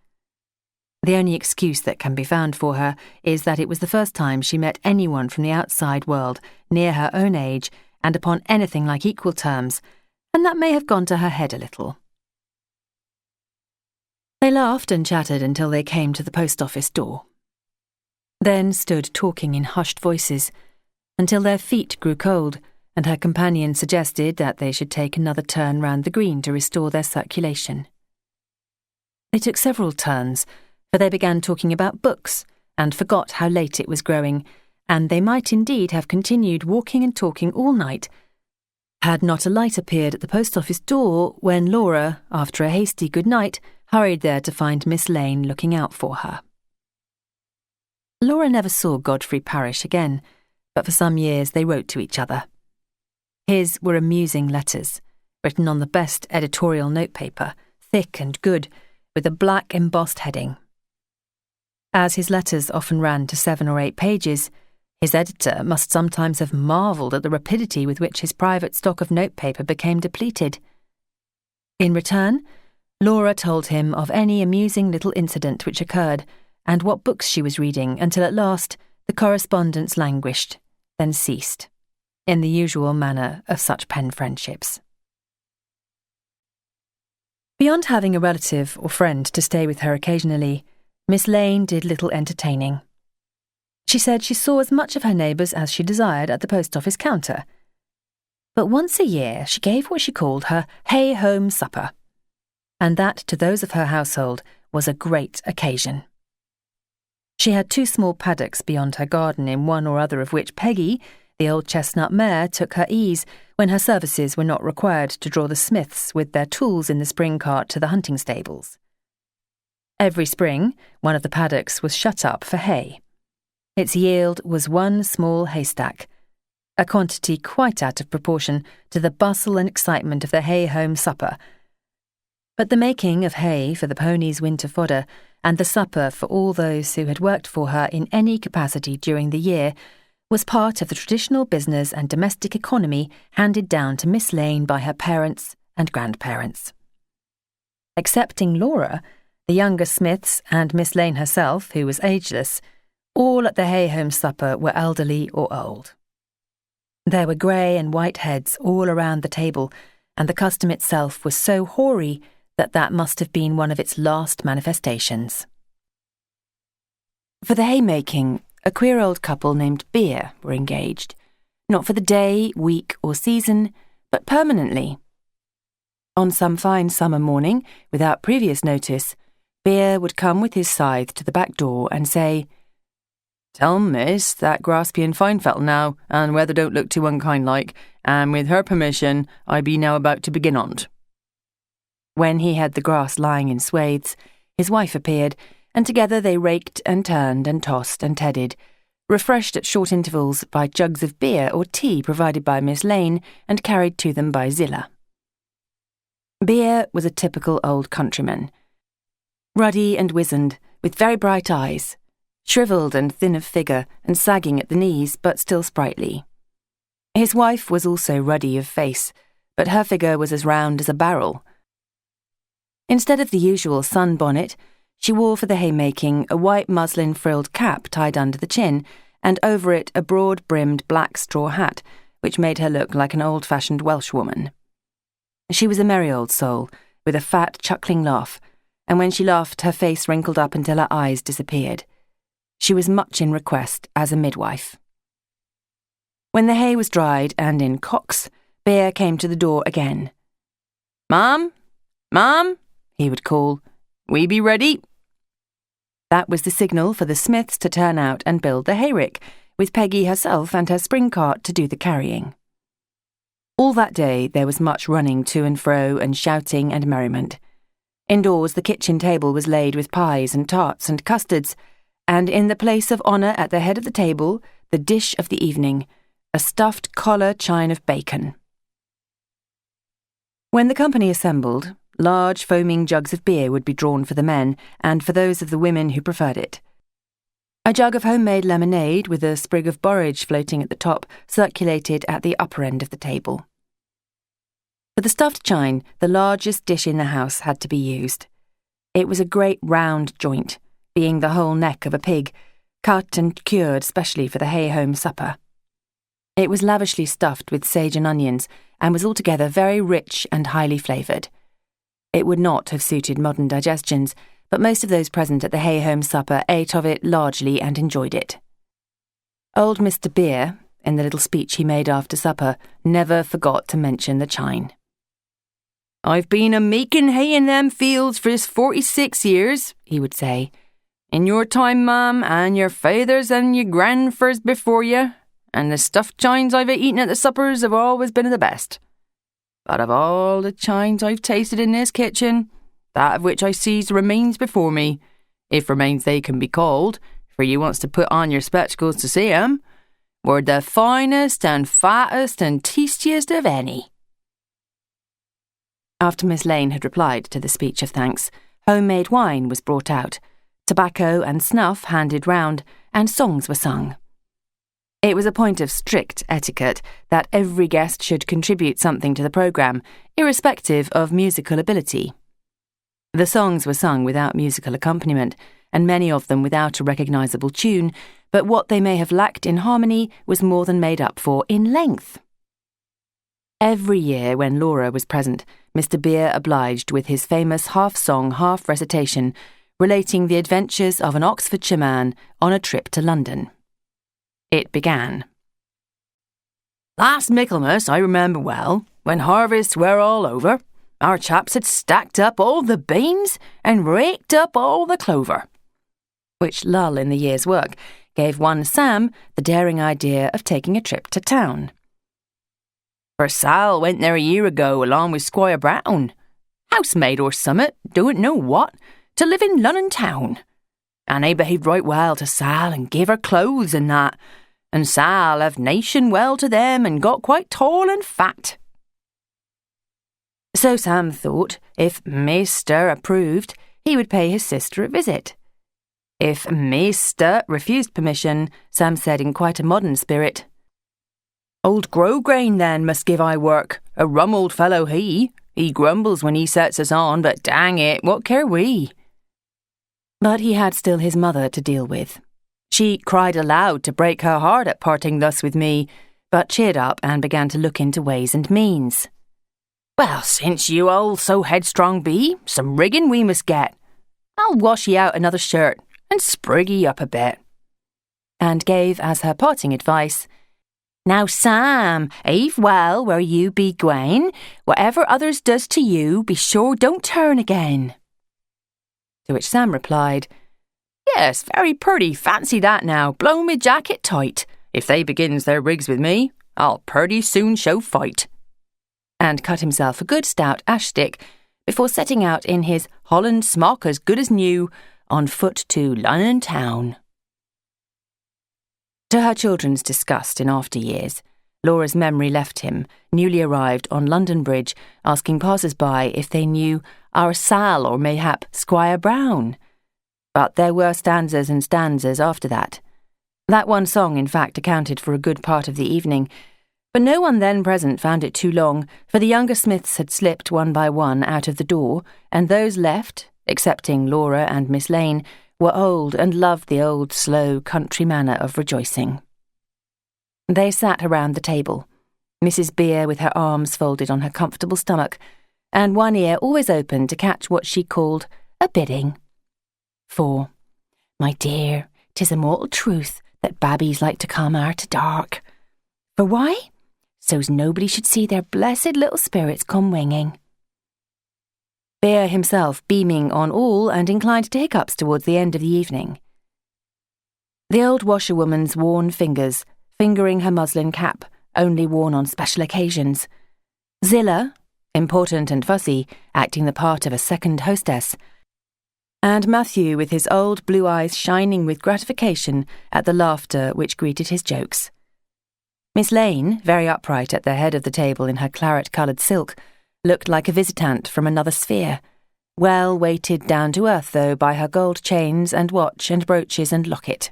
The only excuse that can be found for her is that it was the first time she met anyone from the outside world near her own age and upon anything like equal terms, and that may have gone to her head a little. They laughed and chatted until they came to the post office door, then stood talking in hushed voices until their feet grew cold and her companion suggested that they should take another turn round the green to restore their circulation. They took several turns, for they began talking about books and forgot how late it was growing, and they might indeed have continued walking and talking all night, had not a light appeared at the post office door when Laura, after a hasty good night, hurried there to find Miss Lane looking out for her. Laura never saw Godfrey Parish again, but for some years they wrote to each other. His were amusing letters, written on the best editorial notepaper, thick and good, with a black embossed heading. As his letters often ran to 7 or 8 pages, his editor must sometimes have marvelled at the rapidity with which his private stock of notepaper became depleted. In return, Laura told him of any amusing little incident which occurred, and what books she was reading, until at last the correspondence languished, then ceased, in the usual manner of such pen friendships. Beyond having a relative or friend to stay with her occasionally, Miss Lane did little entertaining. She said she saw as much of her neighbours as she desired at the post office counter. But once a year she gave what she called her hay-home supper, and that to those of her household was a great occasion. She had 2 small paddocks beyond her garden, in one or other of which Peggy, the old chestnut mare, took her ease when her services were not required to draw the smiths with their tools in the spring cart to the hunting stables. Every spring, one of the paddocks was shut up for hay. Its yield was 1 small haystack, a quantity quite out of proportion to the bustle and excitement of the hay-home supper. But the making of hay for the ponies' winter fodder and the supper for all those who had worked for her in any capacity during the year was part of the traditional business and domestic economy handed down to Miss Lane by her parents and grandparents. Excepting Laura, the younger Smiths, and Miss Lane herself, who was ageless, all at the hay-home supper were elderly or old. There were grey and white heads all around the table, and the custom itself was so hoary that must have been one of its last manifestations. For the haymaking, a queer old couple named Beer were engaged, not for the day, week, or season, but permanently. On some fine summer morning, without previous notice, Beer would come with his scythe to the back door and say, "Tell miss that grass bein' fine fettle now, and weather don't look too unkind like, and with her permission, I be now about to begin on't." When he had the grass lying in swathes, his wife appeared, and together they raked and turned and tossed and tedded, refreshed at short intervals by jugs of beer or tea provided by Miss Lane and carried to them by Zillah. Beer was a typical old countryman, ruddy and wizened, with very bright eyes, shrivelled and thin of figure and sagging at the knees, but still sprightly. His wife was also ruddy of face, but her figure was as round as a barrel. Instead of the usual sunbonnet, she wore for the haymaking a white muslin-frilled cap tied under the chin, and over it a broad-brimmed black straw hat, which made her look like an old-fashioned Welshwoman. She was a merry old soul, with a fat, chuckling laugh, and when she laughed her face wrinkled up until her eyes disappeared. She was much in request as a midwife. When the hay was dried and in cocks, Bear came to the door again. "Ma'am, ma'am," he would call, "we be ready." That was the signal for the smiths to turn out and build the hayrick, with Peggy herself and her spring cart to do the carrying. All that day there was much running to and fro and shouting and merriment. Indoors the kitchen table was laid with pies and tarts and custards, and in the place of honour at the head of the table, the dish of the evening, a stuffed collar chine of bacon. When the company assembled, large foaming jugs of beer would be drawn for the men and for those of the women who preferred it. A jug of homemade lemonade with a sprig of borage floating at the top circulated at the upper end of the table. For the stuffed chine, the largest dish in the house had to be used. It was a great round joint, being the whole neck of a pig, cut and cured specially for the hay-home supper. It was lavishly stuffed with sage and onions, and was altogether very rich and highly flavoured. It would not have suited modern digestions, but most of those present at the hay-home supper ate of it largely and enjoyed it. Old Mr. Beer, in the little speech he made after supper, never forgot to mention the chine. "I've been a-making hay in them fields for this 46 years, he would say. "In your time, ma'am, and your fathers and your grandfers before you, and the stuffed chines I've eaten at the suppers have always been of the best. But of all the chines I've tasted in this kitchen, that of which I sees the remains before me, if remains they can be called, for you wants to put on your spectacles to see 'em, were the finest and fattest and tastiest of any." After Miss Lane had replied to the speech of thanks, homemade wine was brought out, tobacco and snuff handed round, and songs were sung. It was a point of strict etiquette that every guest should contribute something to the programme, irrespective of musical ability. The songs were sung without musical accompaniment, and many of them without a recognisable tune, but what they may have lacked in harmony was more than made up for in length. Every year when Laura was present, Mr. Beer obliged with his famous half-song, half-recitation, relating the adventures of an Oxfordshire man on a trip to London. It began. "Last Michaelmas I remember well, when harvests were all over, our chaps had stacked up all the beans and raked up all the clover," which lull in the year's work gave one Sam the daring idea of taking a trip to town. "For Sal went there a year ago along with Squire Brown, housemaid or summit, don't know what, to live in Lunnon town. And they behaved right well to Sal and gave her clothes and that, and Sal have nation well to them and got quite tall and fat." So Sam thought if Mr. approved, he would pay his sister a visit. If Mr. refused permission, Sam said in quite a modern spirit, "Old Grosgrain then must give I work, a rum old fellow he. He grumbles when he sets us on, but dang it, what care we?" But he had still his mother to deal with. She cried aloud to break her heart at parting thus with me, but cheered up and began to look into ways and means. "Well, since you all so headstrong be, some rigging we must get. I'll wash ye out another shirt and sprig ye up a bit." And gave as her parting advice, "Now, Sam, ave well where you be gwain. Whatever others does to you, be sure don't turn again." To which Sam replied, "Yes, very purty, fancy that now, blow me jacket tight. If they begins their rigs with me, I'll purty soon show fight." And cut himself a good stout ash stick before setting out in his Holland smock as good as new, on foot to Lunnon town. To her children's disgust in after years, Laura's memory left him, newly arrived on London Bridge, asking passers-by if they knew our Sal or mayhap Squire Brown. But there were stanzas and stanzas after that. That one song, in fact, accounted for a good part of the evening, but no one then present found it too long, for the younger Smiths had slipped one by one out of the door, and those left, excepting Laura and Miss Lane, were old and loved the old, slow, country manner of rejoicing. They sat around the table, Mrs. Beer with her arms folded on her comfortable stomach, and one ear always open to catch what she called a bidding. For, "My dear, 'tis a mortal truth that babbies like to come arter dark. For why? So's nobody should see their blessed little spirits come winging." Bear himself beaming on all and inclined to hiccups towards the end of the evening. The old washerwoman's worn fingers fingering her muslin cap, only worn on special occasions. Zillah, important and fussy, acting the part of a second hostess. And Matthew with his old blue eyes shining with gratification at the laughter which greeted his jokes. Miss Lane, very upright at the head of the table in her claret-coloured silk, looked like a visitant from another sphere, well weighted down to earth, though, by her gold chains and watch and brooches and locket.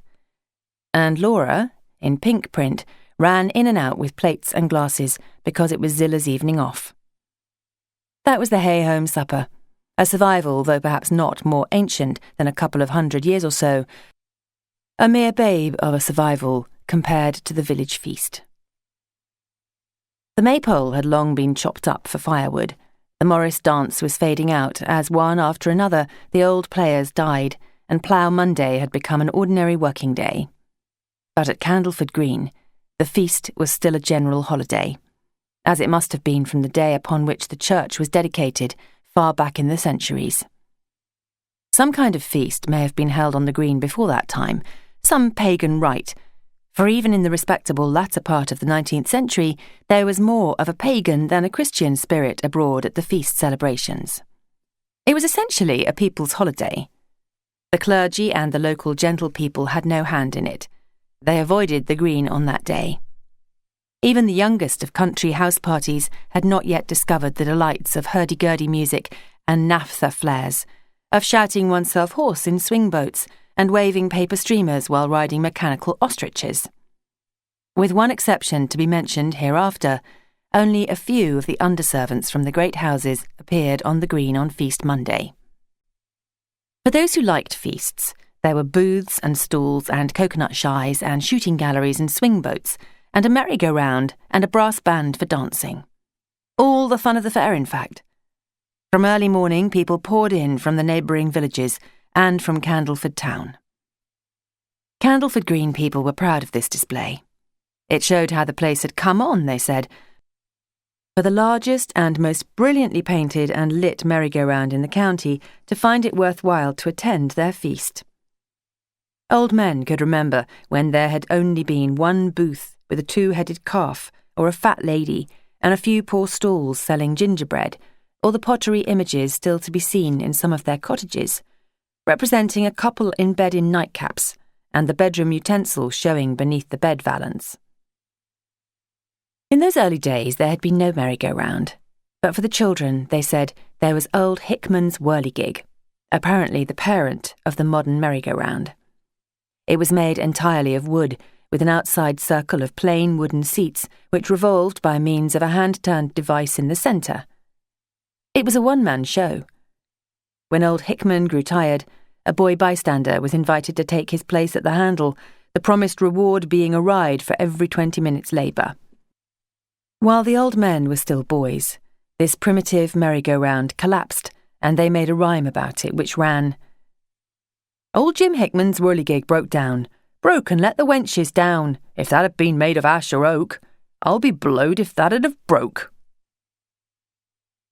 And Laura, in pink print, ran in and out with plates and glasses because it was Zillah's evening off. That was the hay-home supper, a survival, though perhaps not more ancient than a couple of 100 years or so, a mere babe of a survival compared to the village feast. The maypole had long been chopped up for firewood. The Morris dance was fading out as one after another the old players died, and Plough Monday had become an ordinary working day. But at Candleford Green, the feast was still a general holiday, as it must have been from the day upon which the church was dedicated, far back in the centuries. Some kind of feast may have been held on the green before that time, some pagan rite, for even in the respectable latter part of the 19th century, there was more of a pagan than a Christian spirit abroad at the feast celebrations. It was essentially a people's holiday. The clergy and the local gentlepeople had no hand in it. They avoided the green on that day. Even the youngest of country house parties had not yet discovered the delights of hurdy-gurdy music and naphtha flares, of shouting oneself hoarse in swing boats and waving paper streamers while riding mechanical ostriches. With one exception to be mentioned hereafter, only a few of the underservants from the great houses appeared on the green on Feast Monday. For those who liked feasts, there were booths and stalls and coconut shies and shooting galleries and swing boats, and a merry-go-round and a brass band for dancing. All the fun of the fair, in fact. From early morning, people poured in from the neighbouring villages and from Candleford town. Candleford Green people were proud of this display. It showed how the place had come on, they said, for the largest and most brilliantly painted and lit merry-go-round in the county to find it worthwhile to attend their feast. Old men could remember when there had only been one booth with a two-headed calf or a fat lady and a few poor stalls selling gingerbread, or the pottery images still to be seen in some of their cottages, representing a couple in bed in nightcaps, and the bedroom utensils showing beneath the bed valance. In those early days there had been no merry-go-round, but for the children, they said, there was old Hickman's whirligig, apparently the parent of the modern merry-go-round. It was made entirely of wood, with an outside circle of plain wooden seats which revolved by means of a hand-turned device in the centre. It was a one-man show. When old Hickman grew tired, a boy bystander was invited to take his place at the handle, the promised reward being a ride for every 20 minutes' labour. While the old men were still boys, this primitive merry-go-round collapsed, and they made a rhyme about it which ran, "Old Jim Hickman's whirligig broke down. Broke and let the wenches down. If that had been made of ash or oak, I'll be blowed if that'd have broke."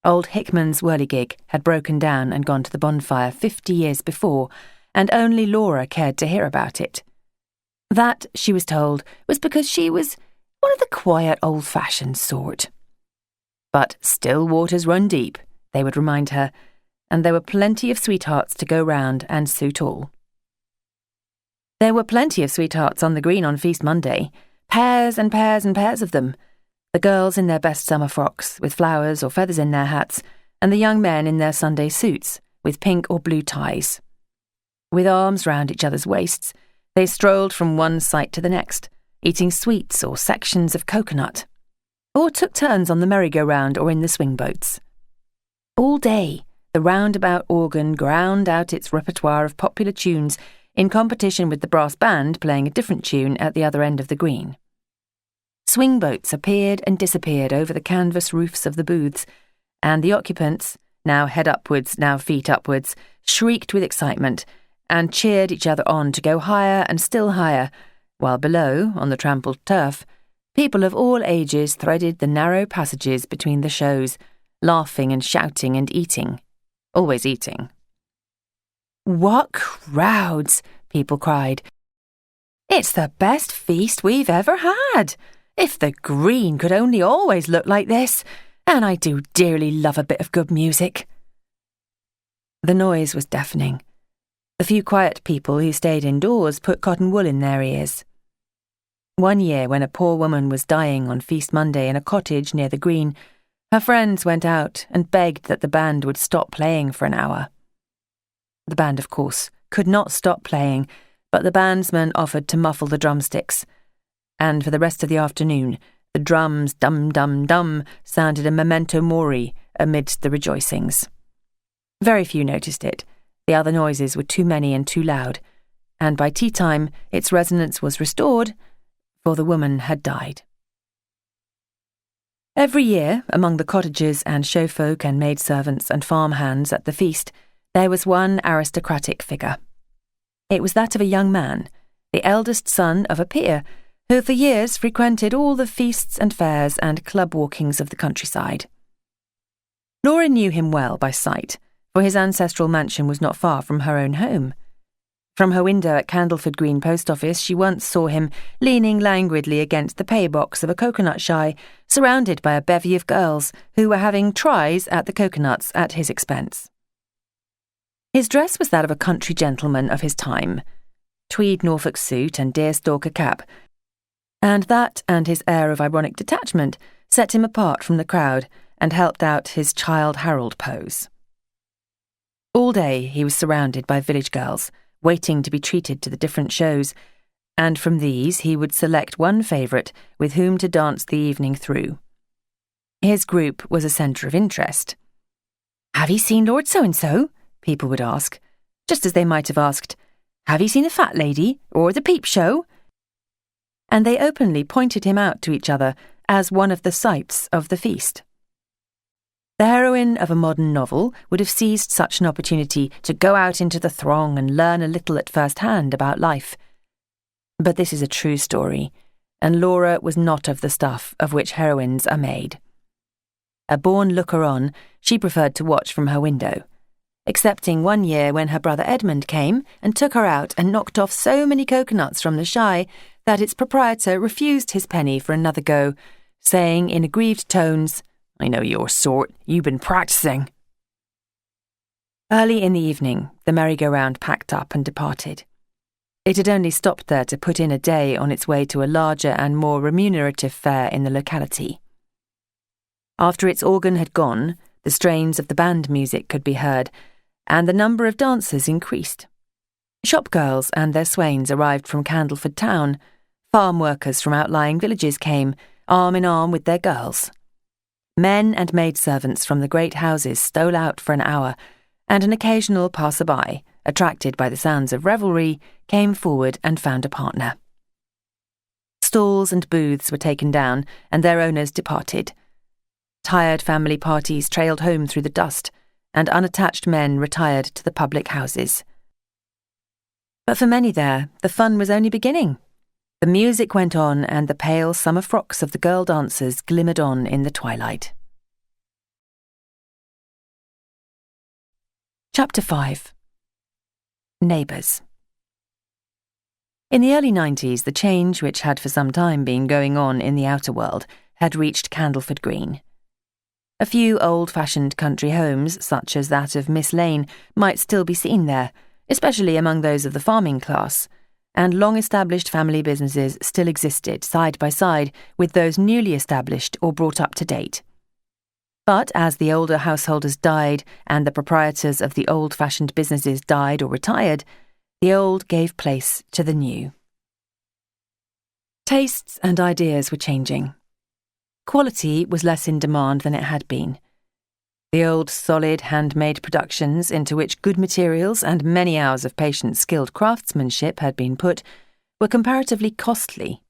Old Hickman's whirligig had broken down and gone to the bonfire 50 years before, and only Laura cared to hear about it. That, she was told, was because she was one of the quiet, old-fashioned sort. But still waters run deep, they would remind her, and there were plenty of sweethearts to go round and suit all. There were plenty of sweethearts on the green on Feast Monday, pairs and pairs and pairs of them, the girls in their best summer frocks, with flowers or feathers in their hats, and the young men in their Sunday suits, with pink or blue ties. With arms round each other's waists, they strolled from one sight to the next, eating sweets or sections of coconut, or took turns on the merry-go-round or in the swing boats. All day, the roundabout organ ground out its repertoire of popular tunes in competition with the brass band playing a different tune at the other end of the green. Swing boats appeared and disappeared over the canvas roofs of the booths, and the occupants, now head upwards, now feet upwards, shrieked with excitement and cheered each other on to go higher and still higher, while below, on the trampled turf, people of all ages threaded the narrow passages between the shows, laughing and shouting and eating. Always eating. "What crowds!" people cried. "It's the best feast we've ever had! If the green could only always look like this! And I do dearly love a bit of good music." The noise was deafening. The few quiet people who stayed indoors put cotton wool in their ears. One year, when a poor woman was dying on Feast Monday in a cottage near the green, her friends went out and begged that the band would stop playing for an hour. The band, of course, could not stop playing, but the bandsman offered to muffle the drumsticks, and for the rest of the afternoon, the drums dum-dum-dum sounded a memento mori amidst the rejoicings. Very few noticed it. The other noises were too many and too loud, and by tea-time its resonance was restored, for the woman had died. Every year, among the cottagers and showfolk and maidservants and farmhands at the feast, there was one aristocratic figure. It was that of a young man, the eldest son of a peer, who for years frequented all the feasts and fairs and club walkings of the countryside. Laura knew him well by sight, for his ancestral mansion was not far from her own home. From her window at Candleford Green Post Office, she once saw him leaning languidly against the pay-box of a coconut shy, surrounded by a bevy of girls who were having tries at the coconuts at his expense. His dress was that of a country gentleman of his time, tweed Norfolk suit and deerstalker cap, and that and his air of ironic detachment set him apart from the crowd and helped out his Childe Harold pose. All day he was surrounded by village girls, waiting to be treated to the different shows, and from these he would select one favourite with whom to dance the evening through. His group was a centre of interest. "Have you seen Lord So-and-so?" people would ask, just as they might have asked, "Have you seen the fat lady or the peep show?" And they openly pointed him out to each other as one of the sights of the feast. The heroine of a modern novel would have seized such an opportunity to go out into the throng and learn a little at first hand about life. But this is a true story, and Laura was not of the stuff of which heroines are made. A born looker-on, she preferred to watch from her window, excepting one year when her brother Edmund came and took her out and knocked off so many coconuts from the shy that its proprietor refused his penny for another go, saying in aggrieved tones, "I know your sort, you've been practising." Early in the evening, the merry-go-round packed up and departed. It had only stopped there to put in a day on its way to a larger and more remunerative fair in the locality. After its organ had gone, the strains of the band music could be heard, and the number of dancers increased. Shopgirls and their swains arrived from Candleford town. Farm workers from outlying villages came, arm in arm with their girls. Men and maidservants from the great houses stole out for an hour, and an occasional passer-by, attracted by the sounds of revelry, came forward and found a partner. Stalls and booths were taken down, and their owners departed. Tired family parties trailed home through the dust, and unattached men retired to the public houses. But for many there, the fun was only beginning. The music went on, and the pale summer frocks of the girl dancers glimmered on in the twilight. Chapter 5. Neighbours. In the early 90s, the change which had for some time been going on in the outer world had reached Candleford Green. A few old-fashioned country homes, such as that of Miss Lane, might still be seen there, especially among those of the farming class, and long-established family businesses still existed side by side with those newly established or brought up to date. But as the older householders died and the proprietors of the old-fashioned businesses died or retired, the old gave place to the new. Tastes and ideas were changing. Quality was less in demand than it had been. The old solid handmade productions into which good materials and many hours of patient skilled craftsmanship had been put were comparatively costly.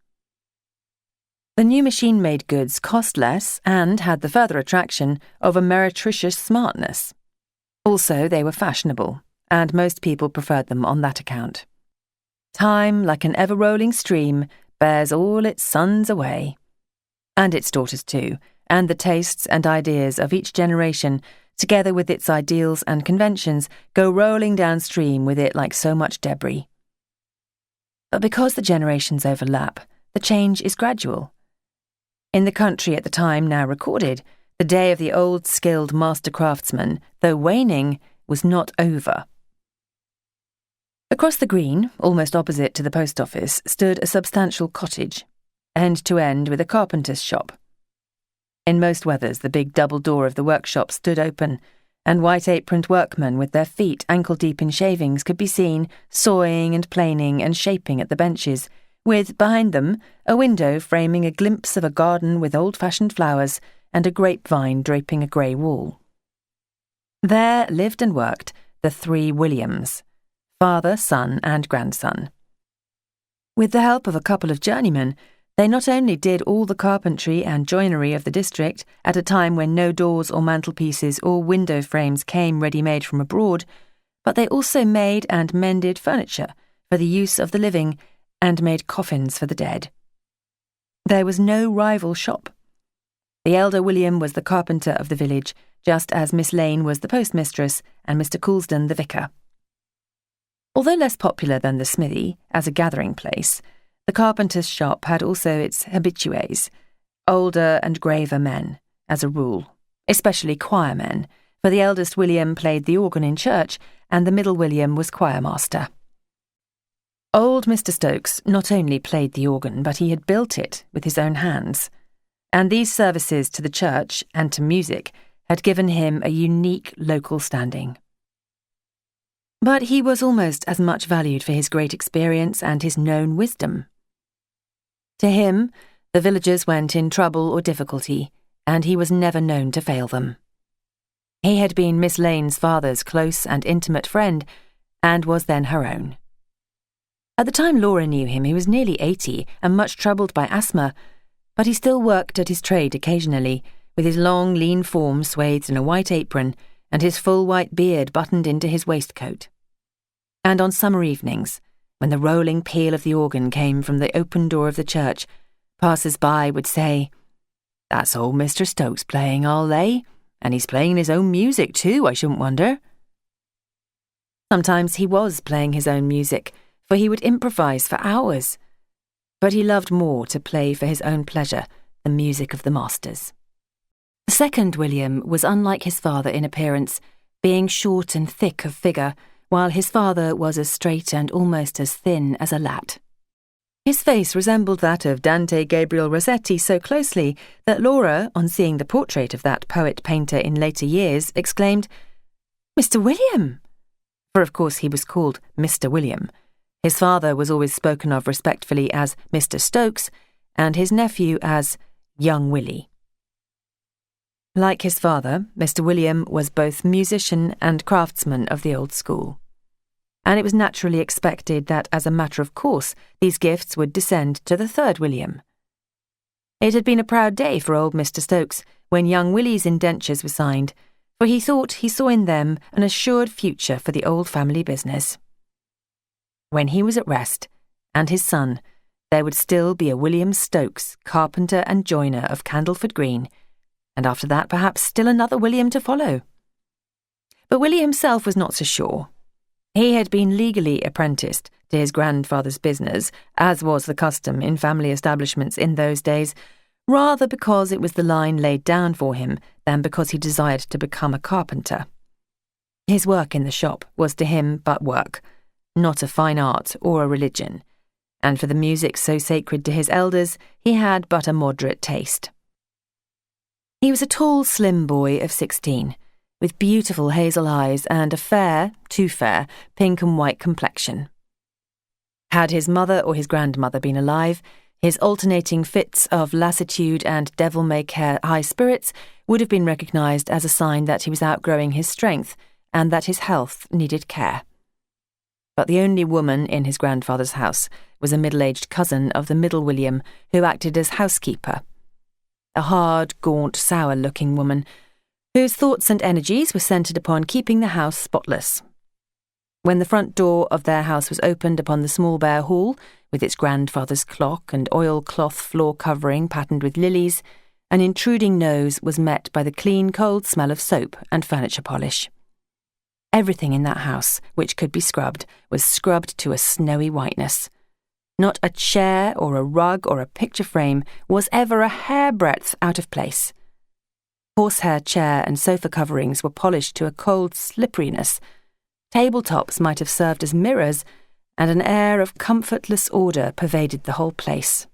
The new machine-made goods cost less and had the further attraction of a meretricious smartness. Also, they were fashionable, and most people preferred them on that account. Time, like an ever-rolling stream, bears all its sons away. And its daughters too, and the tastes and ideas of each generation, together with its ideals and conventions, go rolling downstream with it like so much debris. But because the generations overlap, the change is gradual. In the country at the time now recorded, the day of the old skilled master craftsman, though waning, was not over. Across the green, almost opposite to the post office, stood a substantial cottage, end to end with a carpenter's shop. In most weathers, the big double door of the workshop stood open, and white-aproned workmen with their feet ankle-deep in shavings could be seen sawing and planing and shaping at the benches, with, behind them, a window framing a glimpse of a garden with old-fashioned flowers and a grapevine draping a grey wall. There lived and worked the three Williams, father, son, and grandson. With the help of a couple of journeymen, they not only did all the carpentry and joinery of the district at a time when no doors or mantelpieces or window frames came ready-made from abroad, but they also made and mended furniture for the use of the living and made coffins for the dead. There was no rival shop. The elder William was the carpenter of the village, just as Miss Lane was the postmistress and Mr. Coulsdon the vicar. Although less popular than the smithy as a gathering place, the carpenter's shop had also its habitués, older and graver men, as a rule, especially choir men, for the eldest William played the organ in church and the middle William was choirmaster. Old Mr. Stokes not only played the organ, but he had built it with his own hands, and these services to the church and to music had given him a unique local standing. But he was almost as much valued for his great experience and his known wisdom. To him, the villagers went in trouble or difficulty, and he was never known to fail them. He had been Miss Lane's father's close and intimate friend, and was then her own. At the time Laura knew him, he was nearly 80 and much troubled by asthma, but he still worked at his trade occasionally, with his long, lean form swathed in a white apron and his full white beard buttoned into his waistcoat. And on summer evenings, when the rolling peal of the organ came from the open door of the church, passers-by would say, "That's old Mr. Stokes playing, I'll lay, and he's playing his own music too, I shouldn't wonder." Sometimes he was playing his own music, for he would improvise for hours, but he loved more to play for his own pleasure the music of the masters. The second William was unlike his father in appearance, being short and thick of figure, while his father was as straight and almost as thin as a lat. His face resembled that of Dante Gabriel Rossetti so closely that Laura, on seeing the portrait of that poet-painter in later years, exclaimed, "Mr. William!" For of course he was called Mr. William. His father was always spoken of respectfully as Mr. Stokes, and his nephew as Young Willie. Like his father, Mr. William was both musician and craftsman of the old school. and it was naturally expected that, as a matter of course, these gifts would descend to the third William. It had been a proud day for old Mr. Stokes when young Willie's indentures were signed, for he thought he saw in them an assured future for the old family business. When he was at rest, and his son, there would still be a William Stokes, carpenter and joiner of Candleford Green, and after that perhaps still another William to follow. But Willie himself was not so sure. He had been legally apprenticed to his grandfather's business, as was the custom in family establishments in those days, rather because it was the line laid down for him than because he desired to become a carpenter. His work in the shop was to him but work, not a fine art or a religion, and for the music so sacred to his elders, he had but a moderate taste. He was a tall, slim boy of 16, with beautiful hazel eyes and a fair, too fair, pink and white complexion. Had his mother or his grandmother been alive, his alternating fits of lassitude and devil-may-care high spirits would have been recognised as a sign that he was outgrowing his strength and that his health needed care. But the only woman in his grandfather's house was a middle-aged cousin of the middle William who acted as housekeeper. A hard, gaunt, sour-looking woman whose thoughts and energies were centred upon keeping the house spotless. When the front door of their house was opened upon the small bare hall, with its grandfather's clock and oilcloth floor covering patterned with lilies, an intruding nose was met by the clean, cold smell of soap and furniture polish. Everything in that house which could be scrubbed was scrubbed to a snowy whiteness. Not a chair or a rug or a picture frame was ever a hairbreadth out of place. Horsehair chair and sofa coverings were polished to a cold slipperiness. Tabletops might have served as mirrors, and an air of comfortless order pervaded the whole place.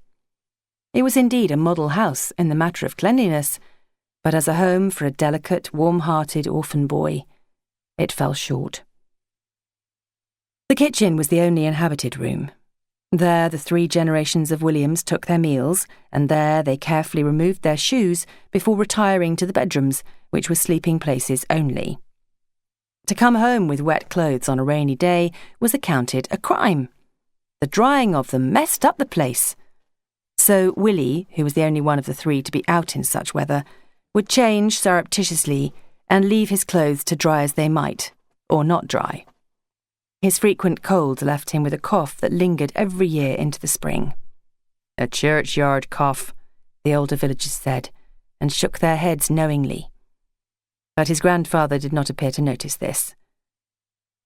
It was indeed a model house in the matter of cleanliness, but as a home for a delicate, warm-hearted orphan boy, it fell short. The kitchen was the only inhabited room. There the 3 generations of Williams took their meals, and there they carefully removed their shoes before retiring to the bedrooms, which were sleeping places only. To come home with wet clothes on a rainy day was accounted a crime. The drying of them messed up the place. So Willie, who was the only one of the 3 to be out in such weather, would change surreptitiously and leave his clothes to dry as they might, or not dry. His frequent colds left him with a cough that lingered every year into the spring. "A churchyard cough," the older villagers said, and shook their heads knowingly. But his grandfather did not appear to notice this.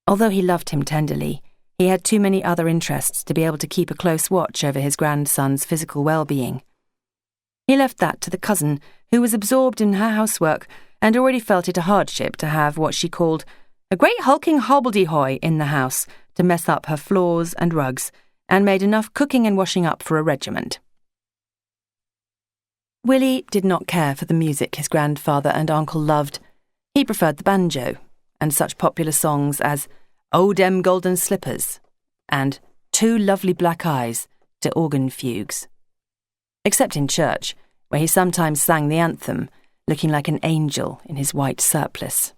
Although he loved him tenderly, he had too many other interests to be able to keep a close watch over his grandson's physical well-being. He left that to the cousin, who was absorbed in her housework and already felt it a hardship to have what she called a great hulking hobbledehoy in the house to mess up her floors and rugs, and made enough cooking and washing up for a regiment. Willie did not care for the music his grandfather and uncle loved. He preferred the banjo, and such popular songs as "Oh, Dem Golden Slippers" and "Two Lovely Black Eyes" to organ fugues. Except in church, where he sometimes sang the anthem, looking like an angel in his white surplice.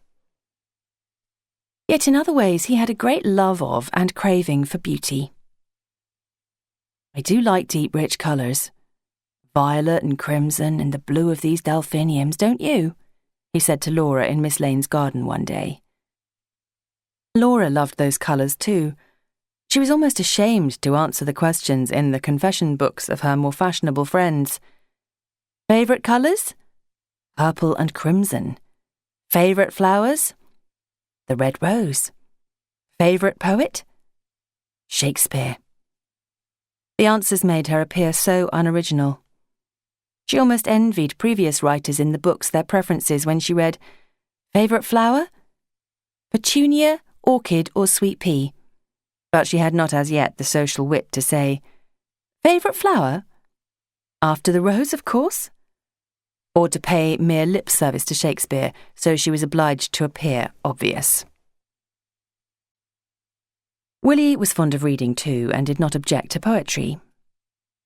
Yet in other ways he had a great love of and craving for beauty. "I do like deep, rich colours. Violet and crimson and the blue of these delphiniums, don't you?" he said to Laura in Miss Lane's garden one day. Laura loved those colours too. She was almost ashamed to answer the questions in the confession books of her more fashionable friends. "Favourite colours? Purple and crimson. Favourite flowers? The red rose. Favourite poet? Shakespeare." The answers made her appear so unoriginal. She almost envied previous writers in the books their preferences when she read, "Favourite flower? Petunia, orchid or sweet pea." But she had not as yet the social wit to say, "Favourite flower? After the rose, of course," or to pay mere lip service to Shakespeare, so she was obliged to appear obvious. Willie was fond of reading too, and did not object to poetry.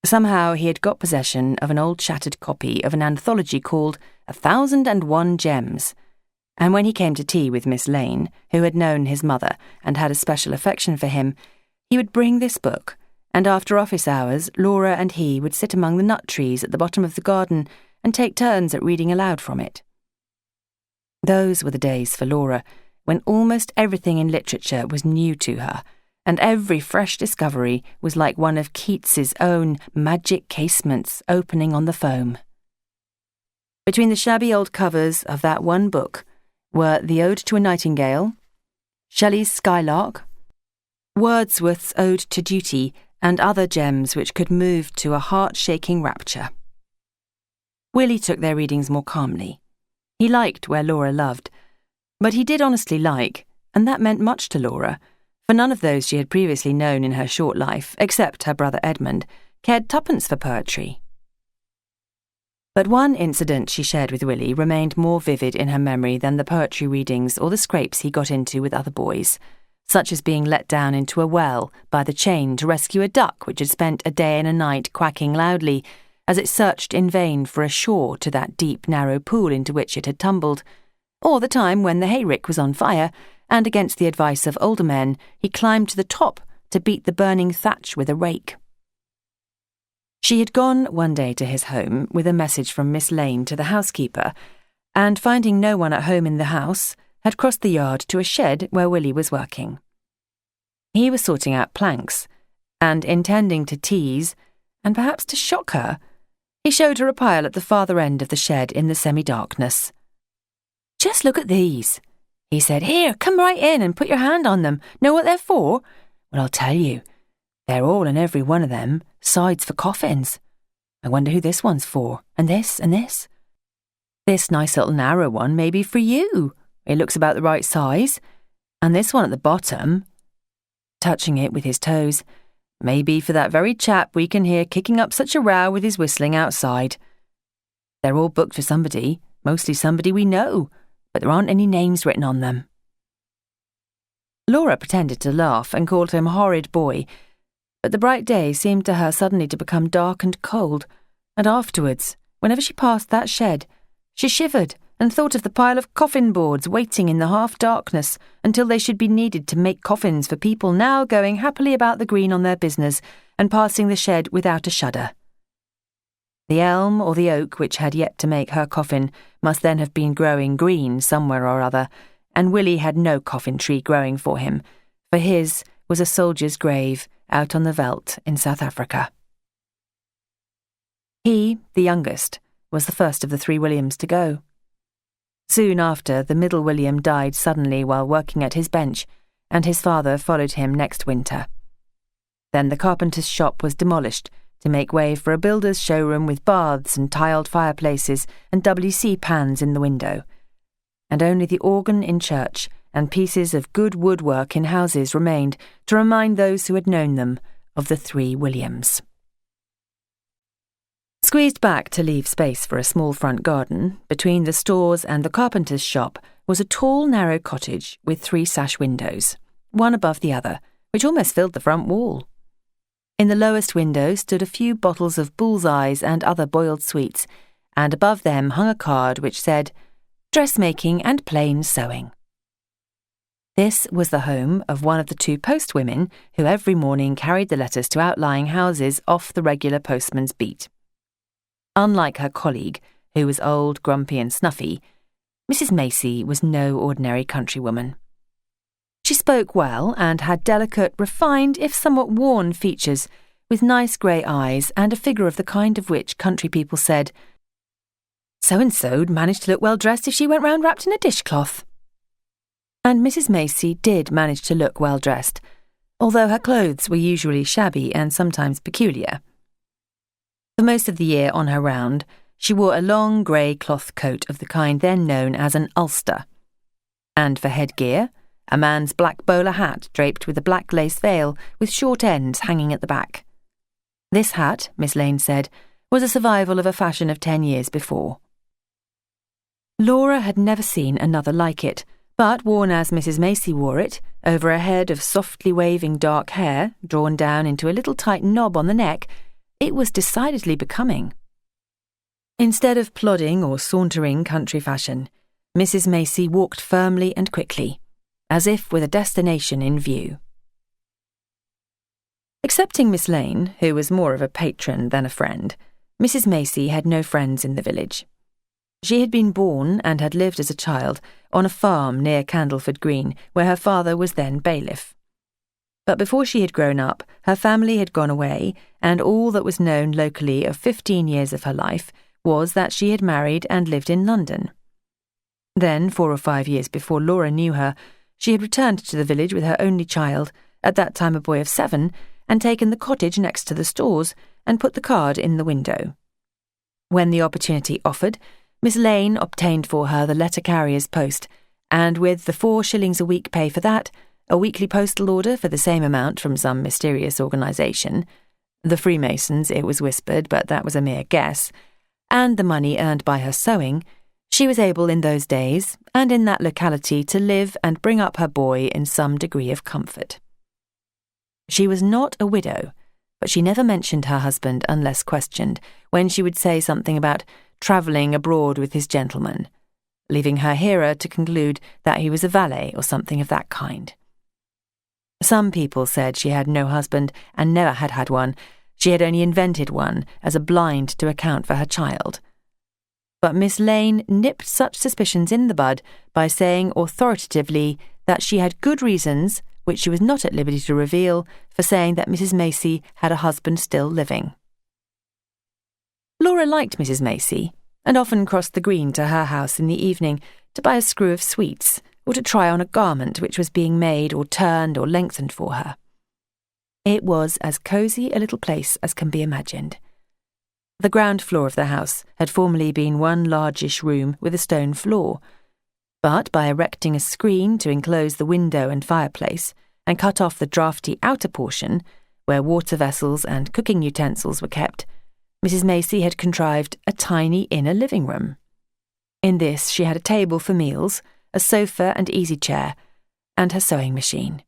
Somehow he had got possession of an old shattered copy of an anthology called 1,001 Gems, and when he came to tea with Miss Lane, who had known his mother and had a special affection for him, he would bring this book, and after office hours Laura and he would sit among the nut trees at the bottom of the garden and take turns at reading aloud from it. Those were the days for Laura, when almost everything in literature was new to her, and every fresh discovery was like one of Keats's own magic casements opening on the foam. Between the shabby old covers of that one book were The Ode to a Nightingale, Shelley's Skylark, Wordsworth's Ode to Duty, and other gems which could move to a heart-shaking rapture. Willie took their readings more calmly. He liked where Laura loved, but he did honestly like, and that meant much to Laura, for none of those she had previously known in her short life, except her brother Edmund, cared twopence for poetry. But one incident she shared with Willie remained more vivid in her memory than the poetry readings or the scrapes he got into with other boys, such as being let down into a well by the chain to rescue a duck which had spent a day and a night quacking loudly as it searched in vain for a shore to that deep, narrow pool into which it had tumbled, or the time when the hayrick was on fire, and against the advice of older men, he climbed to the top to beat the burning thatch with a rake. She had gone one day to his home with a message from Miss Lane to the housekeeper, and finding no one at home in the house, had crossed the yard to a shed where Willie was working. He was sorting out planks, and intending to tease, and perhaps to shock her, he showed her a pile at the farther end of the shed in the semi-darkness. "Just look at these," he said. "Here, come right in and put your hand on them. Know what they're for? Well, I'll tell you. They're all and every one of them sides for coffins. I wonder who this one's for, and this, and this. This nice little narrow one may be for you. It looks about the right size. And this one at the bottom," touching it with his toes, "may be for that very chap we can hear kicking up such a row with his whistling outside. They're all booked for somebody, mostly somebody we know, but there aren't any names written on them." Laura pretended to laugh and called him a horrid boy, but the bright day seemed to her suddenly to become dark and cold, and afterwards, whenever she passed that shed, she shivered and thought of the pile of coffin boards waiting in the half-darkness until they should be needed to make coffins for people now going happily about the green on their business and passing the shed without a shudder. The elm or the oak which had yet to make her coffin must then have been growing green somewhere or other, and Willie had no coffin tree growing for him, for his was a soldier's grave out on the veldt in South Africa. He, the youngest, was the first of the three Williams to go. Soon after, the middle William died suddenly while working at his bench, and his father followed him next winter. Then the carpenter's shop was demolished to make way for a builder's showroom with baths and tiled fireplaces and WC pans in the window. And only the organ in church and pieces of good woodwork in houses remained to remind those who had known them of the three Williams. Squeezed back to leave space for a small front garden, between the stores and the carpenter's shop was a tall, narrow cottage with 3 sash windows, one above the other, which almost filled the front wall. In the lowest window stood a few bottles of bull's-eyes and other boiled sweets, and above them hung a card which said, "Dressmaking and plain sewing." This was the home of one of the 2 postwomen who every morning carried the letters to outlying houses off the regular postman's beat. Unlike her colleague, who was old, grumpy and snuffy, Mrs. Macy was no ordinary countrywoman. She spoke well and had delicate, refined, if somewhat worn features, with nice grey eyes and a figure of the kind of which country people said, "So-and-so'd manage to look well dressed if she went round wrapped in a dishcloth." And Mrs. Macy did manage to look well dressed, although her clothes were usually shabby and sometimes peculiar. For most of the year on her round, she wore a long grey cloth coat of the kind then known as an ulster, and for headgear, a man's black bowler hat draped with a black lace veil with short ends hanging at the back. This hat, Miss Lane said, was a survival of a fashion of 10 years before. Laura had never seen another like it, but worn as Mrs. Macy wore it, over a head of softly waving dark hair, drawn down into a little tight knob on the neck, it was decidedly becoming. Instead of plodding or sauntering country fashion, Mrs. Macey walked firmly and quickly, as if with a destination in view. Excepting Miss Lane, who was more of a patron than a friend, Mrs. Macey had no friends in the village. She had been born and had lived as a child on a farm near Candleford Green, where her father was then bailiff. But before she had grown up, her family had gone away, and all that was known locally of 15 years of her life was that she had married and lived in London. Then, 4 or 5 years before Laura knew her, she had returned to the village with her only child, at that time a boy of 7, and taken the cottage next to the stores and put the card in the window. When the opportunity offered, Miss Lane obtained for her the letter carrier's post, and with the 4 shillings a week pay for that, a weekly postal order for the same amount from some mysterious organisation, the Freemasons, it was whispered, but that was a mere guess, and the money earned by her sewing, she was able in those days, and in that locality, to live and bring up her boy in some degree of comfort. She was not a widow, but she never mentioned her husband unless questioned, when she would say something about travelling abroad with his gentleman, leaving her hearer to conclude that he was a valet or something of that kind. Some people said she had no husband and never had had one. She had only invented one as a blind to account for her child. But Miss Lane nipped such suspicions in the bud by saying authoritatively that she had good reasons, which she was not at liberty to reveal, for saying that Mrs. Macey had a husband still living. Laura liked Mrs. Macey, and often crossed the green to her house in the evening to buy a screw of sweets, or to try on a garment which was being made or turned or lengthened for her. It was as cosy a little place as can be imagined. The ground floor of the house had formerly been one largish room with a stone floor, but by erecting a screen to enclose the window and fireplace, and cut off the draughty outer portion, where water vessels and cooking utensils were kept, Mrs. Macey had contrived a tiny inner living room. In this she had a table for meals, a sofa and easy chair, and her sewing machine.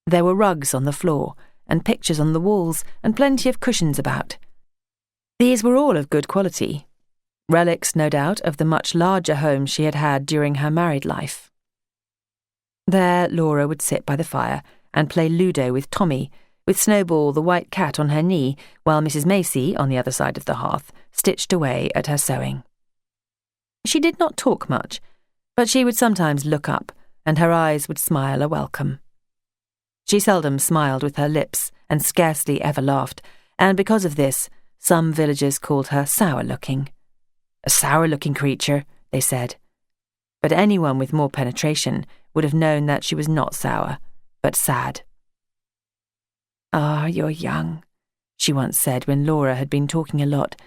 There were rugs on the floor, and pictures on the walls, and plenty of cushions about. These were all of good quality, relics, no doubt, of the much larger home she had had during her married life. There Laura would sit by the fire and play Ludo with Tommy, with Snowball the white cat on her knee, while Mrs. Macey, on the other side of the hearth, stitched away at her sewing. She did not talk much, but she would sometimes look up, and her eyes would smile a welcome. She seldom smiled with her lips, and scarcely ever laughed, and because of this, some villagers called her sour-looking. A sour-looking creature, they said. But anyone with more penetration would have known that she was not sour, but sad. "Ah, you're young," she once said when Laura had been talking a lot.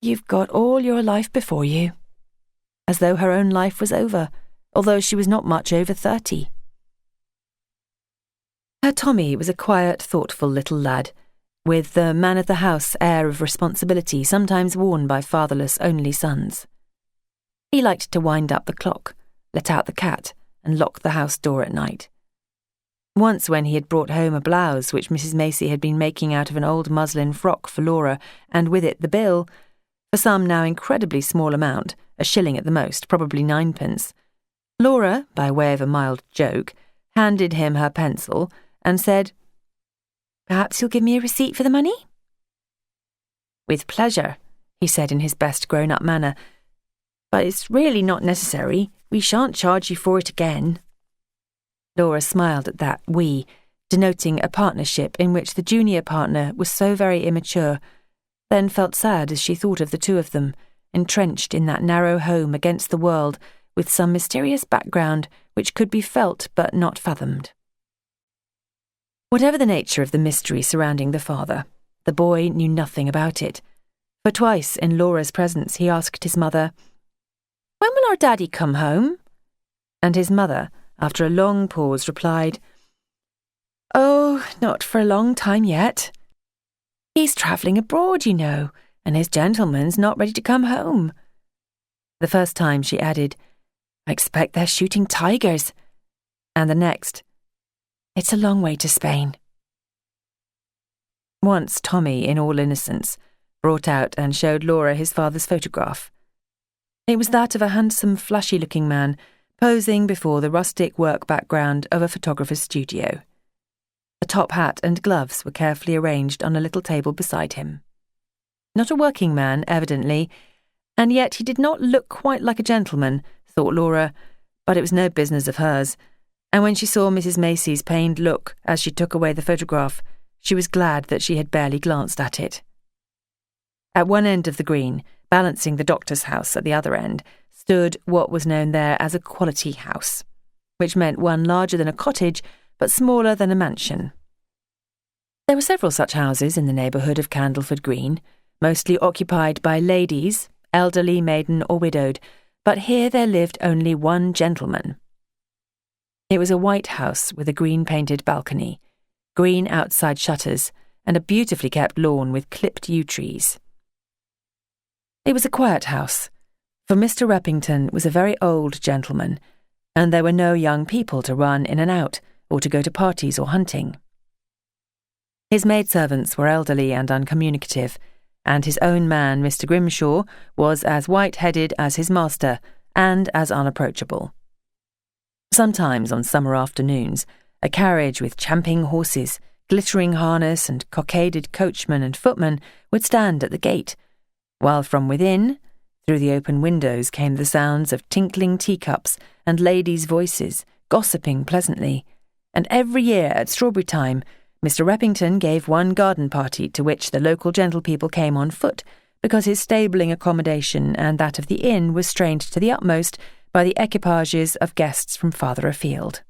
"You've got all your life before you," as though her own life was over, although she was not much over 30. Her Tommy was a quiet, thoughtful little lad, with the man-of-the-house air of responsibility sometimes worn by fatherless only sons. He liked to wind up the clock, let out the cat, and lock the house door at night. Once when he had brought home a blouse which Mrs. Macey had been making out of an old muslin frock for Laura, and with it the bill, for some now incredibly small amount, a shilling at the most, probably 9pence, Laura, by way of a mild joke, handed him her pencil and said, "Perhaps you'll give me a receipt for the money?" "With pleasure," he said in his best grown-up manner, "but it's really not necessary. We shan't charge you for it again." Laura smiled at that "we," denoting a partnership in which the junior partner was so very immature, then felt sad as she thought of the two of them, entrenched in that narrow home against the world, with some mysterious background which could be felt but not fathomed. Whatever the nature of the mystery surrounding the father, the boy knew nothing about it, for twice in Laura's presence he asked his mother, "When will our daddy come home?" And his mother, after a long pause, replied, "Oh, not for a long time yet. He's travelling abroad, you know, and his gentleman's not ready to come home." The first time she added, "I expect they're shooting tigers," and the next, "It's a long way to Spain." Once Tommy, in all innocence, brought out and showed Laura his father's photograph. It was that of a handsome, flashy-looking man posing before the rustic work background of a photographer's studio. A top hat and gloves were carefully arranged on a little table beside him. Not a working man, evidently, and yet he did not look quite like a gentleman, thought Laura, but it was no business of hers, and when she saw Mrs. Macy's pained look as she took away the photograph, she was glad that she had barely glanced at it. At one end of the green, balancing the doctor's house at the other end, stood what was known there as a quality house, which meant one larger than a cottage but smaller than a mansion. There were several such houses in the neighbourhood of Candleford Green, mostly occupied by ladies, elderly, maiden or widowed, but here there lived only one gentleman. It was a white house with a green-painted balcony, green outside shutters, and a beautifully kept lawn with clipped yew trees. It was a quiet house, for Mr. Reppington was a very old gentleman, and there were no young people to run in and out, or to go to parties or hunting. His maidservants were elderly and uncommunicative, and his own man, Mr. Grimshaw, was as white-headed as his master, and as unapproachable. Sometimes on summer afternoons, a carriage with champing horses, glittering harness, and cockaded coachman and footman would stand at the gate, while from within, through the open windows, came the sounds of tinkling teacups and ladies' voices, gossiping pleasantly, and every year at strawberry time, Mr. Reppington gave one garden party to which the local gentlepeople came on foot, because his stabling accommodation and that of the inn was strained to the utmost by the equipages of guests from farther afield.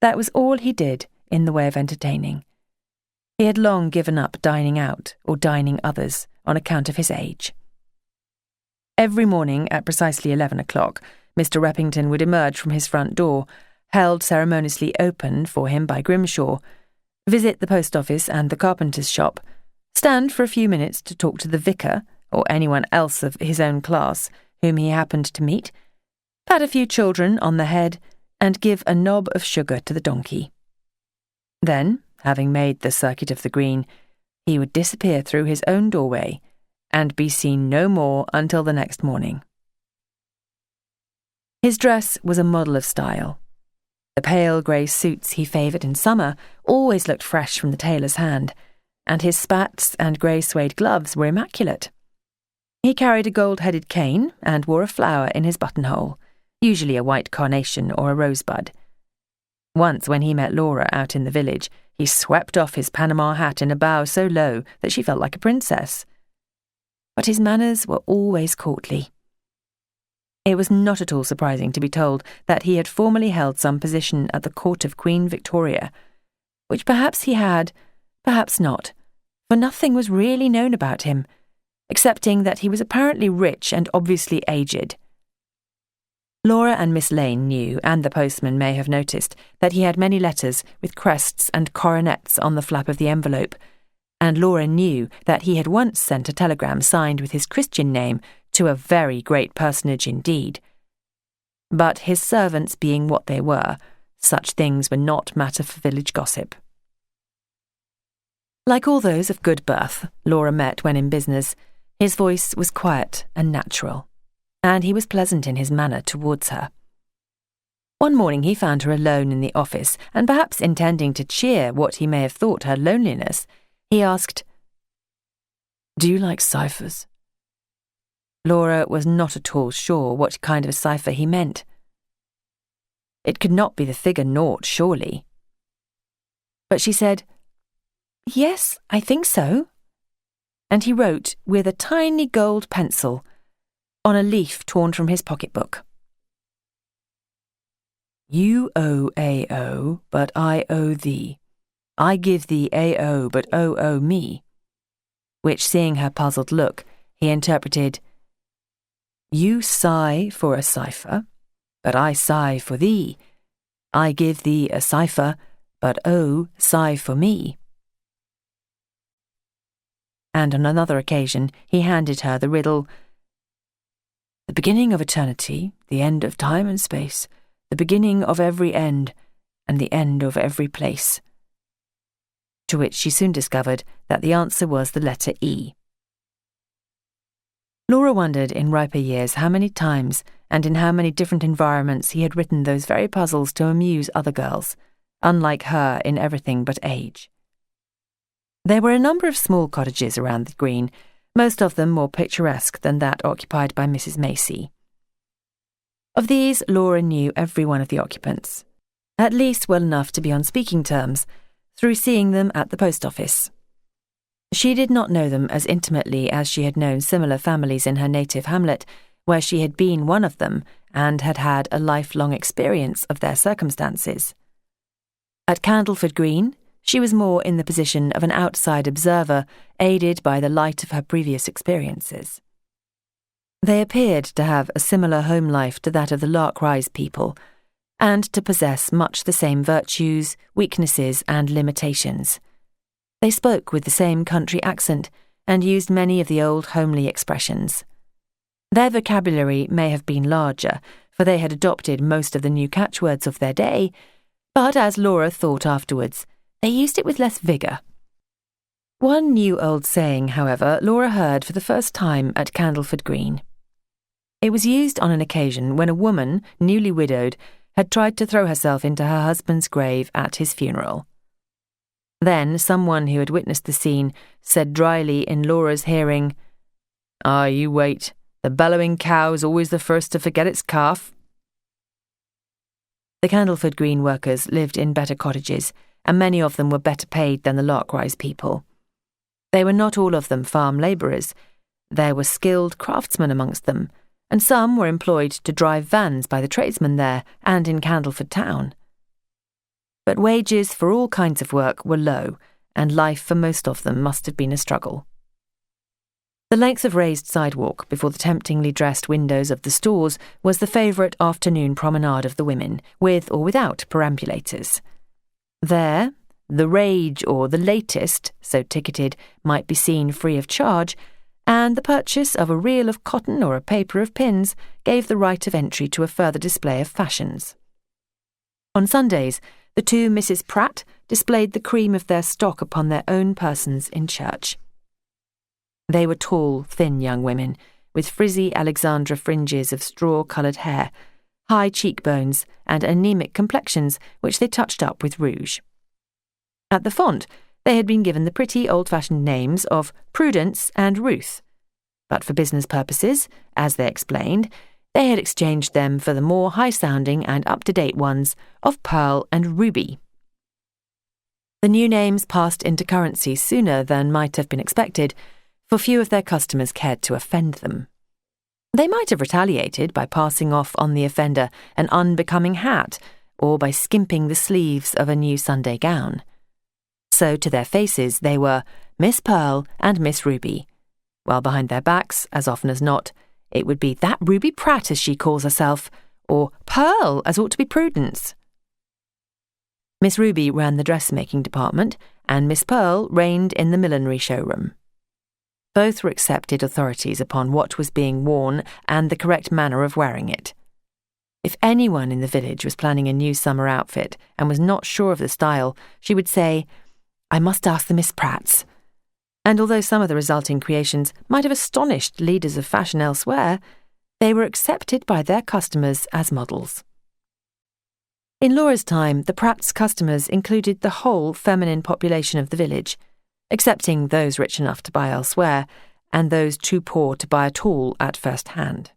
That was all he did in the way of entertaining. He had long given up dining out or dining others on account of his age. Every morning at precisely 11 o'clock, Mr. Reppington would emerge from his front door, held ceremoniously open for him by Grimshaw, visit the post office and the carpenter's shop, stand for a few minutes to talk to the vicar or anyone else of his own class whom he happened to meet, pat a few children on the head, and give a knob of sugar to the donkey. Then, having made the circuit of the green, he would disappear through his own doorway and be seen no more until the next morning. His dress was a model of style. The pale grey suits he favoured in summer always looked fresh from the tailor's hand, and his spats and grey suede gloves were immaculate. He carried a gold-headed cane and wore a flower in his buttonhole, usually a white carnation or a rosebud. Once, when he met Laura out in the village, he swept off his Panama hat in a bow so low that she felt like a princess. But his manners were always courtly. It was not at all surprising to be told that he had formerly held some position at the court of Queen Victoria, which perhaps he had, perhaps not, for nothing was really known about him, excepting that he was apparently rich and obviously aged. Laura and Miss Lane knew, and the postman may have noticed, that he had many letters with crests and coronets on the flap of the envelope, and Laura knew that he had once sent a telegram signed with his Christian name to a very great personage indeed. But his servants being what they were, such things were not matter for village gossip. Like all those of good birth Laura met when in business, his voice was quiet and natural, and he was pleasant in his manner towards her. One morning he found her alone in the office, and perhaps intending to cheer what he may have thought her loneliness, he asked, "Do you like ciphers?" Laura was not at all sure what kind of a cipher he meant. It could not be the figure 0, surely. But she said, "Yes, I think so." And he wrote with a tiny gold pencil on a leaf torn from his pocketbook, "You owe A.O., but I owe thee. I give thee A.O., but O owe me," which, seeing her puzzled look, he interpreted, "You sigh for a cipher, but I sigh for thee. I give thee a cipher, but O sigh for me." And on another occasion he handed her the riddle, "The beginning of eternity, the end of time and space, the beginning of every end, and the end of every place," to which she soon discovered that the answer was the letter E. Laura wondered in riper years how many times and in how many different environments he had written those very puzzles to amuse other girls, unlike her in everything but age. There were a number of small cottages around the green, most of them more picturesque than that occupied by Mrs. Macey. Of these, Laura knew every one of the occupants, at least well enough to be on speaking terms, through seeing them at the post office. She did not know them as intimately as she had known similar families in her native hamlet, where she had been one of them and had had a lifelong experience of their circumstances. At Candleford Green, she was more in the position of an outside observer, aided by the light of her previous experiences. They appeared to have a similar home life to that of the Larkrise people, and to possess much the same virtues, weaknesses, and limitations. They spoke with the same country accent, and used many of the old homely expressions. Their vocabulary may have been larger, for they had adopted most of the new catchwords of their day, but as Laura thought afterwards, they used it with less vigour. One new old saying, however, Laura heard for the first time at Candleford Green. It was used on an occasion when a woman, newly widowed, had tried to throw herself into her husband's grave at his funeral. Then someone who had witnessed the scene said dryly in Laura's hearing, "Ah, you wait. The bellowing cow is always the first to forget its calf." The Candleford Green workers lived in better cottages, and many of them were better paid than the Larkrise people. They were not all of them farm labourers. There were skilled craftsmen amongst them, and some were employed to drive vans by the tradesmen there and in Candleford town. But wages for all kinds of work were low, and life for most of them must have been a struggle. The length of raised sidewalk before the temptingly dressed windows of the stores was the favourite afternoon promenade of the women, with or without perambulators. There, the Rage or the Latest, so ticketed, might be seen free of charge, and the purchase of a reel of cotton or a paper of pins gave the right of entry to a further display of fashions. On Sundays, the two Mrs. Pratt displayed the cream of their stock upon their own persons in church. They were tall, thin young women, with frizzy Alexandra fringes of straw-coloured hair, high cheekbones, and anaemic complexions which they touched up with rouge. At the font, they had been given the pretty old-fashioned names of Prudence and Ruth, but for business purposes, as they explained, they had exchanged them for the more high-sounding and up-to-date ones of Pearl and Ruby. The new names passed into currency sooner than might have been expected, for few of their customers cared to offend them. They might have retaliated by passing off on the offender an unbecoming hat, or by skimping the sleeves of a new Sunday gown. So to their faces they were Miss Pearl and Miss Ruby, while behind their backs, as often as not, it would be that Ruby Pratt as she calls herself, or Pearl as ought to be Prudence. Miss Ruby ran the dressmaking department, and Miss Pearl reigned in the millinery showroom. Both were accepted authorities upon what was being worn and the correct manner of wearing it. If anyone in the village was planning a new summer outfit and was not sure of the style, she would say, "I must ask the Miss Pratts." And although some of the resulting creations might have astonished leaders of fashion elsewhere, they were accepted by their customers as models. In Laura's time, the Pratts' customers included the whole feminine population of the village, excepting those rich enough to buy elsewhere, and those too poor to buy at all at first hand.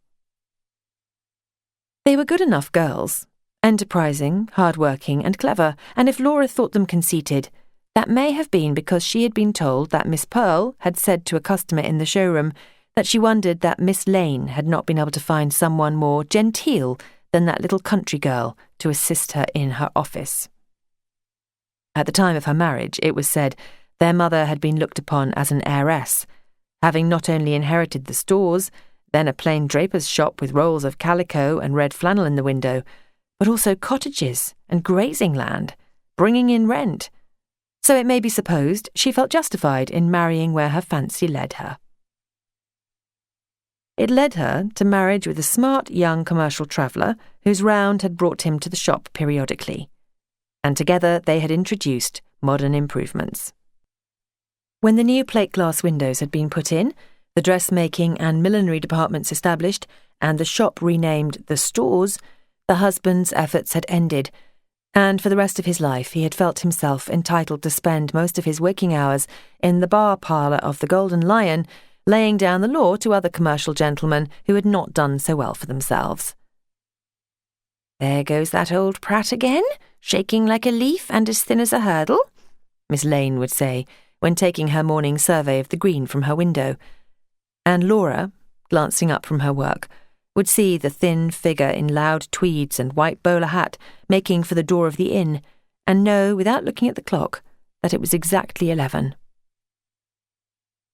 They were good enough girls, enterprising, hard-working, and clever, and if Laura thought them conceited, that may have been because she had been told that Miss Pearl had said to a customer in the showroom that she wondered that Miss Lane had not been able to find someone more genteel than that little country girl to assist her in her office. At the time of her marriage, it was said, their mother had been looked upon as an heiress, having not only inherited the stores, then a plain draper's shop with rolls of calico and red flannel in the window, but also cottages and grazing land, bringing in rent. So it may be supposed she felt justified in marrying where her fancy led her. It led her to marriage with a smart young commercial traveller whose round had brought him to the shop periodically, and together they had introduced modern improvements. When the new plate-glass windows had been put in, the dressmaking and millinery departments established, and the shop renamed the Stores, the husband's efforts had ended, and for the rest of his life he had felt himself entitled to spend most of his waking hours in the bar parlour of the Golden Lion, laying down the law to other commercial gentlemen who had not done so well for themselves. "There goes that old Pratt again, shaking like a leaf and as thin as a hurdle," Miss Lane would say, when taking her morning survey of the green from her window, and Laura, glancing up from her work, would see the thin figure in loud tweeds and white bowler hat making for the door of the inn, and know, without looking at the clock, that it was exactly 11.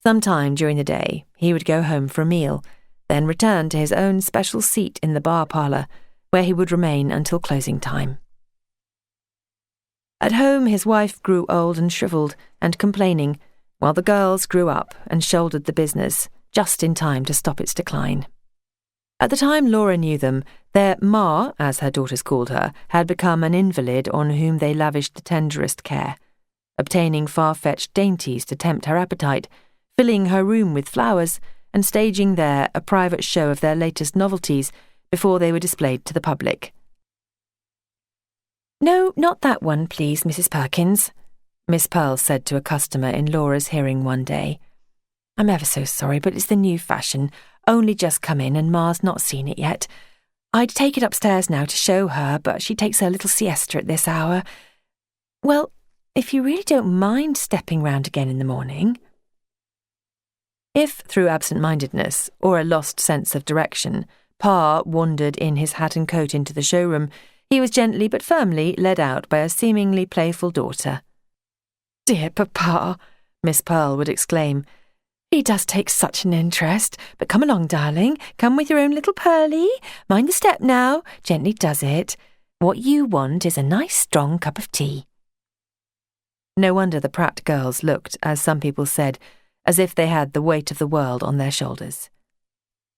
Sometime during the day he would go home for a meal, then return to his own special seat in the bar parlour, where he would remain until closing time. At home his wife grew old and shrivelled and complaining, while the girls grew up and shouldered the business, just in time to stop its decline. At the time Laura knew them, their Ma, as her daughters called her, had become an invalid on whom they lavished the tenderest care, obtaining far-fetched dainties to tempt her appetite, filling her room with flowers, and staging there a private show of their latest novelties before they were displayed to the public. "No, not that one, please, Mrs. Perkins," Miss Pearl said to a customer in Laura's hearing one day. "I'm ever so sorry, but it's the new fashion. Only just come in and Ma's not seen it yet. I'd take it upstairs now to show her, but she takes her little siesta at this hour. Well, if you really don't mind stepping round again in the morning." If, through absent-mindedness or a lost sense of direction, Pa wandered in his hat and coat into the showroom, he was gently but firmly led out by a seemingly playful daughter. "Dear Papa," Miss Pearl would exclaim, "he does take such an interest. But come along, darling. Come with your own little Pearlie. Mind the step now. Gently does it. What you want is a nice strong cup of tea." No wonder the Pratt girls looked, as some people said, as if they had the weight of the world on their shoulders.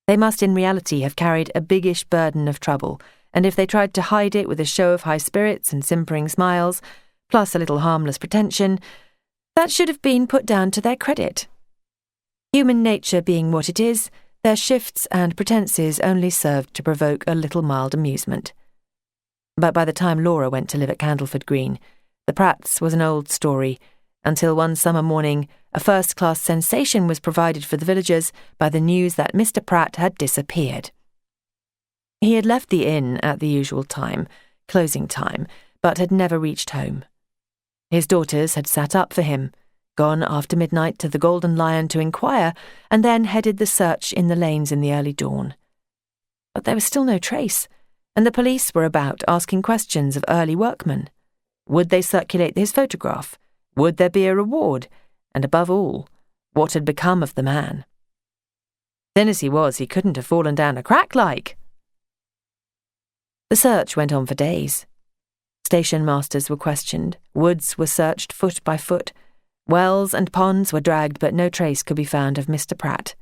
They must in reality have carried a biggish burden of trouble, and if they tried to hide it with a show of high spirits and simpering smiles, plus a little harmless pretension, that should have been put down to their credit. Human nature being what it is, their shifts and pretences only served to provoke a little mild amusement. But by the time Laura went to live at Candleford Green, the Pratts was an old story, until one summer morning a first-class sensation was provided for the villagers by the news that Mr. Pratt had disappeared. He had left the inn at the usual time, closing time, but had never reached home. His daughters had sat up for him, gone after midnight to the Golden Lion to inquire, and then headed the search in the lanes in the early dawn. But there was still no trace, and the police were about asking questions of early workmen. Would they circulate his photograph? Would there be a reward? And above all, what had become of the man? Thin as he was, he couldn't have fallen down a crack like. The search went on for days. Station masters were questioned, woods were searched foot by foot, wells and ponds were dragged, but no trace could be found of Mr. Pratt,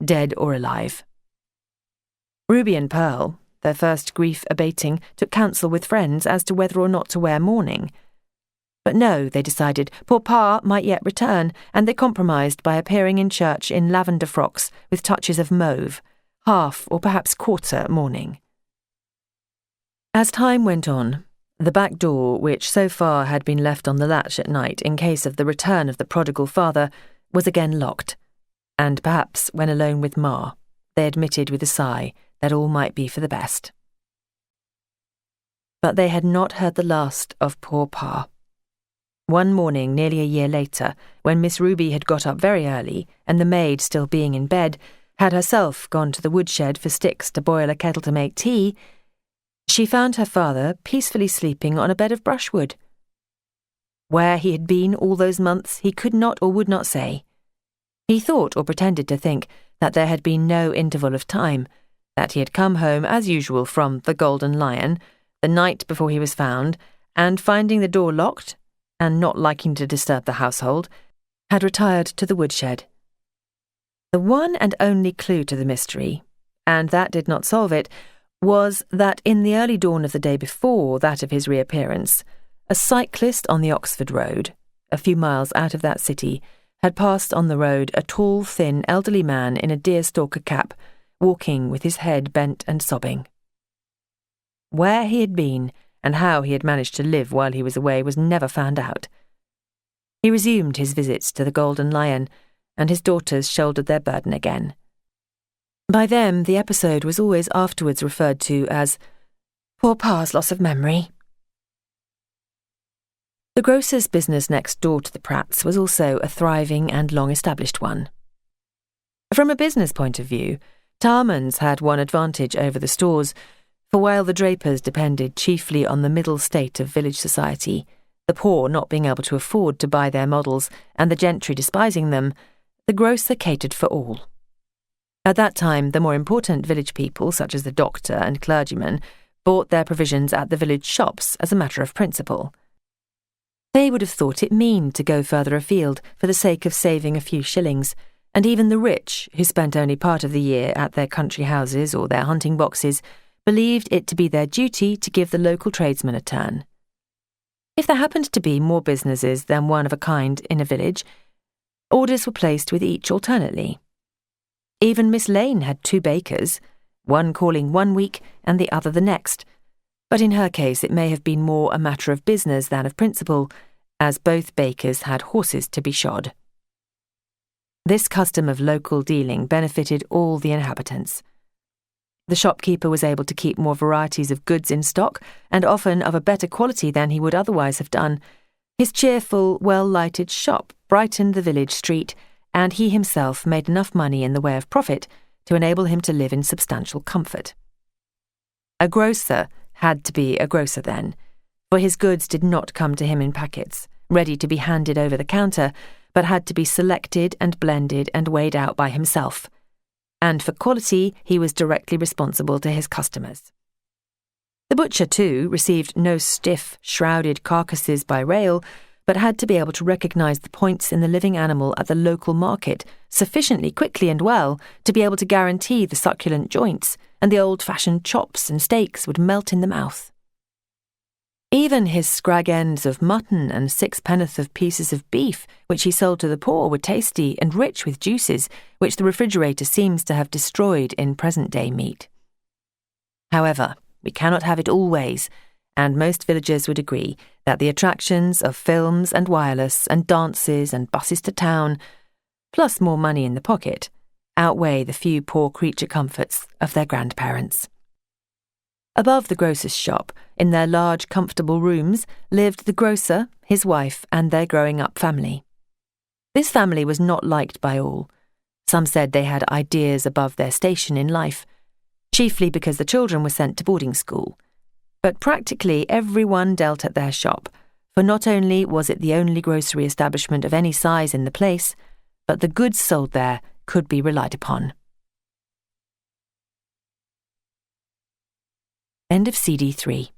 dead or alive. Ruby and Pearl, their first grief abating, took counsel with friends as to whether or not to wear mourning. But no, they decided, poor Pa might yet return, and they compromised by appearing in church in lavender frocks with touches of mauve, half or perhaps quarter mourning. As time went on, the back door, which so far had been left on the latch at night in case of the return of the prodigal father, was again locked, and perhaps when alone with Ma, they admitted with a sigh that all might be for the best. But they had not heard the last of poor Pa. One morning, nearly a year later, when Miss Ruby had got up very early, and the maid, still being in bed, had herself gone to the woodshed for sticks to boil a kettle to make tea, she found her father peacefully sleeping on a bed of brushwood. Where he had been all those months he could not or would not say. He thought or pretended to think that there had been no interval of time, that he had come home as usual from the Golden Lion the night before he was found, and finding the door locked, and not liking to disturb the household, had retired to the woodshed. The one and only clue to the mystery, and that did not solve it, was that in the early dawn of the day before that of his reappearance, a cyclist on the Oxford Road, a few miles out of that city, had passed on the road a tall, thin, elderly man in a deerstalker cap, walking with his head bent and sobbing. Where he had been and how he had managed to live while he was away was never found out. He resumed his visits to the Golden Lion, and his daughters shouldered their burden again. By them, the episode was always afterwards referred to as "poor Pa's loss of memory." The grocer's business next door to the Pratts was also a thriving and long-established one. From a business point of view, Tarman's had one advantage over the stores, for while the drapers depended chiefly on the middle state of village society, the poor not being able to afford to buy their models and the gentry despising them, the grocer catered for all. At that time, the more important village people, such as the doctor and clergyman, bought their provisions at the village shops as a matter of principle. They would have thought it mean to go further afield for the sake of saving a few shillings, and even the rich, who spent only part of the year at their country houses or their hunting boxes, believed it to be their duty to give the local tradesmen a turn. If there happened to be more businesses than one of a kind in a village, orders were placed with each alternately. Even Miss Lane had 2 bakers, one calling one week and the other the next, but in her case it may have been more a matter of business than of principle, as both bakers had horses to be shod. This custom of local dealing benefited all the inhabitants. The shopkeeper was able to keep more varieties of goods in stock, and often of a better quality than he would otherwise have done. His cheerful, well-lighted shop brightened the village street, and he himself made enough money in the way of profit to enable him to live in substantial comfort. A grocer had to be a grocer then, for his goods did not come to him in packets, ready to be handed over the counter, but had to be selected and blended and weighed out by himself. And for quality, he was directly responsible to his customers. The butcher, too, received no stiff, shrouded carcasses by rail, but had to be able to recognise the points in the living animal at the local market sufficiently quickly and well to be able to guarantee the succulent joints, and the old-fashioned chops and steaks would melt in the mouth. Even his scrag ends of mutton and 6 of pieces of beef, which he sold to the poor, were tasty and rich with juices, which the refrigerator seems to have destroyed in present-day meat. However, we cannot have it always, and most villagers would agree that the attractions of films and wireless and dances and buses to town, plus more money in the pocket, outweigh the few poor creature comforts of their grandparents. Above the grocer's shop, in their large, comfortable rooms, lived the grocer, his wife, and their growing-up family. This family was not liked by all. Some said they had ideas above their station in life, chiefly because the children were sent to boarding school. But practically everyone dealt at their shop, for not only was it the only grocery establishment of any size in the place, but the goods sold there could be relied upon. End of CD 3.